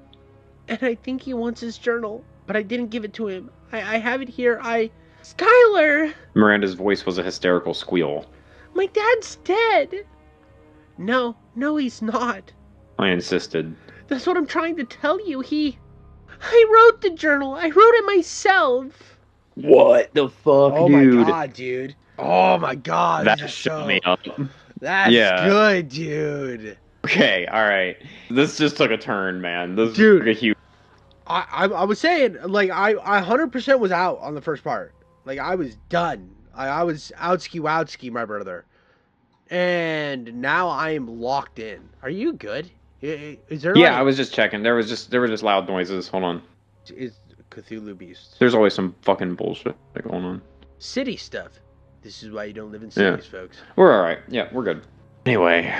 And I think he wants his journal, but I didn't give it to him. I have it here. Skylar! Miranda's voice was a hysterical squeal. My dad's dead! No, he's not. I insisted. That's what I'm trying to tell you. I wrote the journal. I wrote it myself. What the fuck, Oh dude? my god, dude. Oh my god. That shut me up. That's good, dude. Okay, alright. This just took a turn, man. This Dude. took a huge... I was saying, like, I 100% was out on the first part. Like, I was done. I was outski, my brother. And now I am locked in. Are you good? Is there Yeah, I was just checking. There were just loud noises. Hold on. Is Cthulhu Beast. There's always some fucking bullshit going on. City stuff. This is why you don't live in cities, folks. We're alright. Yeah, we're good. Anyway,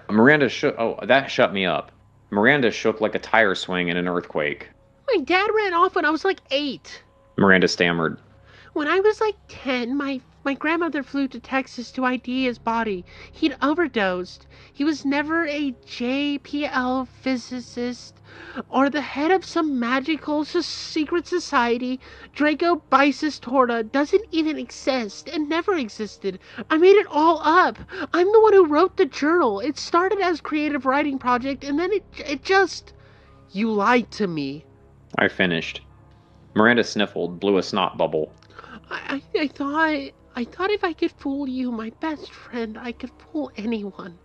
Miranda shook... Oh, that shut me up. Miranda shook like a tire swing in an earthquake. My dad ran off when I was like 8. Miranda stammered. When I was like 10, my grandmother flew to Texas to ID his body. He'd overdosed. He was never a JPL physicist or the head of some magical secret society. Draco Bisis Torta doesn't even exist and never existed. I made it all up. I'm the one who wrote the journal. It started as a creative writing project and then it just... You lied to me. I finished. Miranda sniffled, blew a snot bubble. I thought if I could fool you, my best friend, I could fool anyone.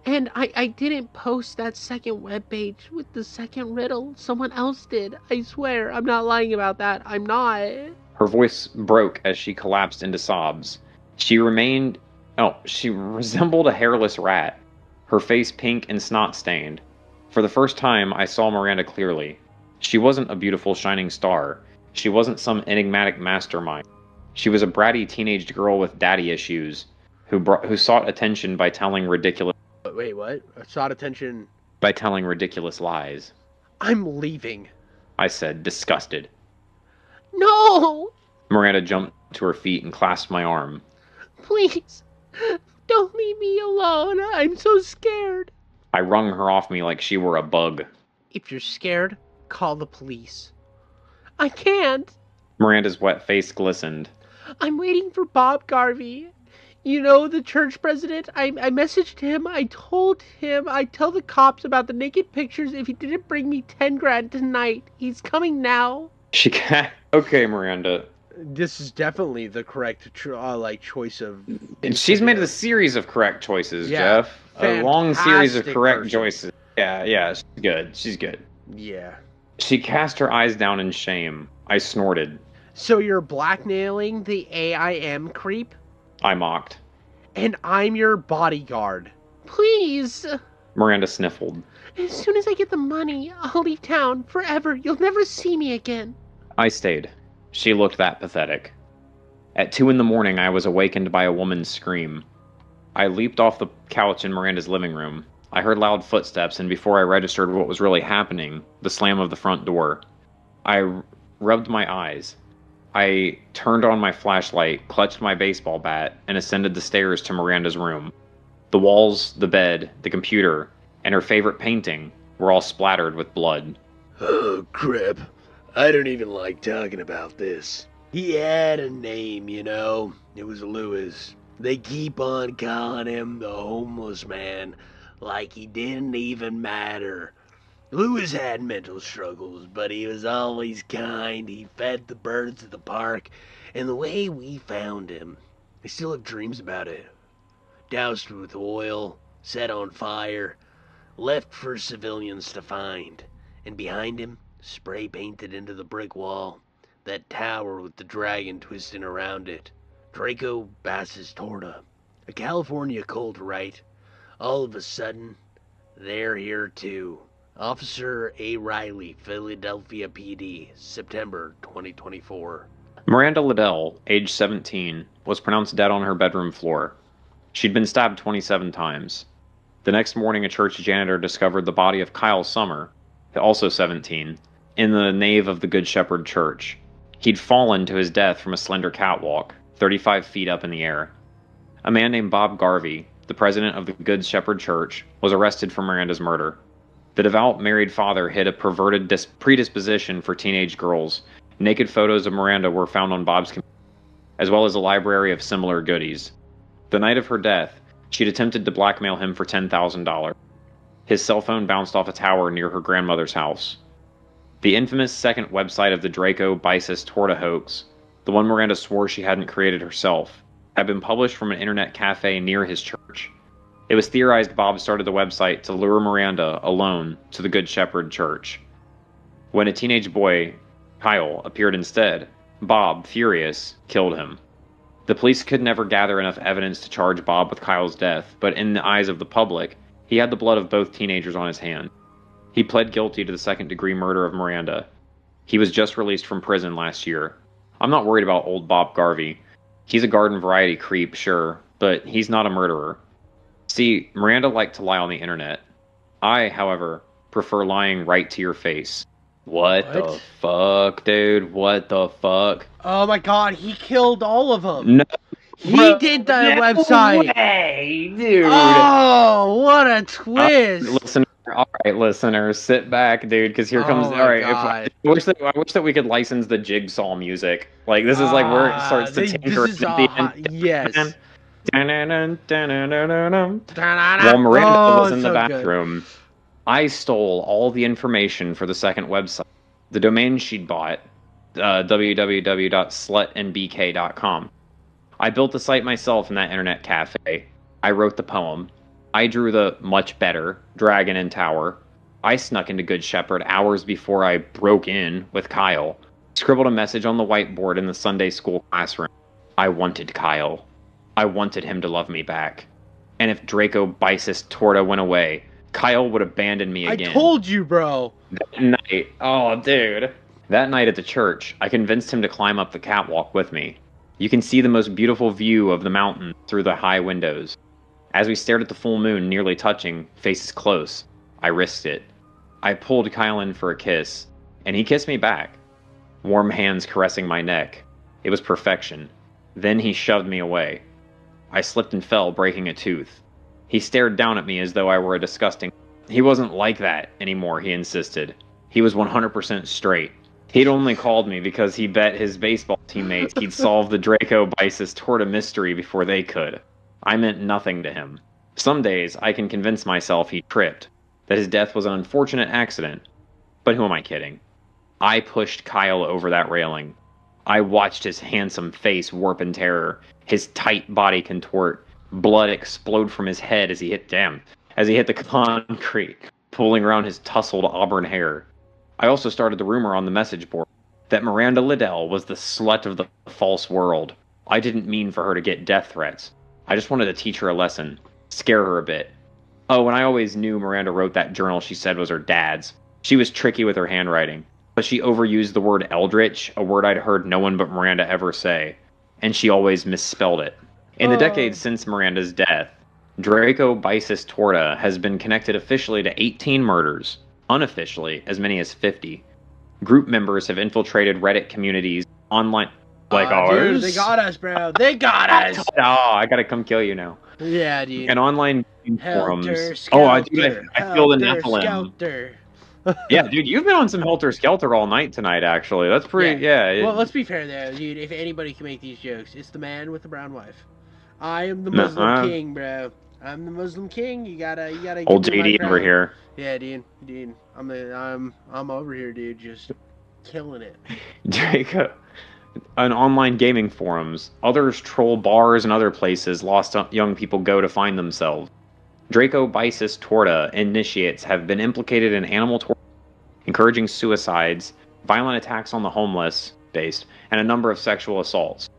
And I didn't post that second webpage with the second riddle. Someone else did. I swear. I'm not lying about that. I'm not. Her voice broke as she collapsed into sobs. She resembled a hairless rat, her face pink and snot-stained. For the first time, I saw Miranda clearly. She wasn't a beautiful shining star. She wasn't some enigmatic mastermind. She was a bratty teenage girl with daddy issues, who sought attention by telling ridiculous... Wait, what? Sought attention... By telling ridiculous lies. I'm leaving. I said, disgusted. No! Miranda jumped to her feet and clasped my arm. Please, don't leave me alone. I'm so scared. I wrung her off me like she were a bug. If you're scared, call the police. I can't. Miranda's wet face glistened. I'm waiting for Bob Garvey. You know, the church president? I messaged him. I told him I'd tell the cops about the naked pictures if he didn't bring me 10 grand tonight. He's coming now. She can't... Okay, Miranda. This is definitely the correct choice of... And she's made a series of correct choices, Jeff. A long series of correct choices. Yeah, she's good. Yeah. She cast her eyes down in shame. I snorted. So you're blackmailing the AIM creep? I mocked. And I'm your bodyguard. Please! Miranda sniffled. As soon as I get the money, I'll leave town forever. You'll never see me again. I stayed. She looked that pathetic. At 2 a.m, I was awakened by a woman's scream. I leaped off the couch in Miranda's living room. I heard loud footsteps, and before I registered what was really happening, the slam of the front door. I rubbed my eyes. I turned on my flashlight, clutched my baseball bat, and ascended the stairs to Miranda's room. The walls, the bed, the computer, and her favorite painting were all splattered with blood. Oh, crap. I don't even like talking about this. He had a name, you know. It was Lewis. They keep on calling him the homeless man, like he didn't even matter. Lewis had mental struggles, but he was always kind. He fed the birds at the park, and the way we found him, I still have dreams about it. Doused with oil, set on fire, left for civilians to find, and behind him, spray painted into the brick wall, that tower with the dragon twisting around it. Draco Bassis Torta. A California cult, right? All of a sudden, they're here too. Officer A. Riley, Philadelphia PD, September 2024. Miranda Liddell, age 17, was pronounced dead on her bedroom floor. She'd been stabbed 27 times. The next morning, a church janitor discovered the body of Kyle Summer, also 17, in the nave of the Good Shepherd Church. He'd fallen to his death from a slender catwalk, 35 feet up in the air. A man named Bob Garvey, the president of the Good Shepherd Church, was arrested for Miranda's murder. The devout married father hid a perverted predisposition for teenage girls. Naked photos of Miranda were found on Bob's computer, as well as a library of similar goodies. The night of her death, she'd attempted to blackmail him for $10,000. His cell phone bounced off a tower near her grandmother's house. The infamous second website of the Draco Bisis Torta hoax, the one Miranda swore she hadn't created herself, had been published from an internet cafe near his church. It was theorized Bob started the website to lure Miranda alone to the Good Shepherd Church. When a teenage boy, Kyle, appeared instead, Bob, furious, killed him. The police could never gather enough evidence to charge Bob with Kyle's death, but in the eyes of the public, he had the blood of both teenagers on his hand. He pled guilty to the second-degree murder of Miranda. He was just released from prison last year. I'm not worried about old Bob Garvey. He's a garden variety creep, sure, but he's not a murderer. See, Miranda liked to lie on the internet. I, however, prefer lying right to your face. What the fuck, dude? What the fuck? Oh my god, he killed all of them. No. He did the website. Way, dude. Oh, what a twist. All right, listeners, sit back, dude, because here comes. Oh All right, my I wish that we could license the Jigsaw music. Like this is like where it starts to tinker at the end. Yes. While Miranda was in the bathroom, I stole all the information for the second website, the domain she'd bought, www.slutandbk.com. I built the site myself in that internet cafe. I wrote the poem. I drew the much better dragon and tower. I snuck into Good Shepherd hours before I broke in with Kyle. Scribbled a message on the whiteboard in the Sunday school classroom. I wanted Kyle. I wanted him to love me back. And if Draco Bisis Torta went away, Kyle would abandon me again. I told you, bro. That night, oh, dude. That night at the church, I convinced him to climb up the catwalk with me. You can see the most beautiful view of the mountain through the high windows. As we stared at the full moon nearly touching, faces close, I risked it. I pulled Kyle in for a kiss, and he kissed me back. Warm hands caressing my neck. It was perfection. Then he shoved me away. I slipped and fell, breaking a tooth. He stared down at me as though I were a disgusting... He wasn't like that anymore, he insisted. He was 100% straight. He'd only called me because he bet his baseball teammates he'd solve the Draco Bisis Torta mystery before they could. I meant nothing to him. Some days I can convince myself he tripped, that his death was an unfortunate accident. But who am I kidding? I pushed Kyle over that railing. I watched his handsome face warp in terror, his tight body contort, blood explode from his head as he hit the concrete, pulling around his tousled auburn hair. I also started the rumor on the message board that Miranda Liddell was the slut of the false world. I didn't mean for her to get death threats. I just wanted to teach her a lesson, scare her a bit. Oh, and I always knew Miranda wrote that journal she said was her dad's. She was tricky with her handwriting, but she overused the word eldritch, a word I'd heard no one but Miranda ever say, and she always misspelled it. In the decades since Miranda's death, Draco Bisis Torta has been connected officially to 18 murders, unofficially as many as 50. Group members have infiltrated Reddit communities online like ours. Dude, they got us, bro. They got us. Oh, I gotta come kill you now. Yeah, dude. And online forums. Skelter, I feel the Nephilim. Yeah, dude, you've been on some Helter Skelter all night tonight, actually. That's pretty, yeah. Well, let's be fair, though, dude. If anybody can make these jokes, it's the man with the brown wife. I am the Muslim king, bro. I'm the Muslim king. You gotta. Old JD over here. Yeah, dude. I'm over here, dude. Just killing it. Draco. On online gaming forums, others troll bars and other places lost young people go to find themselves. Draco Bisis Torta initiates have been implicated in animal torture, encouraging suicides, violent attacks on the homeless, and a number of sexual assaults.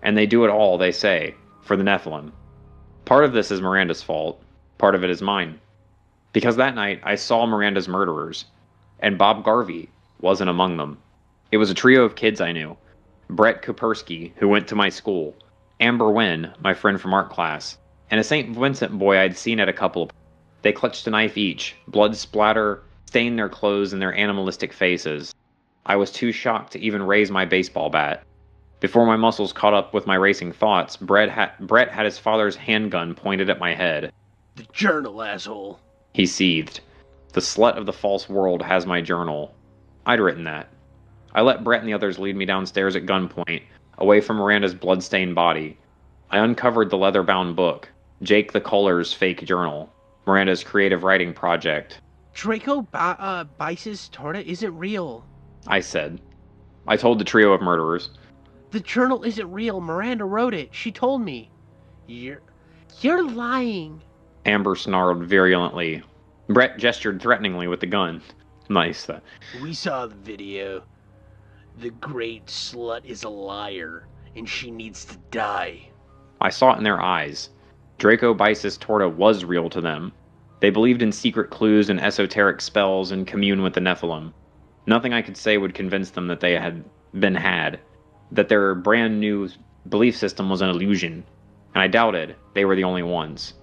And they do it all, they say, for the Nephilim. Part of this is Miranda's fault, part of it is mine. Because that night, I saw Miranda's murderers, and Bob Garvey wasn't among them. It was a trio of kids I knew. Brett Kupersky, who went to my school, Amber Wynn, my friend from art class, and a St. Vincent boy I'd seen at a couple of... They clutched a knife each, blood splatter, stained their clothes and their animalistic faces. I was too shocked to even raise my baseball bat. Before my muscles caught up with my racing thoughts, Brett had his father's handgun pointed at my head. The journal, asshole. He seethed. The slut of the false world has my journal. I'd written that. I let Brett and the others lead me downstairs at gunpoint, away from Miranda's blood-stained body. I uncovered the leather-bound book, Jake the Culler's fake journal, Miranda's creative writing project. Draco Bice's Torta isn't real. I said. I told the trio of murderers. The journal isn't real. Miranda wrote it. She told me. You're lying. Amber snarled virulently. Brett gestured threateningly with the gun. Nice. We saw the video. The great slut is a liar, and she needs to die. I saw it in their eyes. Draco Bice's Torta was real to them. They believed in secret clues and esoteric spells and commune with the Nephilim. Nothing I could say would convince them that they had been had, that their brand new belief system was an illusion, and I doubted they were the only ones.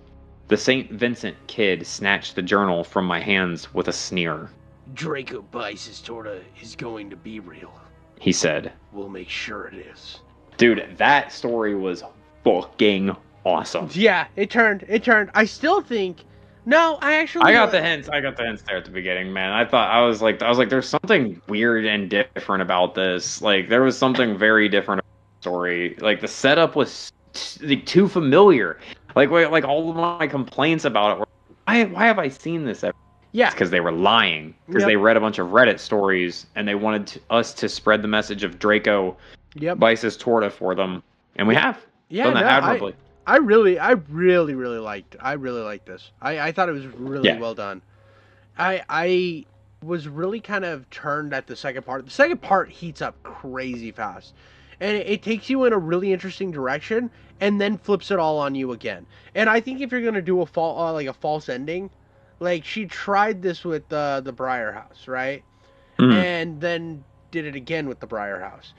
The St. Vincent kid snatched the journal from my hands with a sneer. Draco Bice's Torta is going to be real, he said. We'll make sure it is. Dude, that story was fucking awesome. Yeah, it turned. I still think... No, I got the hints. I got the hints there at the beginning, man. I was like, there's something weird and different about this. Like, there was something very different about the story. Like, the setup was too familiar. Like all of my complaints about it were, why have I seen this ever? Yeah. It's because they were lying. Because they read a bunch of Reddit stories and they wanted us to spread the message of Draco Bice's Torta for them, and we have. Yeah, done that admirably. I really liked this. I thought it was really well done. I was really kind of turned at the second part. The second part heats up crazy fast. And it takes you in a really interesting direction and then flips it all on you again. And I think if you're going to do a false ending, like she tried this with the Briar House, right? Mm-hmm. And then did it again with the Briar House.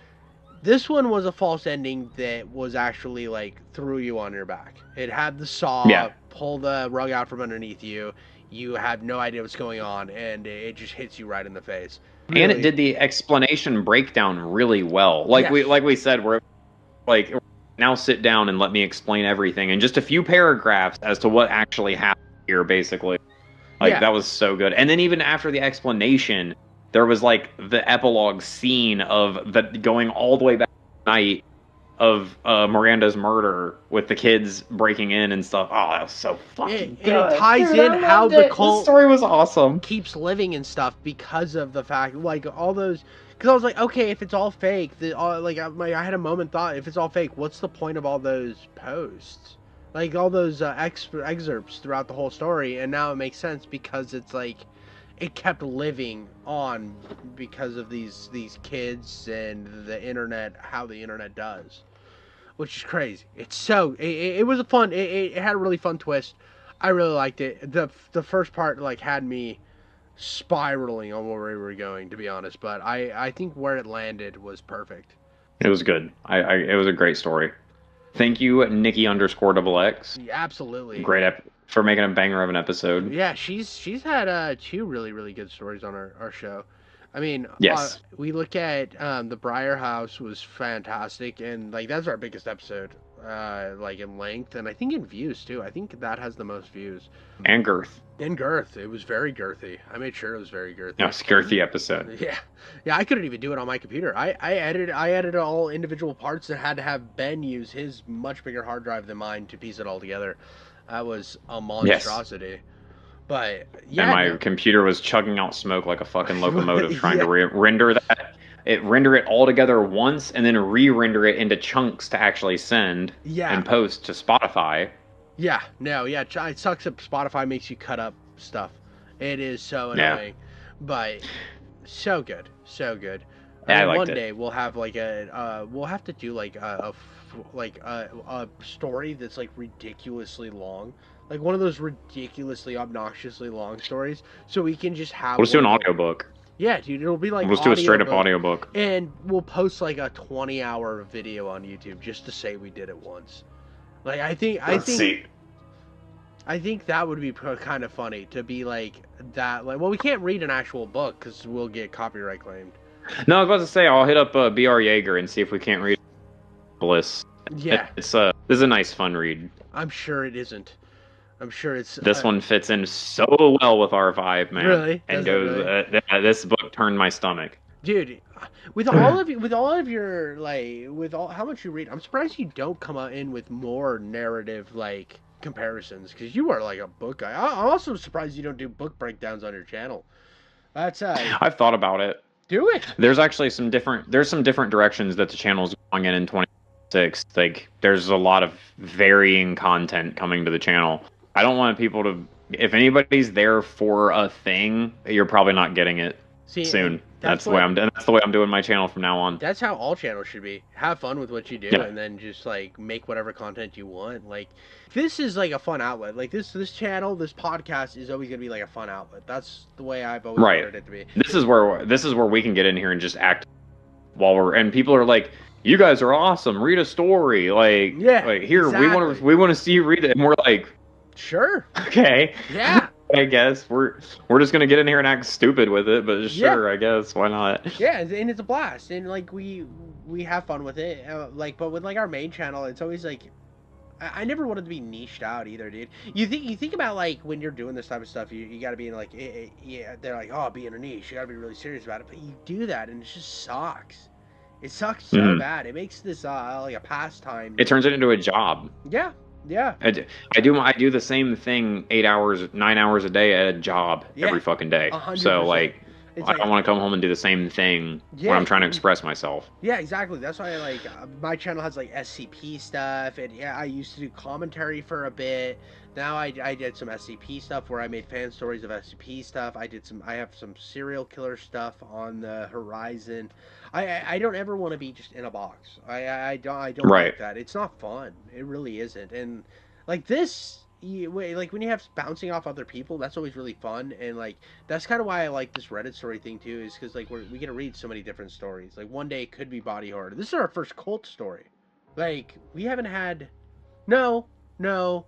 This one was a false ending that was actually, like, threw you on your back. It had the saw, pull the rug out from underneath you. You have no idea what's going on, and it just hits you right in the face. Really. And it did the explanation breakdown really well. Like we said, we're like, now sit down and let me explain everything in just a few paragraphs as to what actually happened here, basically. Like, that was so good. And then even after the explanation, there was, like, the epilogue scene of the going all the way back to the night of Miranda's murder with the kids breaking in and stuff. Oh, that was so fucking good. And it ties in how the cult the story was awesome. Keeps living and stuff because of the fact, like, all those... Because I was like, okay, if it's all fake, I had a moment thought, if it's all fake, what's the point of all those posts? Like, all those excerpts throughout the whole story, and now it makes sense because it's like... It kept living on because of these kids and the internet, how the internet does, which is crazy. It's so it was a fun. It had a really fun twist. I really liked it. The first part like had me spiraling on where we were going, to be honest. But I think where it landed was perfect. It was good. It was a great story. Thank you, Nikki_XX. Yeah, absolutely. Great for making a banger of an episode. Yeah, she's had 2 really good stories on our show. I mean, yes. We look at the Briar House was fantastic, and like that's our biggest episode, like in length, and I think in views too. I think that has the most views. And girth. In girth, it was very girthy. I made sure it was very girthy. No, it's a girthy episode. Yeah. I couldn't even do it on my computer. I edited all individual parts and had to have Ben use his much bigger hard drive than mine to piece it all together. That was a monstrosity. Yes. But yeah, and my computer was chugging out smoke like a fucking locomotive trying to render that. Render it all together once and then re-render it into chunks to actually send and post to Spotify. Yeah, no, yeah, it sucks that Spotify makes you cut up stuff. It is so annoying, but so good, so good. Yeah, I liked one it. day we'll have like we'll have to do like a story that's like ridiculously long, like one of those ridiculously obnoxiously long stories, so we can just have. We'll just do an audiobook. Yeah, dude, it'll be like. We'll just do a straight up audiobook, and we'll post like a 20-hour video on YouTube just to say we did it once. Like I think that would be kind of funny to be like that. Like, well, we can't read an actual book because we'll get copyright claimed. No, I was about to say I'll hit up B.R. Yeager and see if we can't read Bliss. Yeah, It's this is a nice fun read. I'm sure it isn't. I'm sure it's This one fits in so well with our vibe, man. Really? And Does it goes. really? This book turned my stomach. Dude, with all of your like, with all how much you read, I'm surprised you don't come out in with more narrative like comparisons, because you are like a book guy. I'm also surprised you don't do book breakdowns on your channel. That's I've thought about it. do it. There's actually some different directions that the channel's going in 2026. Like there's a lot of varying content coming to the channel. I don't want people to, if anybody's there for a thing, you're probably not getting it soon. That's the way I'm doing my channel from now on. That's how all channels should be. Have fun with what you do, Yeah. and then just like make whatever content you want. Like this is like a fun outlet. Like this channel, this podcast is always gonna be like a fun outlet. That's the way I've always wanted it to be. This is where we can get in here and just act while and people are like, you guys are awesome. Read a story. Like, Yeah, like here exactly. we want to see you read it, and we're like, Sure. okay. Yeah. I guess we're just gonna get in here and act stupid with it, but sure, I guess why not? Yeah, and it's a blast, and like we have fun with it. Like, but with like our main channel, it's always like I never wanted to be niched out either, dude. You think about like when you're doing this type of stuff, you got to be in like yeah, they're like, oh, be in a niche, you got to be really serious about it, but you do that and it just sucks. It sucks so bad. It makes this like a pastime. It turns it into a job. Yeah. Yeah. I do the same thing 9 hours a day at a job every fucking day. 100%. So like It's I don't want to come home and do the same thing when I'm trying to express myself. Yeah, exactly. That's why like my channel has like SCP stuff, and yeah, I used to do commentary for a bit. Now I did some SCP stuff where I made fan stories of SCP stuff. I have some serial killer stuff on the horizon. I don't ever want to be just in a box. I don't like that. It's not fun. It really isn't. And like this, like when you have bouncing off other people, that's always really fun. And like that's kind of why I like this Reddit story thing too, is because like we get to read so many different stories. Like one day it could be body horror. This is our first cult story. Like we haven't had no. The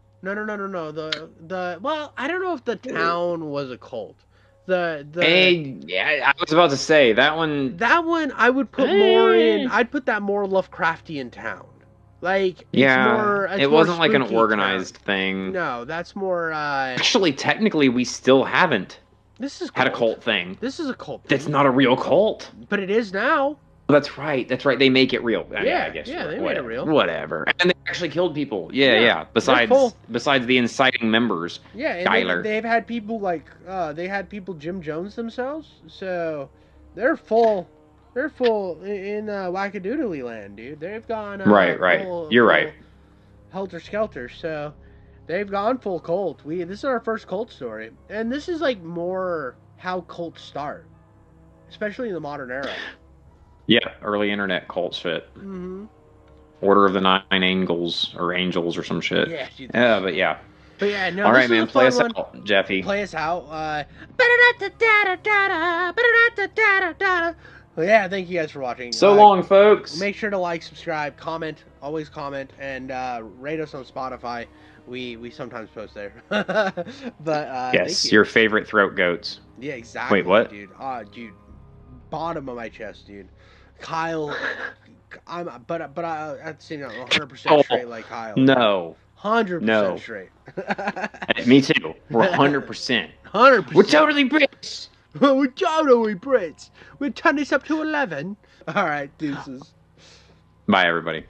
well, I don't know if the town was a cult. Yeah, I was about to say that one. That one I would put more in. I'd put that more Lovecraftian town. Like it wasn't like an organized thing. No, that's more. Actually, technically, we still haven't. This is had a cult thing. This is a cult. That's not a real cult. But it is now. That's right. They make it real. Yeah, I guess. Yeah, they made it real. Whatever. And they actually killed people. Yeah. Besides the inciting members. Yeah, and they've had people like they had people Jim Jones themselves. So they're full in wackadoodly land, dude. They've gone right. You're right. Helter Skelter. So they've gone full cult. This is our first cult story, and this is like more how cults start, especially in the modern era. Yeah, early internet cult shit. Mm-hmm. Order of the Nine Angels or some shit. Yeah, dude, but yeah. But yeah, no. All right, man, play us out, Jeffy. Play us out. Well, yeah, thank you guys for watching. So long, folks. Make sure to like, subscribe, comment, always comment, and rate us on Spotify. We sometimes post there. But yes, your favorite throat goats. Yeah, exactly. Wait, what? Dude? Dude, bottom of my chest, dude. Kyle, but I'd say not 100% straight like Kyle. No. 100% straight. Me too. We're 100%. 100%. We're totally Brits. We're totally Brits. We'll turn this up to 11. All right, deuces. Bye, everybody.